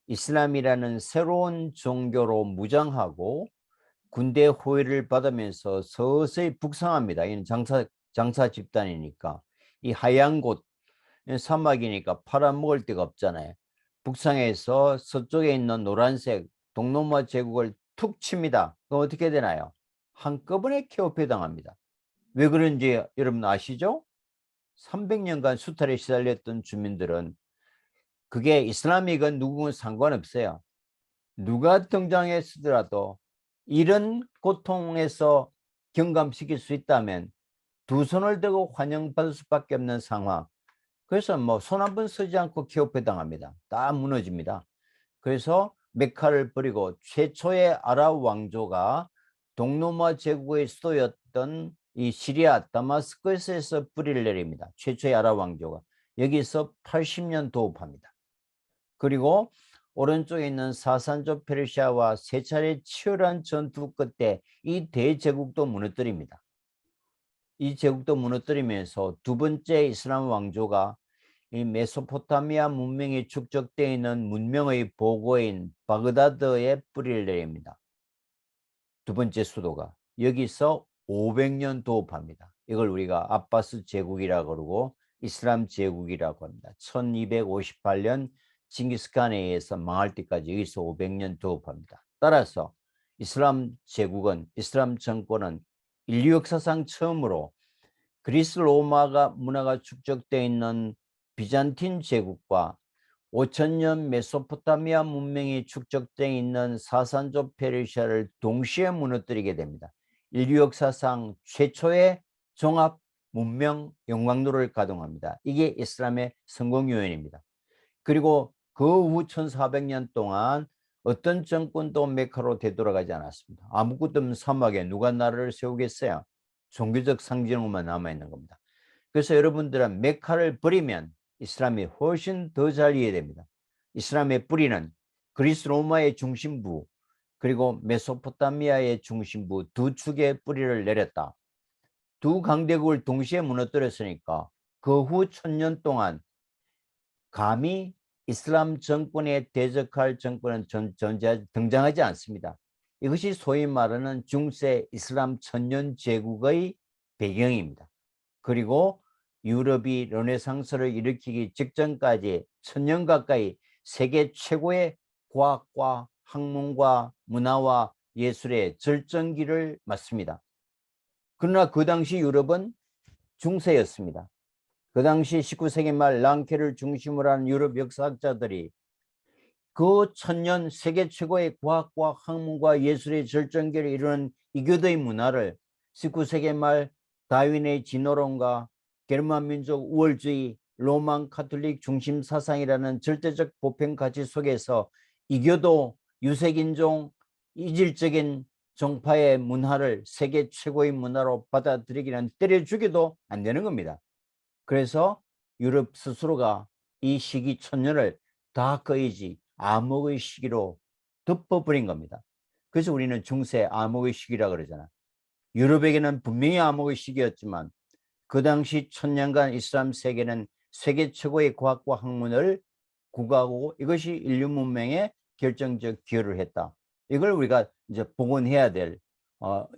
이슬람이라는 새로운 종교로 무장하고 군대 호위를 받으면서 서서히 북상합니다. 이는 장사 집단이니까. 이 하얀 곳, 사막이니까 팔아먹을 데가 없잖아요. 북상해서 서쪽에 있는 노란색 동로마 제국을 툭 칩니다. 그럼 어떻게 되나요? 한꺼번에 케어패당합니다. 왜 그런지 여러분 아시죠? 300년간 수탈에 시달렸던 주민들은 그게 이슬람이건 누구건 상관없어요. 누가 등장했더라도 이런 고통에서 경감시킬 수 있다면 두 손을 들고 환영받을 수밖에 없는 상황. 그래서 뭐 손 한 번 쓰지 않고 케어패당합니다. 다 무너집니다. 그래서 메카를 버리고 최초의 아랍 왕조가 동로마 제국의 수도였던 이 시리아 다마스커스에서 뿌리를 내립니다. 최초의 아랍 왕조가 여기서 80년 도읍합니다. 그리고 오른쪽에 있는 사산족 페르시아와 세 차례 치열한 전투 끝에 이 대제국도 무너뜨립니다. 이 제국도 무너뜨리면서 두 번째 이슬람 왕조가 이 메소포타미아 문명이 축적되어 있는 문명의 보고인 바그다드에 뿌리를 내립니다. 두 번째 수도가 여기서 500년 도읍합니다. 이걸 우리가 아바스 제국이라고 그러고 이슬람 제국이라고 합니다. 1258년 징기스칸에 의해서 망할 때까지 여기서 500년 도읍합니다. 따라서 이슬람 제국은, 이슬람 정권은 인류 역사상 처음으로 그리스 로마가 문화가 축적되어 있는 비잔틴 제국과 5000년 메소포타미아 문명이 축적되어 있는 사산족 페르시아를 동시에 무너뜨리게 됩니다. 인류 역사상 최초의 종합 문명 영광로를 가동합니다. 이게 이슬람의 성공 요인입니다. 그리고 그 후 1400년 동안 어떤 정권도 메카로 되돌아가지 않았습니다. 아무것도 없는 사막에 누가 나라를 세우겠어요? 종교적 상징으로만 남아있는 겁니다. 그래서 여러분들은 메카를 버리면 이슬람이 훨씬 더 잘 이해됩니다. 이슬람의 뿌리는 그리스 로마의 중심부 그리고 메소포타미아의 중심부 두 축의 뿌리를 내렸다. 두 강대국을 동시에 무너뜨렸으니까 그 후 1000년 동안 감히 이슬람 정권에 대적할 정권은 등장하지 않습니다. 이것이 소위 말하는 중세 이슬람 천년 제국의 배경입니다. 그리고 유럽이 르네상스를 일으키기 직전까지 1000년 가까이 세계 최고의 과학과 학문과 문화와 예술의 절정기를 맞습니다. 그러나 그 당시 유럽은 중세였습니다. 그 당시 19세기 말 랑케를 중심으로 한 유럽 역사학자들이 그 1000년 세계 최고의 과학과 학문과 예술의 절정기를 이루는 이교도의 문화를 19세기 말 다윈의 진화론과 게르만 민족 우월주의, 로만 카톨릭 중심 사상이라는 절대적 보편 가치 속에서 이교도, 유색인종, 이질적인 종파의 문화를 세계 최고의 문화로 받아들이기는 때려 죽여도 안 되는 겁니다. 그래서 유럽 스스로가 이 시기 1000년을 다 거의지 암흑의 시기로 덮어버린 겁니다. 그래서 우리는 중세 암흑의 시기라 그러잖아. 유럽에게는 분명히 암흑의 시기였지만 그 당시 1000년간 이슬람 세계는 세계 최고의 과학과 학문을 구가하고 이것이 인류 문명에 결정적 기여를 했다. 이걸 우리가 이제 복원해야 될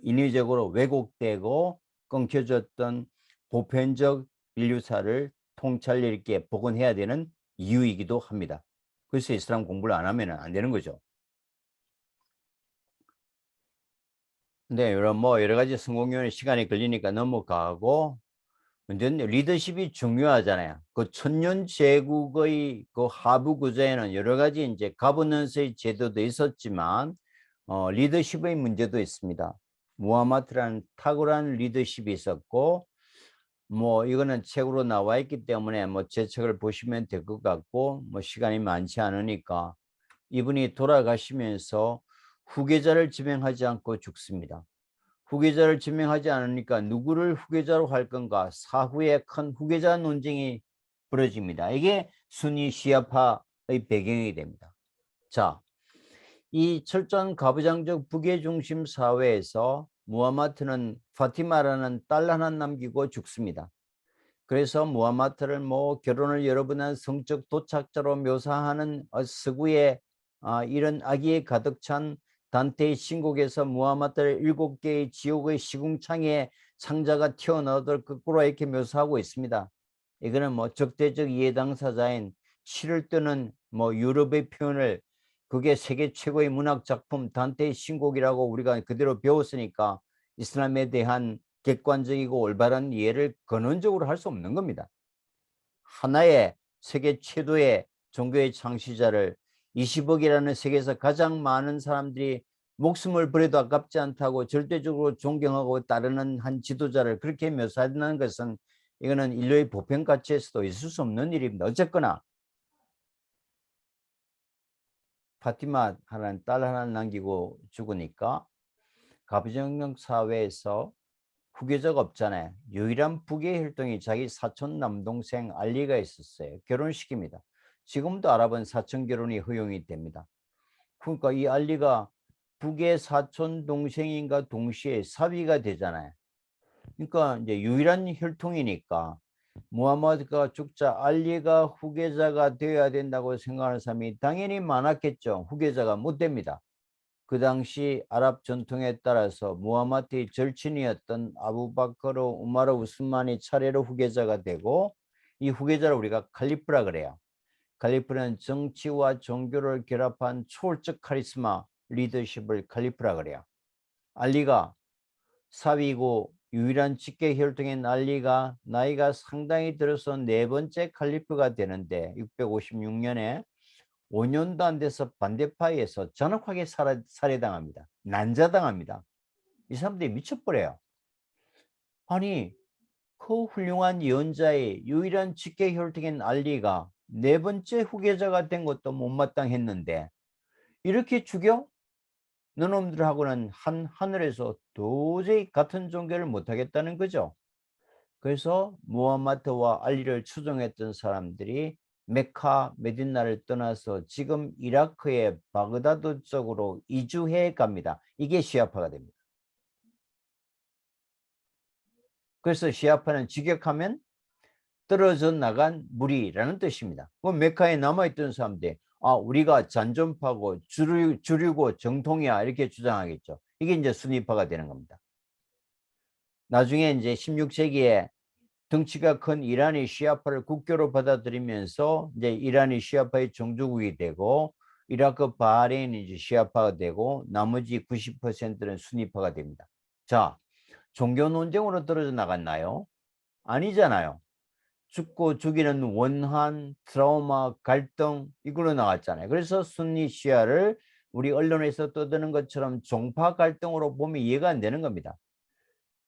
인위적으로 왜곡되고 끊겨졌던 보편적 인류사를 통찰력 있게 복원해야 되는 이유이기도 합니다. 그래서 이슬람 공부를 안 하면 안 되는 거죠. 근데 이런 여러 가지 성공률에 시간이 걸리니까 넘어가고 문제는 리더십이 중요하잖아요. 그 천년 제국의 그 하부 구조에는 여러 가지 이제 가버넌스의 제도도 있었지만 리더십의 문제도 있습니다. 무하마드라는 탁월한 리더십이 있었고 이거는 책으로 나와 있기 때문에 제 책을 보시면 될 것 같고 시간이 많지 않으니까 이분이 돌아가시면서 후계자를 지명하지 않고 죽습니다. 후계자를 지명하지 않으니까 누구를 후계자로 할 건가 사후에 큰 후계자 논쟁이 벌어집니다. 이게 순위 시아파의 배경이 됩니다. 자, 이 철저한 가부장적 부계 중심 사회에서 무하마드는 파티마라는 딸 하나 남기고 죽습니다. 그래서 무하마드를 결혼을 여러 번 한 성적 도착자로 묘사하는 서구의 이런 악의에 가득 찬 단테의 신곡에서 무하마드를 7개의 지옥의 시궁창에 창자가 튀어나오도록 거꾸로 이렇게 묘사하고 있습니다. 이거는 적대적 이해 당사자인 치를 뜨는 유럽의 표현을 그게 세계 최고의 문학 작품 단테의 신곡이라고 우리가 그대로 배웠으니까 이슬람에 대한 객관적이고 올바른 이해를 근원적으로 할 수 없는 겁니다. 하나의 세계 최고의 종교의 창시자를 20억이라는 세계에서 가장 많은 사람들이 목숨을 버려도 아깝지 않다고 절대적으로 존경하고 따르는 한 지도자를 그렇게 묘사한다는 것은 이거는 인류의 보편 가치에서도 있을 수 없는 일입니다. 어쨌거나 파티마 하나는 딸 하나 남기고 죽으니까 가부장적 사회에서 후계자가 없잖아요. 유일한 부계 혈통이 자기 사촌 남동생 알리가 있었어요. 결혼시킵니다. 지금도 아랍은 사촌 결혼이 허용이 됩니다. 그러니까 이 알리가 부계 사촌 동생인가 동시에 사위가 되잖아요. 그러니까 이제 유일한 혈통이니까 무하마드가 죽자 알리가 후계자가 되어야 된다고 생각하는 사람이 당연히 많았겠죠. 후계자가 못 됩니다. 그 당시 아랍 전통에 따라서 무하마드의 절친이었던 아부바커르, 우마르, 우스만이 차례로 후계자가 되고 이 후계자를 우리가 칼리프라 그래요. 칼리프는 정치와 종교를 결합한 초월적 카리스마 리더십을 칼리프라 그래요. 알리가 사위고 유일한 직계 혈통인 알리가 나이가 상당히 들어서 네 번째 칼리프가 되는데 656년에 5년도 안 돼서 반대파에서 전역하게 살해당합니다. 난자당합니다. 이 사람들이 미쳐버려요. 아니 그 훌륭한 예언자의 유일한 직계 혈통인 알리가 네 번째 후계자가 된 것도 못마땅했는데 이렇게 죽여? 너놈들하고는 하늘에서 도저히 같은 종교를 못하겠다는 거죠. 그래서 무하마드와 알리를 추종했던 사람들이 메카 메디나를 떠나서 지금 이라크의 바그다드 쪽으로 이주해 갑니다. 이게 시아파가 됩니다. 그래서 시아파는 직역하면 떨어져 나간 무리라는 뜻입니다. 그럼 메카에 남아있던 사람들이 우리가 잔존파고 주류고 정통이야 이렇게 주장하겠죠. 이게 이제 순위파가 되는 겁니다. 나중에 이제 16세기에 덩치가 큰 이란이 시아파를 국교로 받아들이면서 이제 이란이 시아파의 종주국이 되고 이라크 바레인이 이제 시아파가 되고 나머지 90%는 순위파가 됩니다. 자, 종교 논쟁으로 떨어져 나갔나요? 아니잖아요. 죽고 죽이는 원한, 트라우마, 갈등 이걸로 나왔잖아요. 그래서 순니 시아를 우리 언론에서 떠드는 것처럼 종파 갈등으로 보면 이해가 안 되는 겁니다.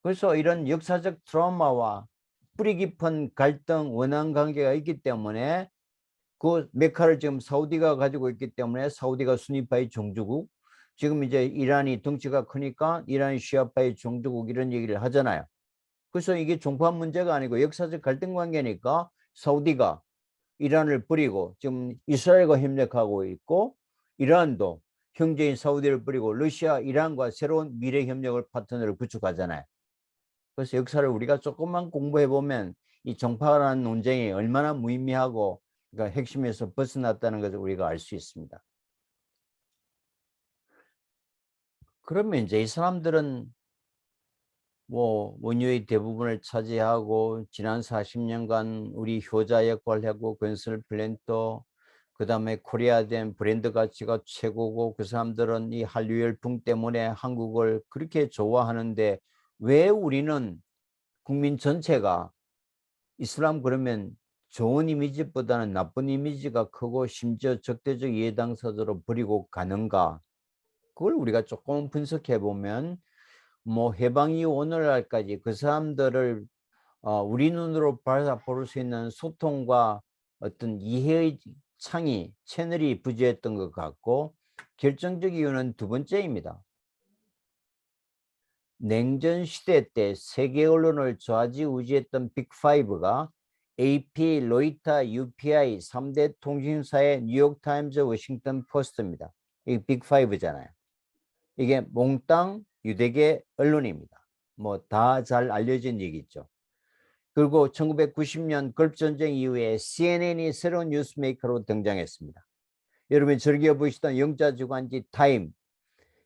그래서 이런 역사적 트라우마와 뿌리 깊은 갈등, 원한 관계가 있기 때문에 그 메카를 지금 사우디가 가지고 있기 때문에 사우디가 순위파의 종주국, 지금 이제 이란이 덩치가 크니까 이란이 시아파의 종주국 이런 얘기를 하잖아요. 그래서 이게 종파 문제가 아니고 역사적 갈등 관계니까 사우디가 이란을 버리고 지금 이스라엘과 협력하고 있고 이란도 형제인 사우디를 버리고 러시아, 이란과 새로운 미래 협력을 파트너를 구축하잖아요. 그래서 역사를 우리가 조금만 공부해 보면 이 종파라는 논쟁이 얼마나 무의미하고 그러니까 핵심에서 벗어났다는 것을 우리가 알 수 있습니다. 그러면 이제 이 사람들은 원유의 대부분을 차지하고 지난 40년간 우리 효자 역할을 하고 건설 플랜터, 그 다음에 코리아된 브랜드 가치가 최고고 그 사람들은 이 한류 열풍 때문에 한국을 그렇게 좋아하는데 왜 우리는 국민 전체가 이슬람 그러면 좋은 이미지보다는 나쁜 이미지가 크고 심지어 적대적 이해 당사자로 버리고 가는가? 그걸 우리가 조금 분석해 보면 해방 이후 오늘날까지 그 사람들을 우리 눈으로 바라볼 수 있는 소통과 어떤 이해의 창이 채널이 부재했던 것 같고 결정적 이유는 두 번째입니다. 냉전 시대 때 세계 언론을 좌지우지했던 빅5가 AP, 로이터, UPI 3대 통신사의 뉴욕타임즈, 워싱턴 포스트입니다. 이게 빅5잖아요. 이게 몽땅 유대계 언론입니다. 다 잘 알려진 얘기죠. 그리고 1990년 걸프전쟁 이후에 CNN이 새로운 뉴스메이커로 등장했습니다. 여러분이 즐겨 보시던 영자주간지 타임,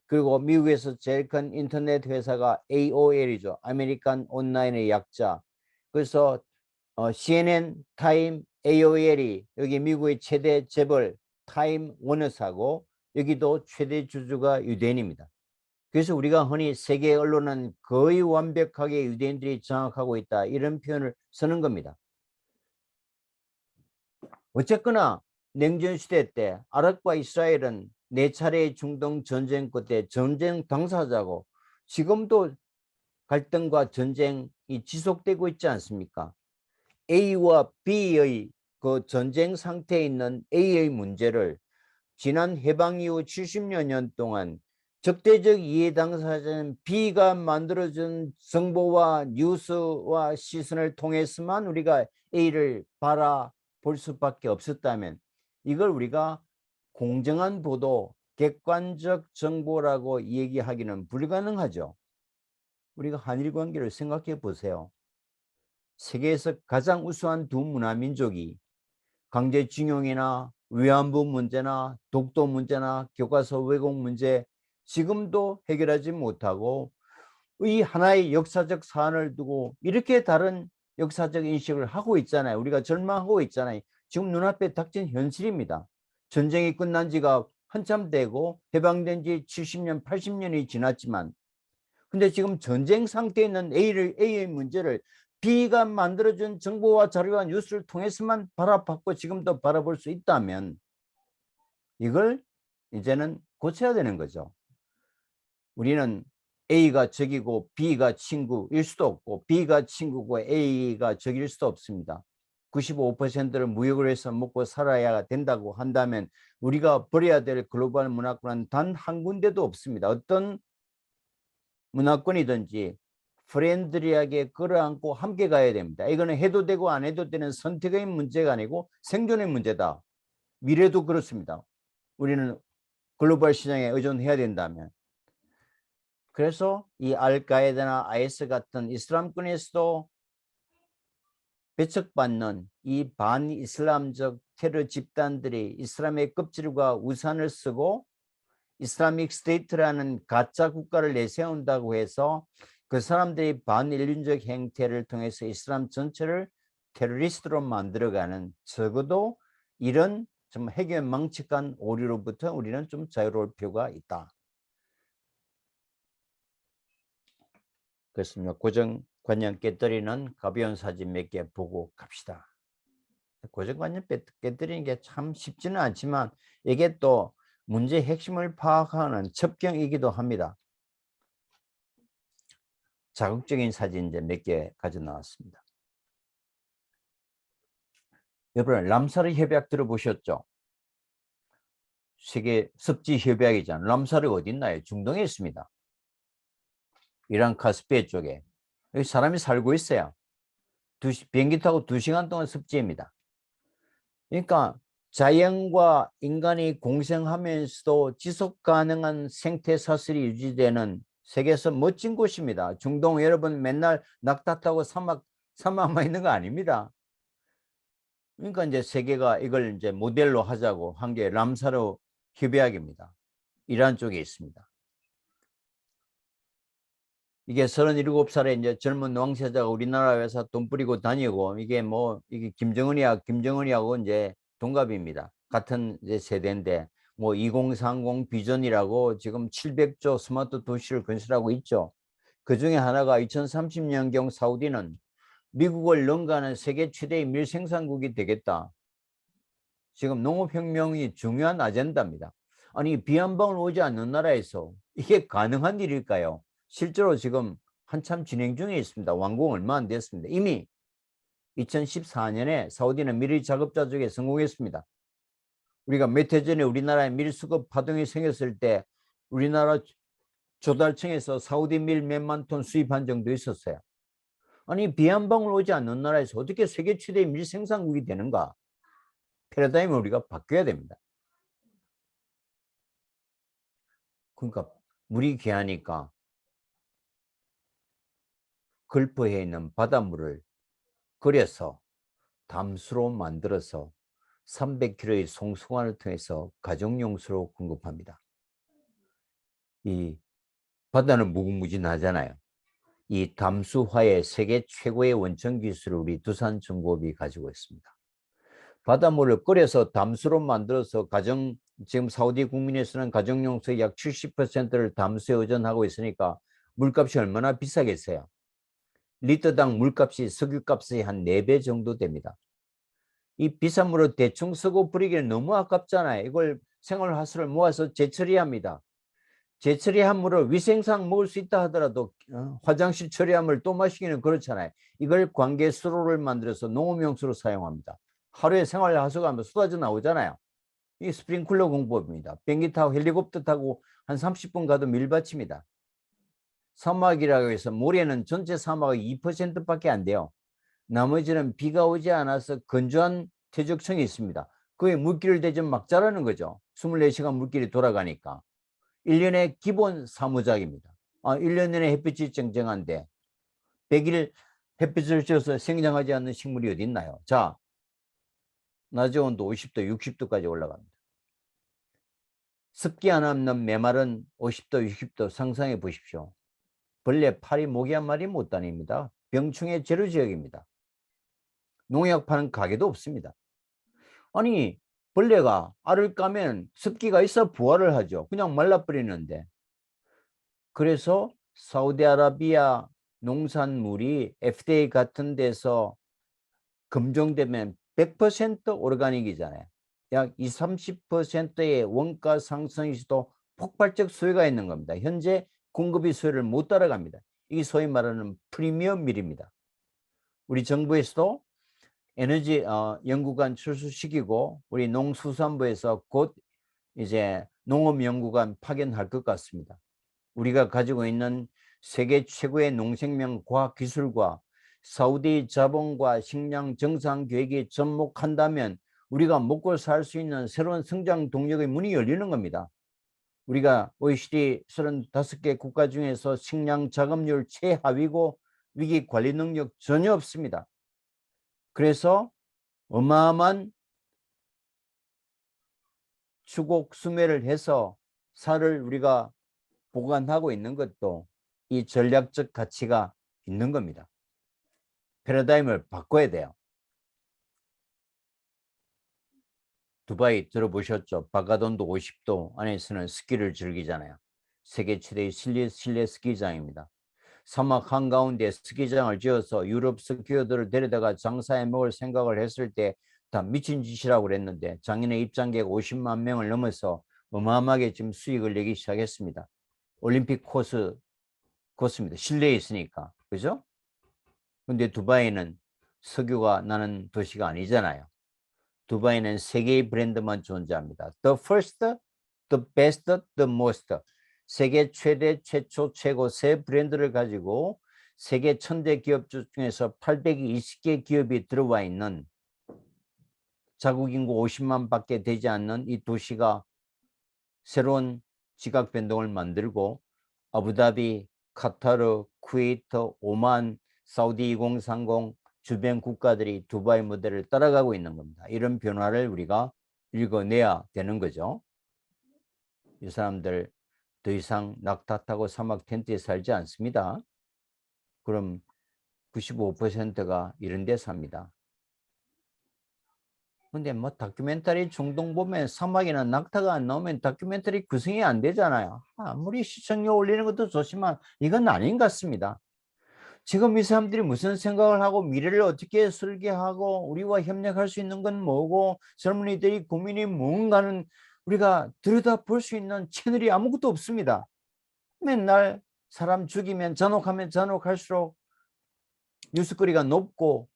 그리고 미국에서 제일 큰 인터넷 회사가 AOL이죠. 아메리칸 온라인의 약자. 그래서 CNN, 타임, AOL이 여기 미국의 최대 재벌 타임 워너사고 여기도 최대 주주가 유대인입니다. 그래서 우리가 흔히 세계 언론은 거의 완벽하게 유대인들이 장악하고 있다 이런 표현을 쓰는 겁니다. 어쨌거나 냉전 시대 때 아랍과 이스라엘은 4차례의 중동 전쟁 끝에 전쟁 당사자고 지금도 갈등과 전쟁이 지속되고 있지 않습니까? A와 B의 그 전쟁 상태에 있는 A의 문제를 지난 해방 이후 70여 년 동안 적대적 이해 당사자는 B가 만들어준 정보와 뉴스와 시선을 통해서만 우리가 A를 바라볼 수밖에 없었다면 이걸 우리가 공정한 보도, 객관적 정보라고 얘기하기는 불가능하죠. 우리가 한일 관계를 생각해 보세요. 세계에서 가장 우수한 두 문화민족이 강제징용이나 위안부 문제나 독도 문제나 교과서 왜곡 문제 지금도 해결하지 못하고 이 하나의 역사적 사안을 두고 이렇게 다른 역사적 인식을 하고 있잖아요. 우리가 절망하고 있잖아요. 지금 눈앞에 닥친 현실입니다. 전쟁이 끝난 지가 한참 되고 해방된 지 70년, 80년이 지났지만 근데 지금 전쟁 상태에 있는 A의 문제를 B가 만들어준 정보와 자료와 뉴스를 통해서만 바라봤고 지금도 바라볼 수 있다면 이걸 이제는 고쳐야 되는 거죠. 우리는 A가 적이고 B가 친구일 수도 없고 B가 친구고 A가 적일 수도 없습니다. 95%를 무역을 해서 먹고 살아야 된다고 한다면 우리가 버려야 될 글로벌 문화권은 단 한 군데도 없습니다. 어떤 문화권이든지 프렌들리하게 끌어안고 함께 가야 됩니다. 이거는 해도 되고 안 해도 되는 선택의 문제가 아니고 생존의 문제다. 미래도 그렇습니다. 우리는 글로벌 시장에 의존해야 된다면. 그래서 이 알카에다나 IS 같은 이슬람권에서도 배척받는 이 반이슬람적 테러 집단들이 이슬람의 껍질과 우산을 쓰고 이슬라믹 스테이트라는 가짜 국가를 내세운다고 해서 그 사람들이 반인륜적 행태를 통해서 이슬람 전체를 테러리스트로 만들어가는, 적어도 이런 좀 해괴망측한 오류로부터 우리는 좀 자유로울 필요가 있다. 그렇습니다. 고정관념 깨뜨리는 가벼운 사진 몇 개 보고 갑시다. 고정관념 깨뜨리는 게 참 쉽지는 않지만 이게 또 문제의 핵심을 파악하는 첩경이기도 합니다. 자극적인 사진 이제 몇 개 가져 나왔습니다. 여러분, 람사르 협약 들어보셨죠? 세계 습지 협약이잖아요. 람사르가 어디 있나요? 중동에 있습니다. 이란 카스피해 쪽에. 여기 사람이 살고 있어요. 비행기 타고 2시간 동안 습지입니다. 그러니까 자연과 인간이 공생하면서도 지속 가능한 생태 사슬이 유지되는 세계에서 멋진 곳입니다. 중동 여러분 맨날 낙타 타고 사막만 있는 거 아닙니다. 그러니까 이제 세계가 이걸 이제 모델로 하자고 한 게 람사르 협약입니다. 이란 쪽에 있습니다. 이게 37살의 이제 젊은 왕세자가 우리나라 회사 돈 뿌리고 다니고, 이게 이게 김정은이하고 이제 동갑입니다. 같은 이제 세대인데, 2030 비전이라고 지금 700조 스마트 도시를 건설하고 있죠. 그 중에 하나가 2030년경 사우디는 미국을 능가하는 세계 최대의 밀 생산국이 되겠다. 지금 농업혁명이 중요한 아젠다입니다. 아니, 비 한 방울 오지 않는 나라에서 이게 가능한 일일까요? 실제로 지금 한참 진행 중에 있습니다. 완공 얼마 안 됐습니다. 이미 2014년에 사우디는 밀 작업자족에 성공했습니다. 우리가 몇 해 전에 우리나라에 밀 수급 파동이 생겼을 때 우리나라 조달청에서 사우디 밀 몇만 톤 수입한 정도 있었어요. 아니, 비 한 방울 오지 않는 나라에서 어떻게 세계 최대의 밀 생산국이 되는가? 패러다임을 우리가 바뀌어야 됩니다. 그러니까 물이 귀하니까 걸프해 있는 바닷물을 끓여서 담수로 만들어서 300kg의 송수관을 통해서 가정용수로 공급합니다. 이 바다는 무궁무진하잖아요. 이 담수화의 세계 최고의 원천 기술을 우리 두산중공업이 가지고 있습니다. 바닷물을 끓여서 담수로 만들어서 지금 사우디 국민에서는 가정용수의 약 70%를 담수에 의존하고 있으니까 물값이 얼마나 비싸겠어요. 리터당 물값이 석유값의 한 4배 정도 됩니다. 이 비싼 물을 대충 쓰고 버리기는 너무 아깝잖아요. 이걸 생활화수를 모아서 재처리합니다. 재처리한 물을 위생상 먹을 수 있다 하더라도 화장실 처리한 물 또 마시기는 그렇잖아요. 이걸 관계수로를 만들어서 농업용수로 사용합니다. 하루에 생활화수가 하면 쏟아져 나오잖아요. 이게 스프링클러 공법입니다. 비행기 타고 헬리콥터 타고 한 30분 가도 밀밭입니다. 사막이라고 해서 모래는 전체 사막의 2%밖에 안 돼요. 나머지는 비가 오지 않아서 건조한 퇴적층이 있습니다. 그게 물기를 대좀 막 자라는 거죠. 24시간 물길이 돌아가니까. 1년의 기본 사무작입니다. 1년 내내 햇빛이 쨍쨍한데 100일 햇빛을 쬐서 생장하지 않는 식물이 어디 있나요? 자, 낮의 온도 50도, 60도까지 올라갑니다. 습기 하나 없는 메말은 50도, 60도 상상해 보십시오. 벌레, 파리, 모기 한 마리 못 다닙니다. 병충해 제로 지역입니다. 농약 파는 가게도 없습니다. 아니, 벌레가 알을 까면 습기가 있어 부화를 하죠. 그냥 말라버리는데. 그래서 사우디아라비아 농산물이 FDA 같은 데서 검증되면 100% 오르가닉이잖아요. 약 20, 30%의 원가 상승이 있어도 폭발적 수요가 있는 겁니다. 현재 공급이 수요를 못 따라갑니다. 이게 소위 말하는 프리미엄 밀입니다. 우리 정부에서도 에너지 연구관 출수시키고 우리 농수산부에서 곧 이제 농업연구관 파견할 것 같습니다. 우리가 가지고 있는 세계 최고의 농생명 과학기술과 사우디 자본과 식량 정상 계획이 접목한다면 우리가 먹고 살 수 있는 새로운 성장 동력의 문이 열리는 겁니다. 우리가 OECD 35개 국가 중에서 식량 자급률 최하위고 위기 관리 능력 전혀 없습니다. 그래서 어마어마한 추곡 수매를 해서 살을 우리가 보관하고 있는 것도 이 전략적 가치가 있는 겁니다. 패러다임을 바꿔야 돼요. 두바이 들어보셨죠? 바가돈도 50도 안에서는 스키를 즐기잖아요. 세계 최대의 실내 스키장입니다. 사막 한가운데 스키장을 지어서 유럽 스키어들을 데려다가 장사해 먹을 생각을 했을 때 다 미친 짓이라고 그랬는데 작년에 입장객 50만 명을 넘어서 어마어마하게 지금 수익을 내기 시작했습니다. 올림픽 코스입니다. 실내에 있으니까. 그죠? 근데 두바이는 석유가 나는 도시가 아니잖아요. 두바이는 세 개의 브랜드만 존재합니다. The first, the best, the most. 세계 최대, 최초, 최고 세 브랜드를 가지고 세계 1000대 기업 중에서 820개 기업이 들어와 있는 자국 인구 50만 밖에 되지 않는 이 도시가 새로운 지각 변동을 만들고 아부다비, 카타르, 쿠웨이트, 오만, 사우디 2030 주변 국가들이 두바이 모델을 따라가고 있는 겁니다. 이런 변화를 우리가 읽어내야 되는 거죠. 이 사람들 더 이상 낙타 타고 사막 텐트에 살지 않습니다. 그럼 95%가 이런 데 삽니다. 근데 뭐 다큐멘터리 중동 보면 사막이나 낙타가 안 나오면 다큐멘터리 구성이 안 되잖아요. 아무리 시청률 올리는 것도 좋지만 이건 아닌 것 같습니다. 지금 이 사람들이 무슨 생각을 하고 미래를 어떻게 설계하고 우리와 협력할 수 있는 건 뭐고 젊은이들이 고민이 뭔가는 우리가 들여다볼 수 있는 채널이 아무것도 없습니다. 맨날 사람 죽이면 잔혹하면 잔혹할수록 뉴스거리가 높고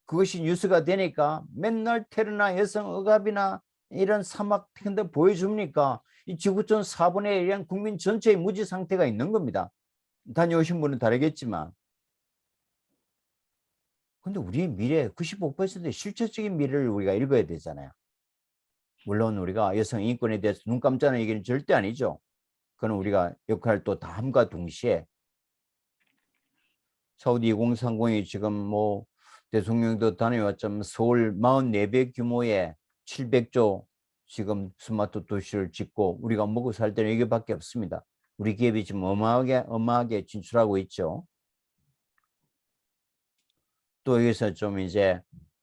그것이 뉴스가 되니까 맨날 테러나 여성 억압이나 이런 사막 같은 보여줍니까? 이 지구촌 4분의 1의 국민 전체의 무지 상태가 있는 겁니다. 다녀오신 분은 다르겠지만. 근데 우리의 미래 95%의 실질적인 미래를 우리가 읽어야 되잖아요. 물론 우리가 여성 인권에 대해서 눈 감자는 얘기는 절대 아니죠. 그건 우리가 역할을 또 다함과 동시에 사우디 2030이 지금 뭐 대통령도 다녀왔지만 서울 44배 규모의 700조 지금 스마트 도시를 짓고 우리가 먹고 살 때는 이게밖에 없습니다. 우리 기업이 지금 어마하게 진출하고 있죠. 또 여기서 좀 이제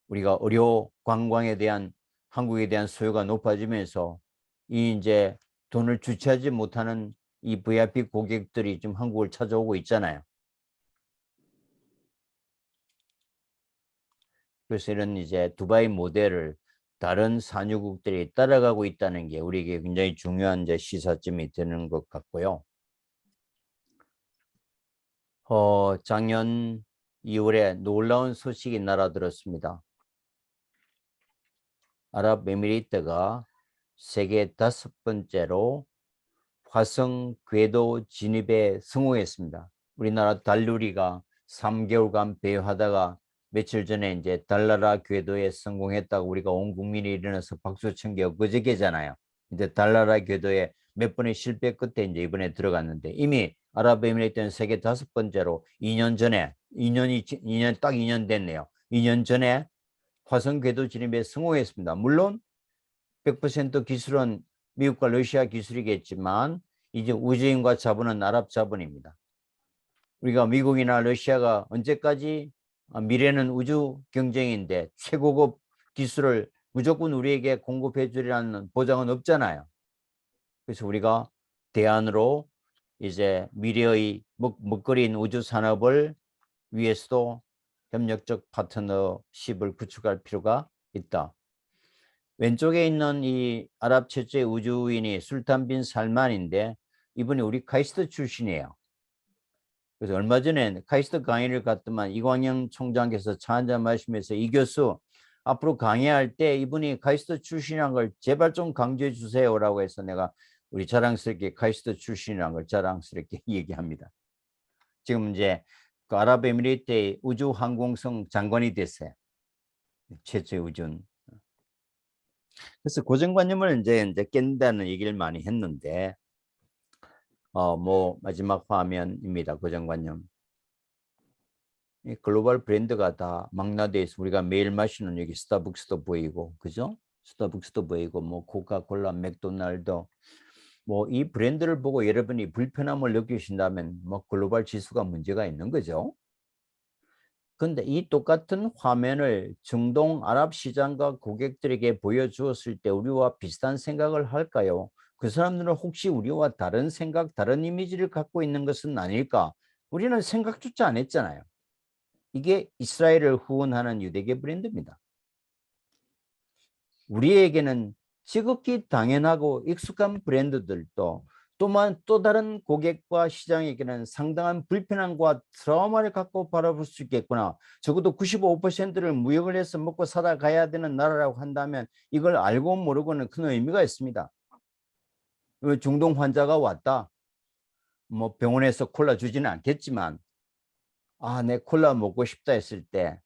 우리가 의료 관광에 대한 한국에 대한 수요가 높아지면서 이 이제 돈을 주체하지 못하는 이 VIP 고객들이 지금 한국을 찾아오고 있잖아요. 그래서 이런 이제 두바이 모델을 다른 산유국들이 따라가고 있다는 게 우리에게 굉장히 중요한 이제 시사점이 되는 것 같고요. 작년 2월에 놀라운 소식이 날아들었습니다. 아랍에미리트가 세계 5번째로 화성 궤도 진입에 성공했습니다. 우리나라 달누리가 3개월간 배회하다가 며칠 전에 이제 달나라 궤도에 성공했다고 우리가 온 국민이 일어나서 박수 친 게 엊그저께잖아요. 이제 달나라 궤도에 몇 번의 실패 끝에 이제 이번에 들어갔는데 이미 아랍에미리트는 세계 5번째로 2년 전에 2년 딱 2년 됐네요. 2년 전에 화성 궤도 진입에 성공했습니다. 물론 100% 기술은 미국과 러시아 기술이겠지만 이제 우주인과 자본은 아랍 자본입니다. 우리가 미국이나 러시아가 언제까지 미래는 우주 경쟁인데 최고급 기술을 무조건 우리에게 공급해 주리라는 보장은 없잖아요. 그래서 우리가 대안으로 이제 미래의 먹거리인 우주 산업을 위해서도 협력적 파트너십을 구축할 필요가 있다. 왼쪽에 있는 이 아랍 최초의 우주인이 술탄 빈 살만인데 이분이 우리 카이스트 출신이에요. 그래서 얼마 전에 카이스트 강의를 갔더만 이광영 총장께서 차 한잔 마시면서 이 교수 앞으로 강의할 때 이분이 카이스트 출신이라는 걸 제발 좀 강조해 주세요라고 해서 내가 우리 자랑스럽게 카이스트 출신이라는 걸 자랑스럽게 얘기합니다. 지금 이제 그 아랍에미리트의 우주항공성 장관이 됐어요. 최초의 우주는. 그래서 고정관념을 이제 깬다는 얘기를 많이 했는데, 뭐 마지막 화면입니다. 고정관념. 이 글로벌 브랜드가 다 망라돼서 우리가 매일 마시는 여기 스타벅스도 보이고, 그죠? 스타벅스도 보이고, 뭐 코카콜라, 맥도날드, 뭐 이 브랜드를 보고 여러분이 불편함을 느끼신다면 뭐 글로벌 지수가 문제가 있는 거죠. 근데 이 똑같은 화면을 중동 아랍 시장과 고객들에게 보여주었을 때 우리와 비슷한 생각을 할까요? 그 사람들은 혹시 우리와 다른 생각, 다른 이미지를 갖고 있는 것은 아닐까? 우리는 생각조차 안 했잖아요. 이게 이스라엘을 후원하는 유대계 브랜드입니다. 우리에게는 지극히 당연하고 익숙한 브랜드들도 또한 또 다른 고객과 시장에게는 상당한 불편함과 트라우마를 갖고 바라볼 수 있겠구나. 적어도 95%를 무역을 해서 먹고 살아가야 되는 나라라고 한다면 이걸 알고 모르고는 큰 의미가 있습니다. 중동 환자가 왔다. 뭐 병원에서 콜라 주지는 않겠지만 내 콜라 먹고 싶다 했을 때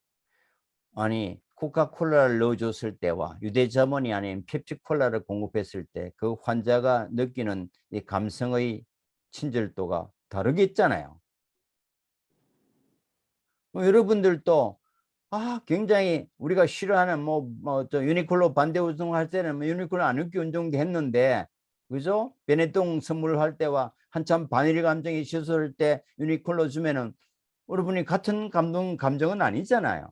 아니 코카콜라를 넣어줬을 때와 유대자본이 아닌 펩시콜라를 공급했을 때 그 환자가 느끼는 이 감성의 친절도가 다르겠잖아요. 여러분들도 굉장히 우리가 싫어하는 저 유니클로 반대 운동할 때는 유니클로 안 입기 운동했는데 그죠? 베네통 선물할 때와 한참 반일 감정이 있었을 때 유니클로 주면은 여러분이 같은 감정은 아니잖아요.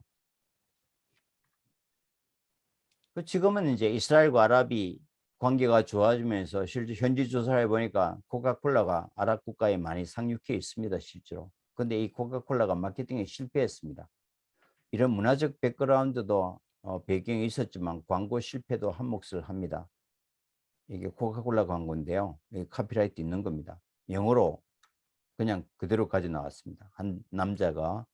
지금은 이제 이스라엘과 아랍이 관계가 좋아지면서 실제 현지 조사를 해보니까 코카콜라가 아랍 국가에 많이 상륙해 있습니다, 실제로. 근데 이 코카콜라가 마케팅에 실패했습니다. 이런 문화적 백그라운드도 배경이 있었지만 광고 실패도 한 몫을 합니다. 이게 코카콜라 광고인데요. 여기 카피라이트 있는 겁니다. 영어로 그냥 그대로 가져 나왔습니다. 한 남자가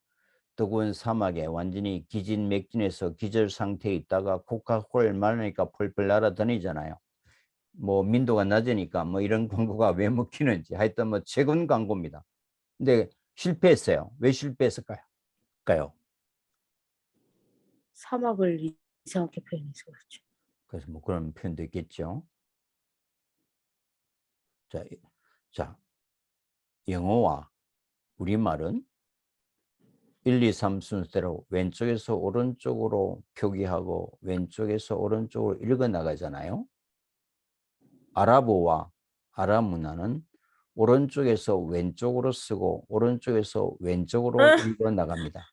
뜨거운 사막에 완전히 기진맥진해서 기절 상태에 있다가 코카콜라를 마시니까 펄펄 날아다니잖아요. 뭐 민도가 낮으니까 뭐 이런 광고가 왜 먹히는지 하여튼 뭐 최근 광고입니다. 근데 실패했어요. 왜 실패했을까요? 사막을 이상하게 표현해서 그렇죠. 그래서 뭐 그런 표현도 있겠죠. 자, 영어와 우리말은 1, 2, 3 순서대로 왼쪽에서 오른쪽으로 표기하고 왼쪽에서 오른쪽으로 읽어 나가잖아요. 아랍어와 아랍 문화는 오른쪽에서 왼쪽으로 쓰고 오른쪽에서 왼쪽으로 읽어 나갑니다.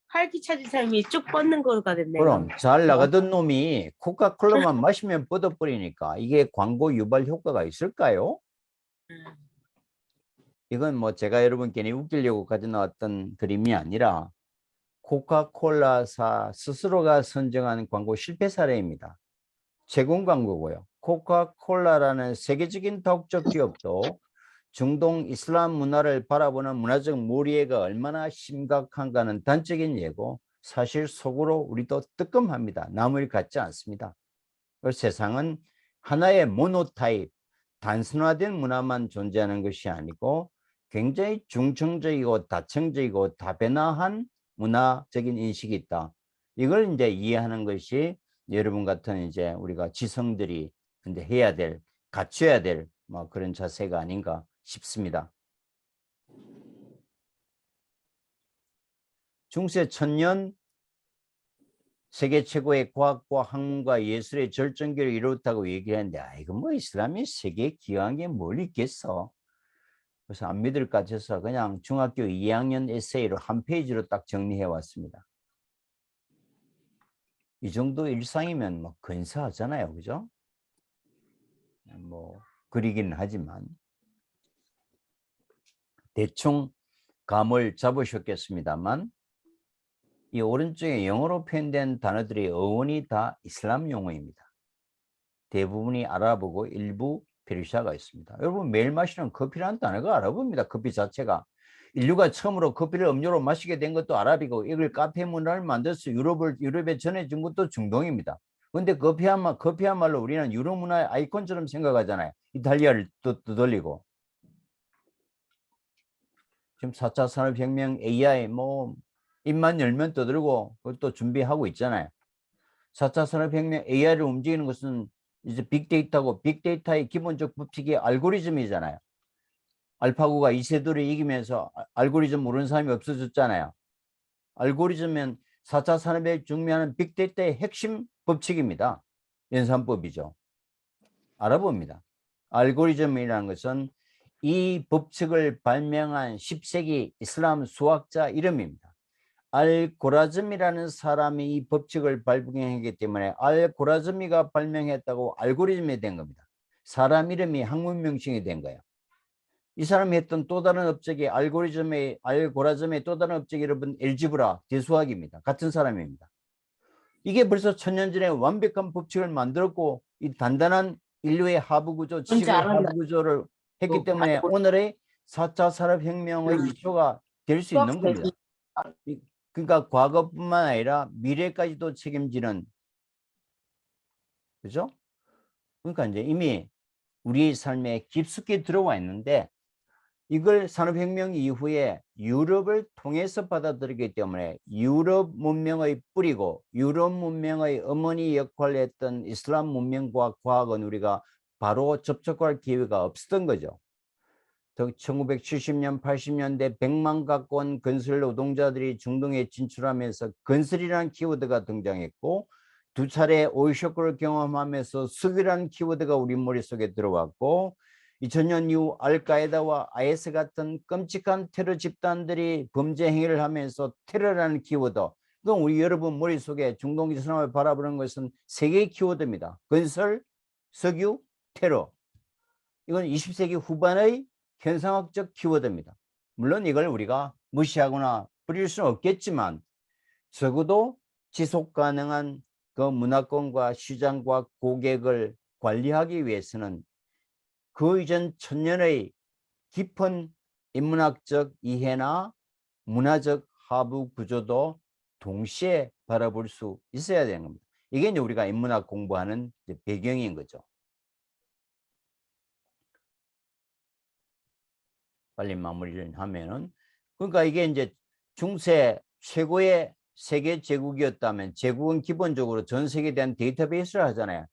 활기차진 삶이 쭉 뻗는 거가 됐네요. 그럼 잘 나가던 놈이 코카콜라만 마시면 뻗어버리니까 이게 광고 유발 효과가 있을까요? 이건 뭐 제가 여러분께 웃기려고 가져나왔던 그림이 아니라 코카콜라사 스스로가 선정한 광고 실패 사례입니다. 제공 광고고요. 코카콜라라는 세계적인 다국적 기업도 중동 이슬람 문화를 바라보는 문화적 무리해가 얼마나 심각한가는 단적인 예고, 사실 속으로 우리도 뜨끔합니다. 남을 일 같지 않습니다. 세상은 하나의 모노타입, 단순화된 문화만 존재하는 것이 아니고 굉장히 중층적이고 다층적이고 다변화한 문화적인 인식이 있다. 이걸 이제 이해하는 것이 여러분 같은 이제 우리가 지성들이 근데 해야 될, 갖춰야 될 뭐 그런 자세가 아닌가 싶습니다. 중세 천년 세계 최고의 과학과 학문과 예술의 절정기를 이뤘다고 얘기하는데 이거 뭐 이슬람이 세계에 기여한 게 뭘 있겠어. 그래서 안 믿을 것 같아서 그냥 중학교 2학년 에세이로 한 페이지로 딱 정리해 왔습니다. 이 정도 일상이면 뭐 근사하잖아요. 그죠? 뭐 그리기는 하지만 대충 감을 잡으셨겠습니다만 이 오른쪽에 영어로 표현된 단어들의 어원이 다 이슬람 용어입니다. 대부분이 아랍어고 일부 페르시아가 있습니다. 여러분 매일 마시는 커피라는 단어가 아랍어입니다. 커피 자체가. 인류가 처음으로 커피를 음료로 마시게 된 것도 아랍이고 이걸 카페 문화를 만들어서 유럽에 전해준 것도 중동입니다. 그런데 커피야말로 우리는 유럽 문화의 아이콘처럼 생각하잖아요. 이탈리아를 떠돌리고. 지금 4차 산업혁명 AI 뭐 입만 열면 떠들고 그것도 준비하고 있잖아요. 4차 산업혁명 AI를 움직이는 것은 이제 빅데이터고 빅데이터의 기본적 법칙이 알고리즘이잖아요. 알파고가 이세돌을 이기면서 알고리즘 모르는 사람이 없어졌잖아요. 알고리즘은 4차 산업에 중요한 빅데이터의 핵심 법칙입니다. 연산법이죠. 알아봅니다. 알고리즘이라는 것은 이 법칙을 발명한 10세기 이슬람 수학자 이름입니다. 알고라즘이라는 사람이 이 법칙을 발명했기 때문에 알고라즘이가 발명했다고 알고리즘이 된 겁니다. 사람 이름이 학문 명칭이 된 거예요. 이 사람이 했던 또 다른 업적이 알고라즘의 또 다른 업적이 여러분 엘지브라 대수학입니다. 같은 사람입니다. 이게 벌써 1000년 전에 완벽한 법칙을 만들었고 이 단단한 인류의 하부 구조, 지식의 알았나? 하부 구조를 했기 때문에 오늘의 4차 산업혁명의 기초가 될 수 있는 겁니다. 그러니까 과거뿐만 아니라 미래까지도 책임지는, 그죠? 그러니까 이제 이미 우리 삶에 깊숙이 들어와 있는데 이걸 산업혁명 이후에 유럽을 통해서 받아들이기 때문에 유럽 문명의 뿌리고 유럽 문명의 어머니 역할을 했던 이슬람 문명과 과학은 우리가 바로 접촉할 기회가 없었던 거죠. 1970년, 80년대 100만 가까운 건설 노동자들이 중동에 진출하면서 건설이라는 키워드가 등장했고 두 차례 오일 쇼크를 경험하면서 석유라는 키워드가 우리 머릿속에 들어왔고 2000년 이후 알카에다와 IS 같은 끔찍한 테러 집단들이 범죄 행위를 하면서 테러라는 키워드, 그럼 우리 여러분 머릿속에 중동 이슬람을 바라보는 것은 세 개의 키워드입니다. 건설, 석유, 테러. 이건 20세기 후반의 현상학적 키워드입니다. 물론 이걸 우리가 무시하거나 버릴 수는 없겠지만 적어도 지속 가능한 그 문화권과 시장과 고객을 관리하기 위해서는 그 이전 천년의 깊은 인문학적 이해나 문화적 하부 구조도 동시에 바라볼 수 있어야 되는 겁니다. 이게 이제 우리가 인문학 공부하는 배경인 거죠. 빨리 마무리를 하면은, 그러니까 이게 이제 중세 최고의 세계 제국이었다면 제국은 기본적으로 전 세계에 대한 데이터베이스를 하잖아요.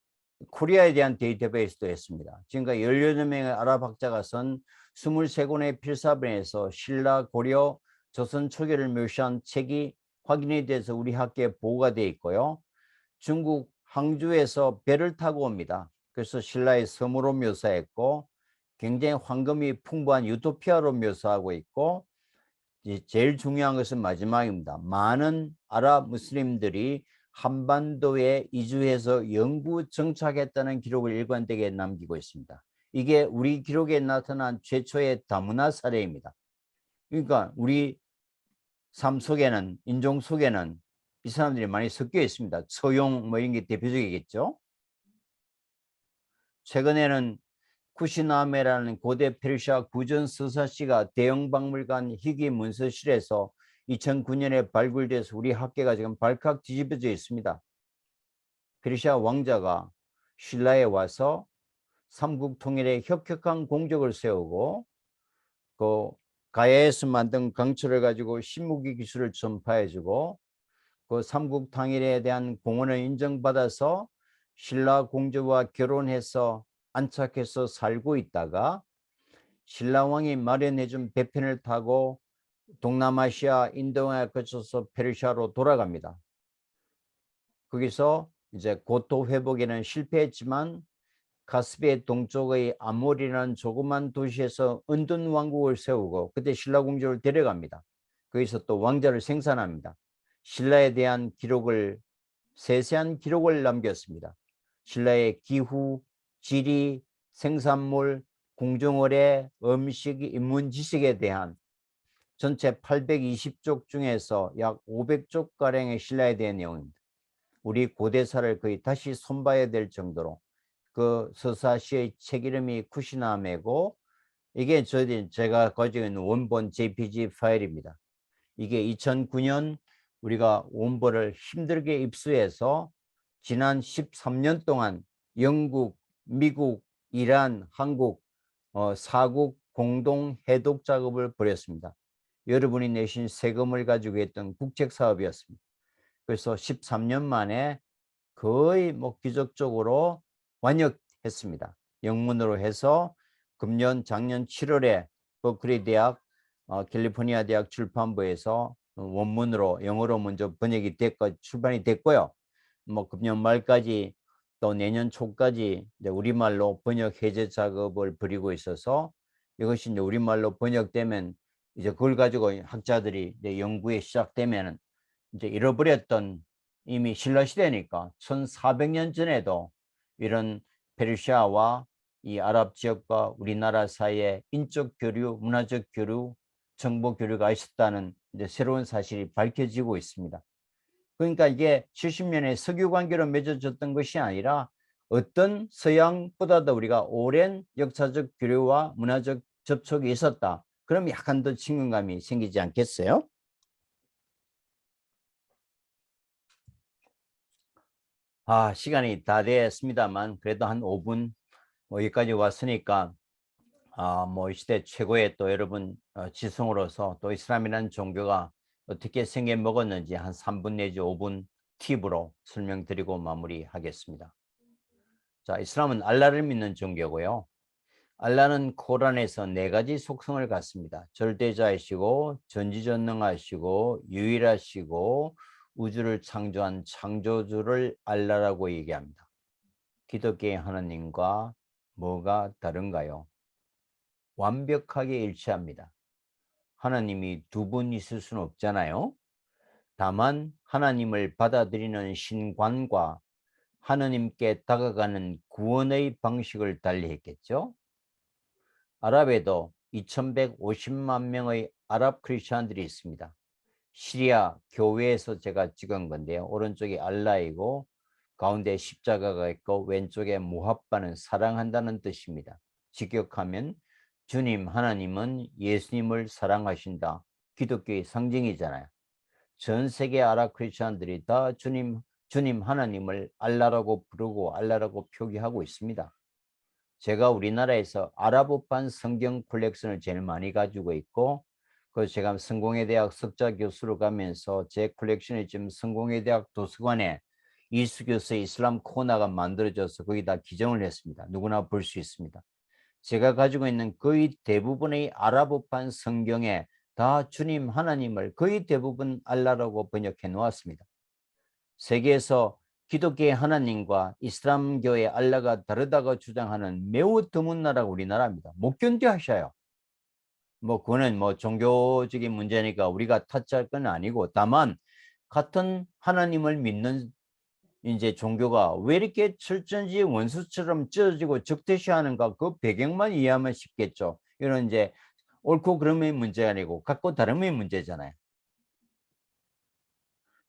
코리아에 대한 데이터베이스도 했습니다. 지금까지 18명의 아랍 학자가 쓴 23권의 필사본에서 신라, 고려, 조선 초기를 묘사한 책이 확인이 돼서 우리 학계에 보고가 되어 있고요. 중국 항주에서 배를 타고 옵니다. 그래서 신라의 섬으로 묘사했고 굉장히 황금이 풍부한 유토피아로 묘사하고 있고 제일 중요한 것은 마지막입니다. 많은 아랍 무슬림들이 한반도에 이주해서 영구 정착했다는 기록을 일관되게 남기고 있습니다. 이게 우리 기록에 나타난 최초의 다문화 사례입니다. 그러니까 우리 삶 속에는, 인종 속에는 이 사람들이 많이 섞여 있습니다. 서용 뭐 이런 게 대표적이겠죠. 최근에는 쿠시나메라는 고대 페르시아 구전 서사시가 대형 박물관 희귀 문서실에서 2009년에 발굴돼서 우리 학계가 지금 발칵 뒤집어져 있습니다. 페르시아 왕자가 신라에 와서 삼국 통일에 혁혁한 공적을 세우고 그 가야에서 만든 강철을 가지고 신무기 기술을 전파해주고 그 삼국 통일에 대한 공헌을 인정받아서 신라 공주와 결혼해서 안착해서 살고 있다가 신라왕이 마련해준 배편을 타고 동남아시아, 인도양을 거쳐서 페르시아로 돌아갑니다. 거기서 이제 고토 회복에는 실패했지만 카스피의 동쪽의 아몰이라는 조그만 도시에서 은둔 왕국을 세우고 그때 신라 공주를 데려갑니다. 거기서 또 왕자를 생산합니다. 신라에 대한 기록을, 세세한 기록을 남겼습니다. 신라의 기후, 지리, 생산물, 궁중어뢰, 음식, 인문 지식에 대한 전체 820쪽 중에서 약 500쪽가량의 신라에 대한 내용입니다. 우리 고대사를 거의 다시 손봐야 될 정도로 그 서사시의 책 이름이 쿠시나메고 이게 제가 가지고 있는 원본 JPG 파일입니다. 이게 2009년 우리가 원본을 힘들게 입수해서 지난 13년 동안 영국, 미국, 이란, 한국 4국 공동 해독 작업을 벌였습니다. 여러분이 내신 세금을 가지고 했던 국책 사업이었습니다. 그래서 13년 만에 거의 뭐 기적적으로 완역했습니다. 영문으로 해서 작년 7월에 버클리 대학 캘리포니아 대학 출판부에서 원문으로 영어로 먼저 번역이 됐고 출판이 됐고요. 뭐 금년 말까지 또 내년 초까지 이제 우리말로 번역 해제 작업을 벌이고 있어서 이것이 이제 우리말로 번역되면 이제 그걸 가지고 학자들이 이제 연구에 시작되면은 이제 잃어버렸던 이미 신라 시대니까 1400년 전에도 이런 페르시아와 이 아랍 지역과 우리나라 사이에 인적 교류, 문화적 교류, 정보 교류가 있었다는 이제 새로운 사실이 밝혀지고 있습니다. 그러니까 이게 70년에 석유 관계로 맺어졌던 것이 아니라 어떤 서양보다도 우리가 오랜 역사적 교류와 문화적 접촉이 있었다. 그럼 약간 더 친근감이 생기지 않겠어요? 시간이 다 됐습니다만 그래도 한 5분 뭐 여기까지 왔으니까 뭐 이 시대 최고의 또 여러분 지성으로서 또 이슬람이라는 종교가 어떻게 생겨 먹었는지 한 3분 내지 5분 팁으로 설명드리고 마무리하겠습니다. 자, 이슬람은 알라를 믿는 종교고요. 알라는 코란에서 4가지 속성을 갖습니다. 절대자이시고 전지전능하시고 유일하시고 우주를 창조한 창조주를 알라라고 얘기합니다. 기독교의 하나님과 뭐가 다른가요? 완벽하게 일치합니다. 하나님이 2분 있을 수는 없잖아요. 다만 하나님을 받아들이는 신관과 하나님께 다가가는 구원의 방식을 달리했겠죠. 아랍에도 2150만 명의 아랍 크리스천들이 있습니다. 시리아 교회에서 제가 찍은 건데요. 오른쪽이 알라이고 가운데 십자가가 있고 왼쪽에 무합바는 사랑한다는 뜻입니다. 직역하면 주님 하나님은 예수님을 사랑하신다. 기독교의 상징이잖아요. 전 세계 아랍 크리스천들이 다 주님 하나님을 알라라고 부르고 알라라고 표기하고 있습니다. 제가 우리나라에서 아랍어판 성경 콜렉션을 제일 많이 가지고 있고 그래서 제가 성공회대학 석자 교수로 가면서 제 콜렉션이 지금 성공회대학 도서관에 이수 교수의 이슬람 코너가 만들어져서 거기다 기증을 했습니다. 누구나 볼 수 있습니다. 제가 가지고 있는 거의 대부분의 아랍어판 성경에 다 주님 하나님을 거의 대부분 알라라고 번역해 놓았습니다. 세계에서 기독교의 하나님과 이슬람교의 알라가 다르다고 주장하는 매우 드문 나라가 우리나라입니다. 못 견뎌 하셔요. 뭐 그거는 뭐 종교적인 문제니까 우리가 탓할 건 아니고 다만 같은 하나님을 믿는 이제 종교가 왜 이렇게 철전지 원수처럼 찢어지고 적대시하는가 그 배경만 이해하면 쉽겠죠. 이런 이제 옳고 그름의 문제가 아니고 각고 다름의 문제잖아요.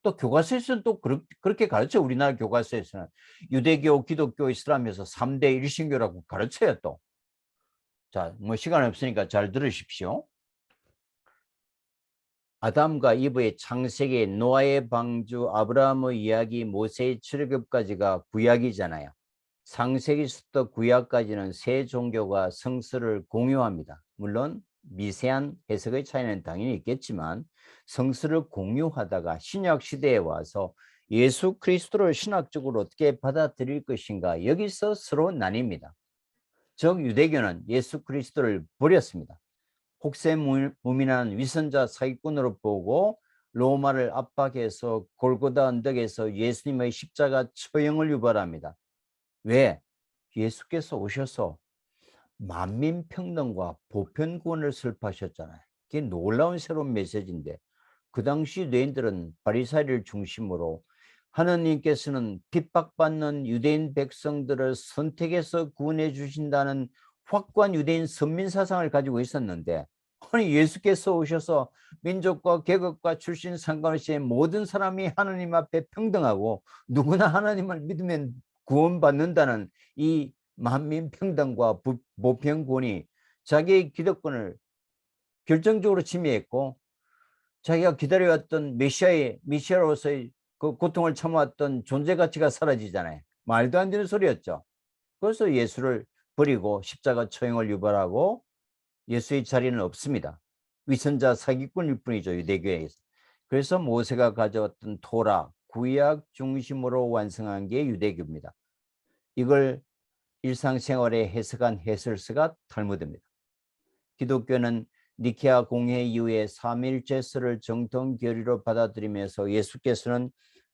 또 교과서에서는 또 그렇게 가르쳐. 우리나라 교과서에서는 유대교, 기독교, 이슬람에서 3대 일신교라고 가르쳐요 또. 자, 뭐 시간 없으니까 잘 들으십시오. 아담과 이브의 창세기, 노아의 방주, 아브라함의 이야기, 모세의 출애굽까지가 구약이잖아요. 창세기부터 구약까지는 세 종교가 성서를 공유합니다. 물론 미세한 해석의 차이는 당연히 있겠지만 성서를 공유하다가 신약 시대에 와서 예수 그리스도를 신학적으로 어떻게 받아들일 것인가 여기서 서로 나뉩니다. 즉 유대교는 예수 그리스도를 버렸습니다. 혹세무민한 위선자 사기꾼으로 보고 로마를 압박해서 골고다 언덕에서 예수님의 십자가 처형을 유발합니다. 왜? 예수께서 오셔서 만민평등과 보편구원을 설파하셨잖아요. 그게 놀라운 새로운 메시지인데 그 당시 유대인들은 바리사이를 중심으로 하느님께서는 핍박받는 유대인 백성들을 선택해서 구원해 주신다는 확고한 유대인 선민사상을 가지고 있었는데 아니 예수께서 오셔서 민족과 계급과 출신 상관없이 모든 사람이 하나님 앞에 평등하고 누구나 하나님을 믿으면 구원받는다는 이 만민평등과 보편구원이 자기의 기득권을 결정적으로 침해했고 자기가 기다려왔던 메시아로서의 그 고통을 참아왔던 존재 가치가 사라지잖아요. 말도 안 되는 소리였죠. 그래서 예수를 버리고 십자가 처형을 유발하고 예수의 자리는 없습니다. 위선자 사기꾼일 뿐이죠. 유대교에서. 그래서 모세가 가져왔던 토라, 구약 중심으로 완성한 게 유대교입니다. 이걸 일상생활에 해석한 해설서가 탈무드입니다. 기독교는 니케아 공회 이후에 삼일제서를 정통 교리로 받아들이면서 예수께서는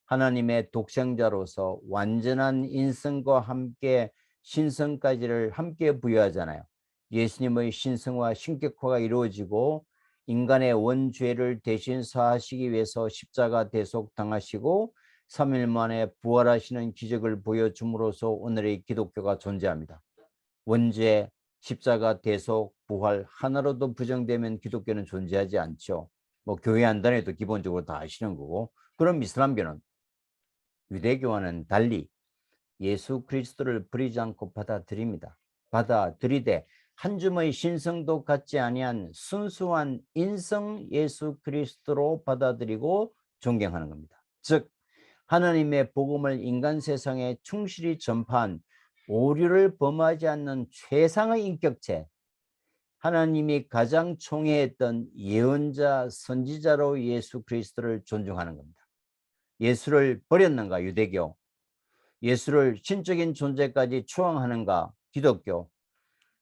하나님의 독생자로서 완전한 인성과 함께 신성까지를 함께 부여하잖아요. 예수님의 신성과 신격화가 이루어지고 인간의 원죄를 대신 사하시기 위해서 십자가 대속 당하시고 3일 만에 부활하시는 기적을 보여줌으로써 오늘의 기독교가 존재합니다. 원죄, 십자가, 대속, 부활 하나로도 부정되면 기독교는 존재하지 않죠. 뭐 교회 안단에도 기본적으로 다 아시는 거고. 그럼 이슬람교는 유대교와는 달리 예수 그리스도를 버리지 않고 받아들입니다. 받아들이되 한 줌의 신성도 갖지 아니한 순수한 인성 예수 그리스도로 받아들이고 존경하는 겁니다. 즉 하나님의 복음을 인간 세상에 충실히 전파한 오류를 범하지 않는 최상의 인격체, 하나님이 가장 총애했던 예언자, 선지자로 예수 그리스도를 존중하는 겁니다. 예수를 버렸는가 유대교, 예수를 신적인 존재까지 추앙하는가 기독교,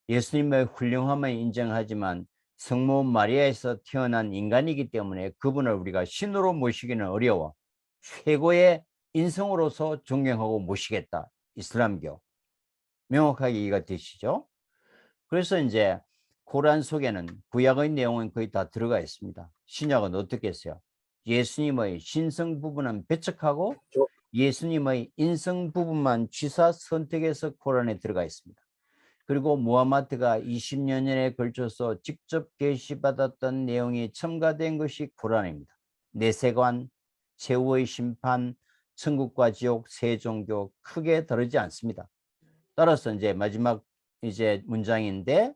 예수님의 훌륭함을 인정하지만 성모 마리아에서 태어난 인간이기 때문에 그분을 우리가 신으로 모시기는 어려워 최고의 인성으로서 존경하고 모시겠다. 이슬람교. 명확하게 이해가 되시죠? 그래서 이제 코란 속에는 구약의 내용은 거의 다 들어가 있습니다. 신약은 어떻게 했어요? 예수님의 신성 부분은 배척하고 예수님의 인성 부분만 취사 선택해서 코란에 들어가 있습니다. 그리고 무하마드가 20여 년에 걸쳐서 직접 계시받았던 내용이 첨가된 것이 코란입니다. 내세관, 최후의 심판, 천국과 지옥, 세 종교 크게 다르지 않습니다. 따라서 이제 마지막 이제 문장인데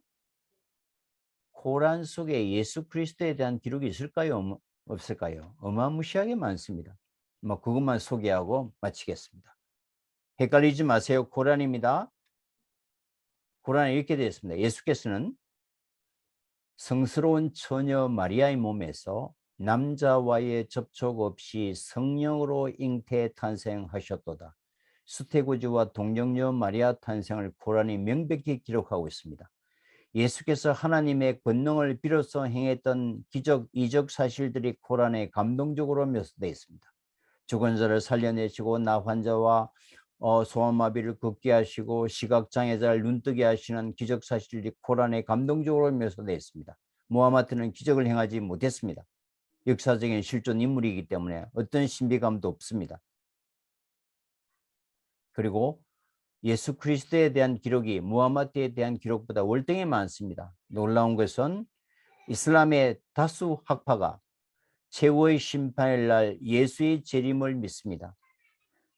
코란 속에 예수 그리스도에 대한 기록이 있을까요? 없을까요? 어마무시하게 많습니다. 뭐 그것만 소개하고 마치겠습니다. 헷갈리지 마세요. 코란입니다. 코란에 이렇게 되어 있습니다. 예수께서는 성스러운 처녀 마리아의 몸에서 남자와의 접촉 없이 성령으로 잉태 탄생하셨도다. 수태구주와 동정녀 마리아 탄생을 코란이 명백히 기록하고 있습니다. 예수께서 하나님의 권능을 비로소 행했던 기적, 이적 사실들이 코란에 감동적으로 묘사되어 있습니다. 죽은 자를 살려내시고 나 환자와 소아마비를 걷게 하시고 시각장애자를 눈뜨게 하시는 기적 사실들이 코란에 감동적으로 묘사되어 있습니다. 무하마드는 기적을 행하지 못했습니다. 역사적인 실존 인물이기 때문에 어떤 신비감도 없습니다. 그리고 예수 그리스도에 대한 기록이 무하마드에 대한 기록보다 월등히 많습니다. 놀라운 것은 이슬람의 다수 학파가 최후의 심판의 날 예수의 재림을 믿습니다.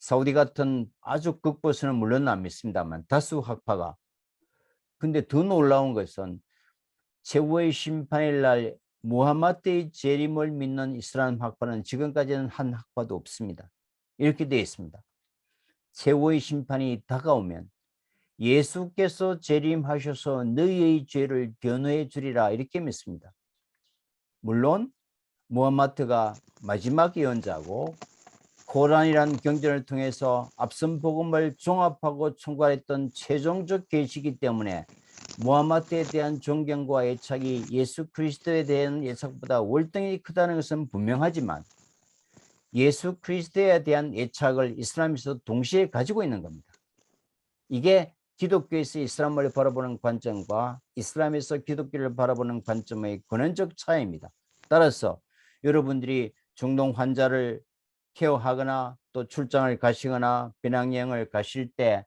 사우디 같은 아주 극보수는 물론 안 믿습니다만 다수 학파가. 근데 더 놀라운 것은 최후의 심판의 날 무하마드의 재림을 믿는 이슬람 학파는 지금까지는 한 학파도 없습니다. 이렇게 되어 있습니다. 최후의 심판이 다가오면 예수께서 재림하셔서 너희의 죄를 변호해 주리라 이렇게 믿습니다. 물론 무하마드가 마지막 예언자고 코란이라는 경전을 통해서 앞선 복음을 종합하고 총괄했던 최종적 계시이기 때문에 무하마드에 대한 존경과 애착이 예수 그리스도에 대한 애착보다 월등히 크다는 것은 분명하지만 예수 그리스도에 대한 애착을 이슬람에서 동시에 가지고 있는 겁니다. 이게 기독교에서 이슬람을 바라보는 관점과 이슬람에서 기독교를 바라보는 관점의 근원적 차이입니다. 따라서 여러분들이 중동 환자를 케어하거나 또 출장을 가시거나 배낭여행을 가실 때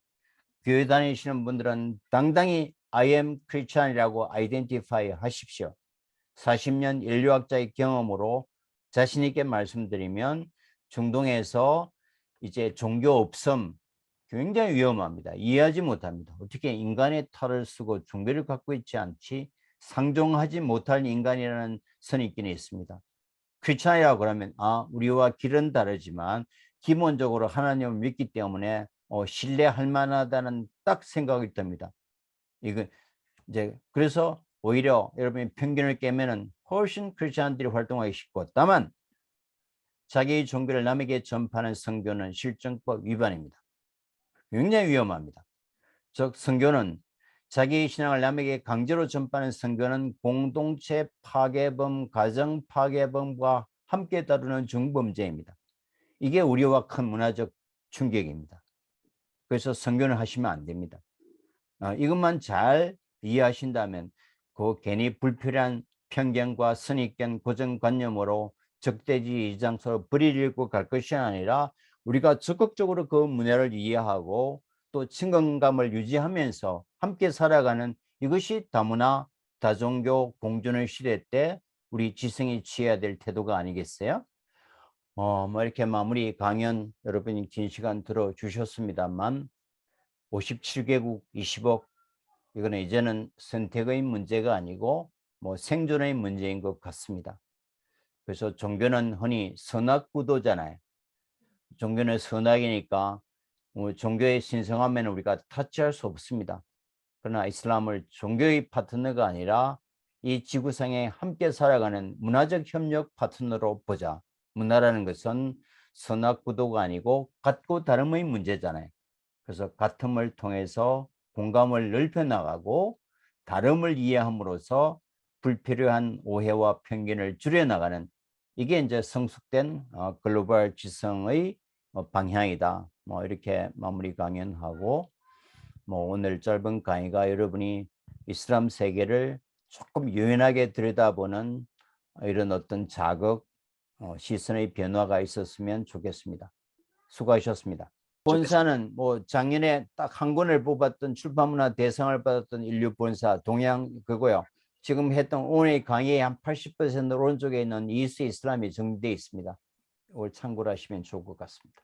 교회 다니시는 분들은 당당히 I am Christian이라고 아이덴티파이 하십시오. 40년 인류학자의 경험으로 자신 있게 말씀드리면 중동에서 이제 종교 없음 굉장히 위험합니다. 이해하지 못합니다. 어떻게 인간의 탈을 쓰고 종교를 갖고 있지 않지? 상종하지 못할 인간이라는 선입견이 있습니다. 크리스찬이라고 그러면 우리와 길은 다르지만 기본적으로 하나님을 믿기 때문에 신뢰할 만하다는 딱 생각이 듭니다. 이거 이제 그래서 오히려 여러분이 편견을 깨면은 훨씬 크리스천들이 활동하기 쉽고, 다만 자기의 종교를 남에게 전파하는 선교는 실정법 위반입니다. 굉장히 위험합니다. 즉 선교는 자기의 신앙을 남에게 강제로 전파하는 선교는 공동체 파괴범, 가정 파괴범과 함께 다루는 중범죄입니다. 이게 우리와 큰 문화적 충격입니다. 그래서 선교는 하시면 안 됩니다. 이것만 잘 이해하신다면 그 괜히 불필요한 편견과 선입견, 고정관념으로 적대지 이장소로 버리려고 갈 것이 아니라 우리가 적극적으로 그 문화를 이해하고 또 친근감을 유지하면서 함께 살아가는 이것이 다문화, 다종교 공존의 시대 때 우리 지성이 취해야 될 태도가 아니겠어요? 뭐 이렇게 마무리 강연 여러분이 긴 시간 들어주셨습니다만 57개국 20억 이거는 이제는 선택의 문제가 아니고 뭐 생존의 문제인 것 같습니다. 그래서 종교는 흔히 선악구도잖아요. 종교는 선악이니까 종교의 신성함에는 우리가 타치할 수 없습니다. 그러나 이슬람을 종교의 파트너가 아니라 이 지구상에 함께 살아가는 문화적 협력 파트너로 보자. 문화라는 것은 선악구도가 아니고 같고 다름의 문제잖아요. 그래서 같음을 통해서 공감을 넓혀 나가고 다름을 이해함으로써 불필요한 오해와 편견을 줄여나가는 이게 이제 성숙된 글로벌 지성의 방향이다. 뭐 이렇게 마무리 강연하고 뭐 오늘 짧은 강의가 여러분이 이슬람 세계를 조금 유연하게 들여다보는 이런 어떤 자극, 시선의 변화가 있었으면 좋겠습니다. 수고하셨습니다. 본사는 뭐 작년에 딱 한 권을 뽑았던 출판문화 대상을 받았던 인류 본사 동양 그거요. 지금 했던 오늘 강의의 한 80% 오른쪽에 있는 이스 이슬람이 정리되어 있습니다. 이걸 참고를 하시면 좋을 것 같습니다.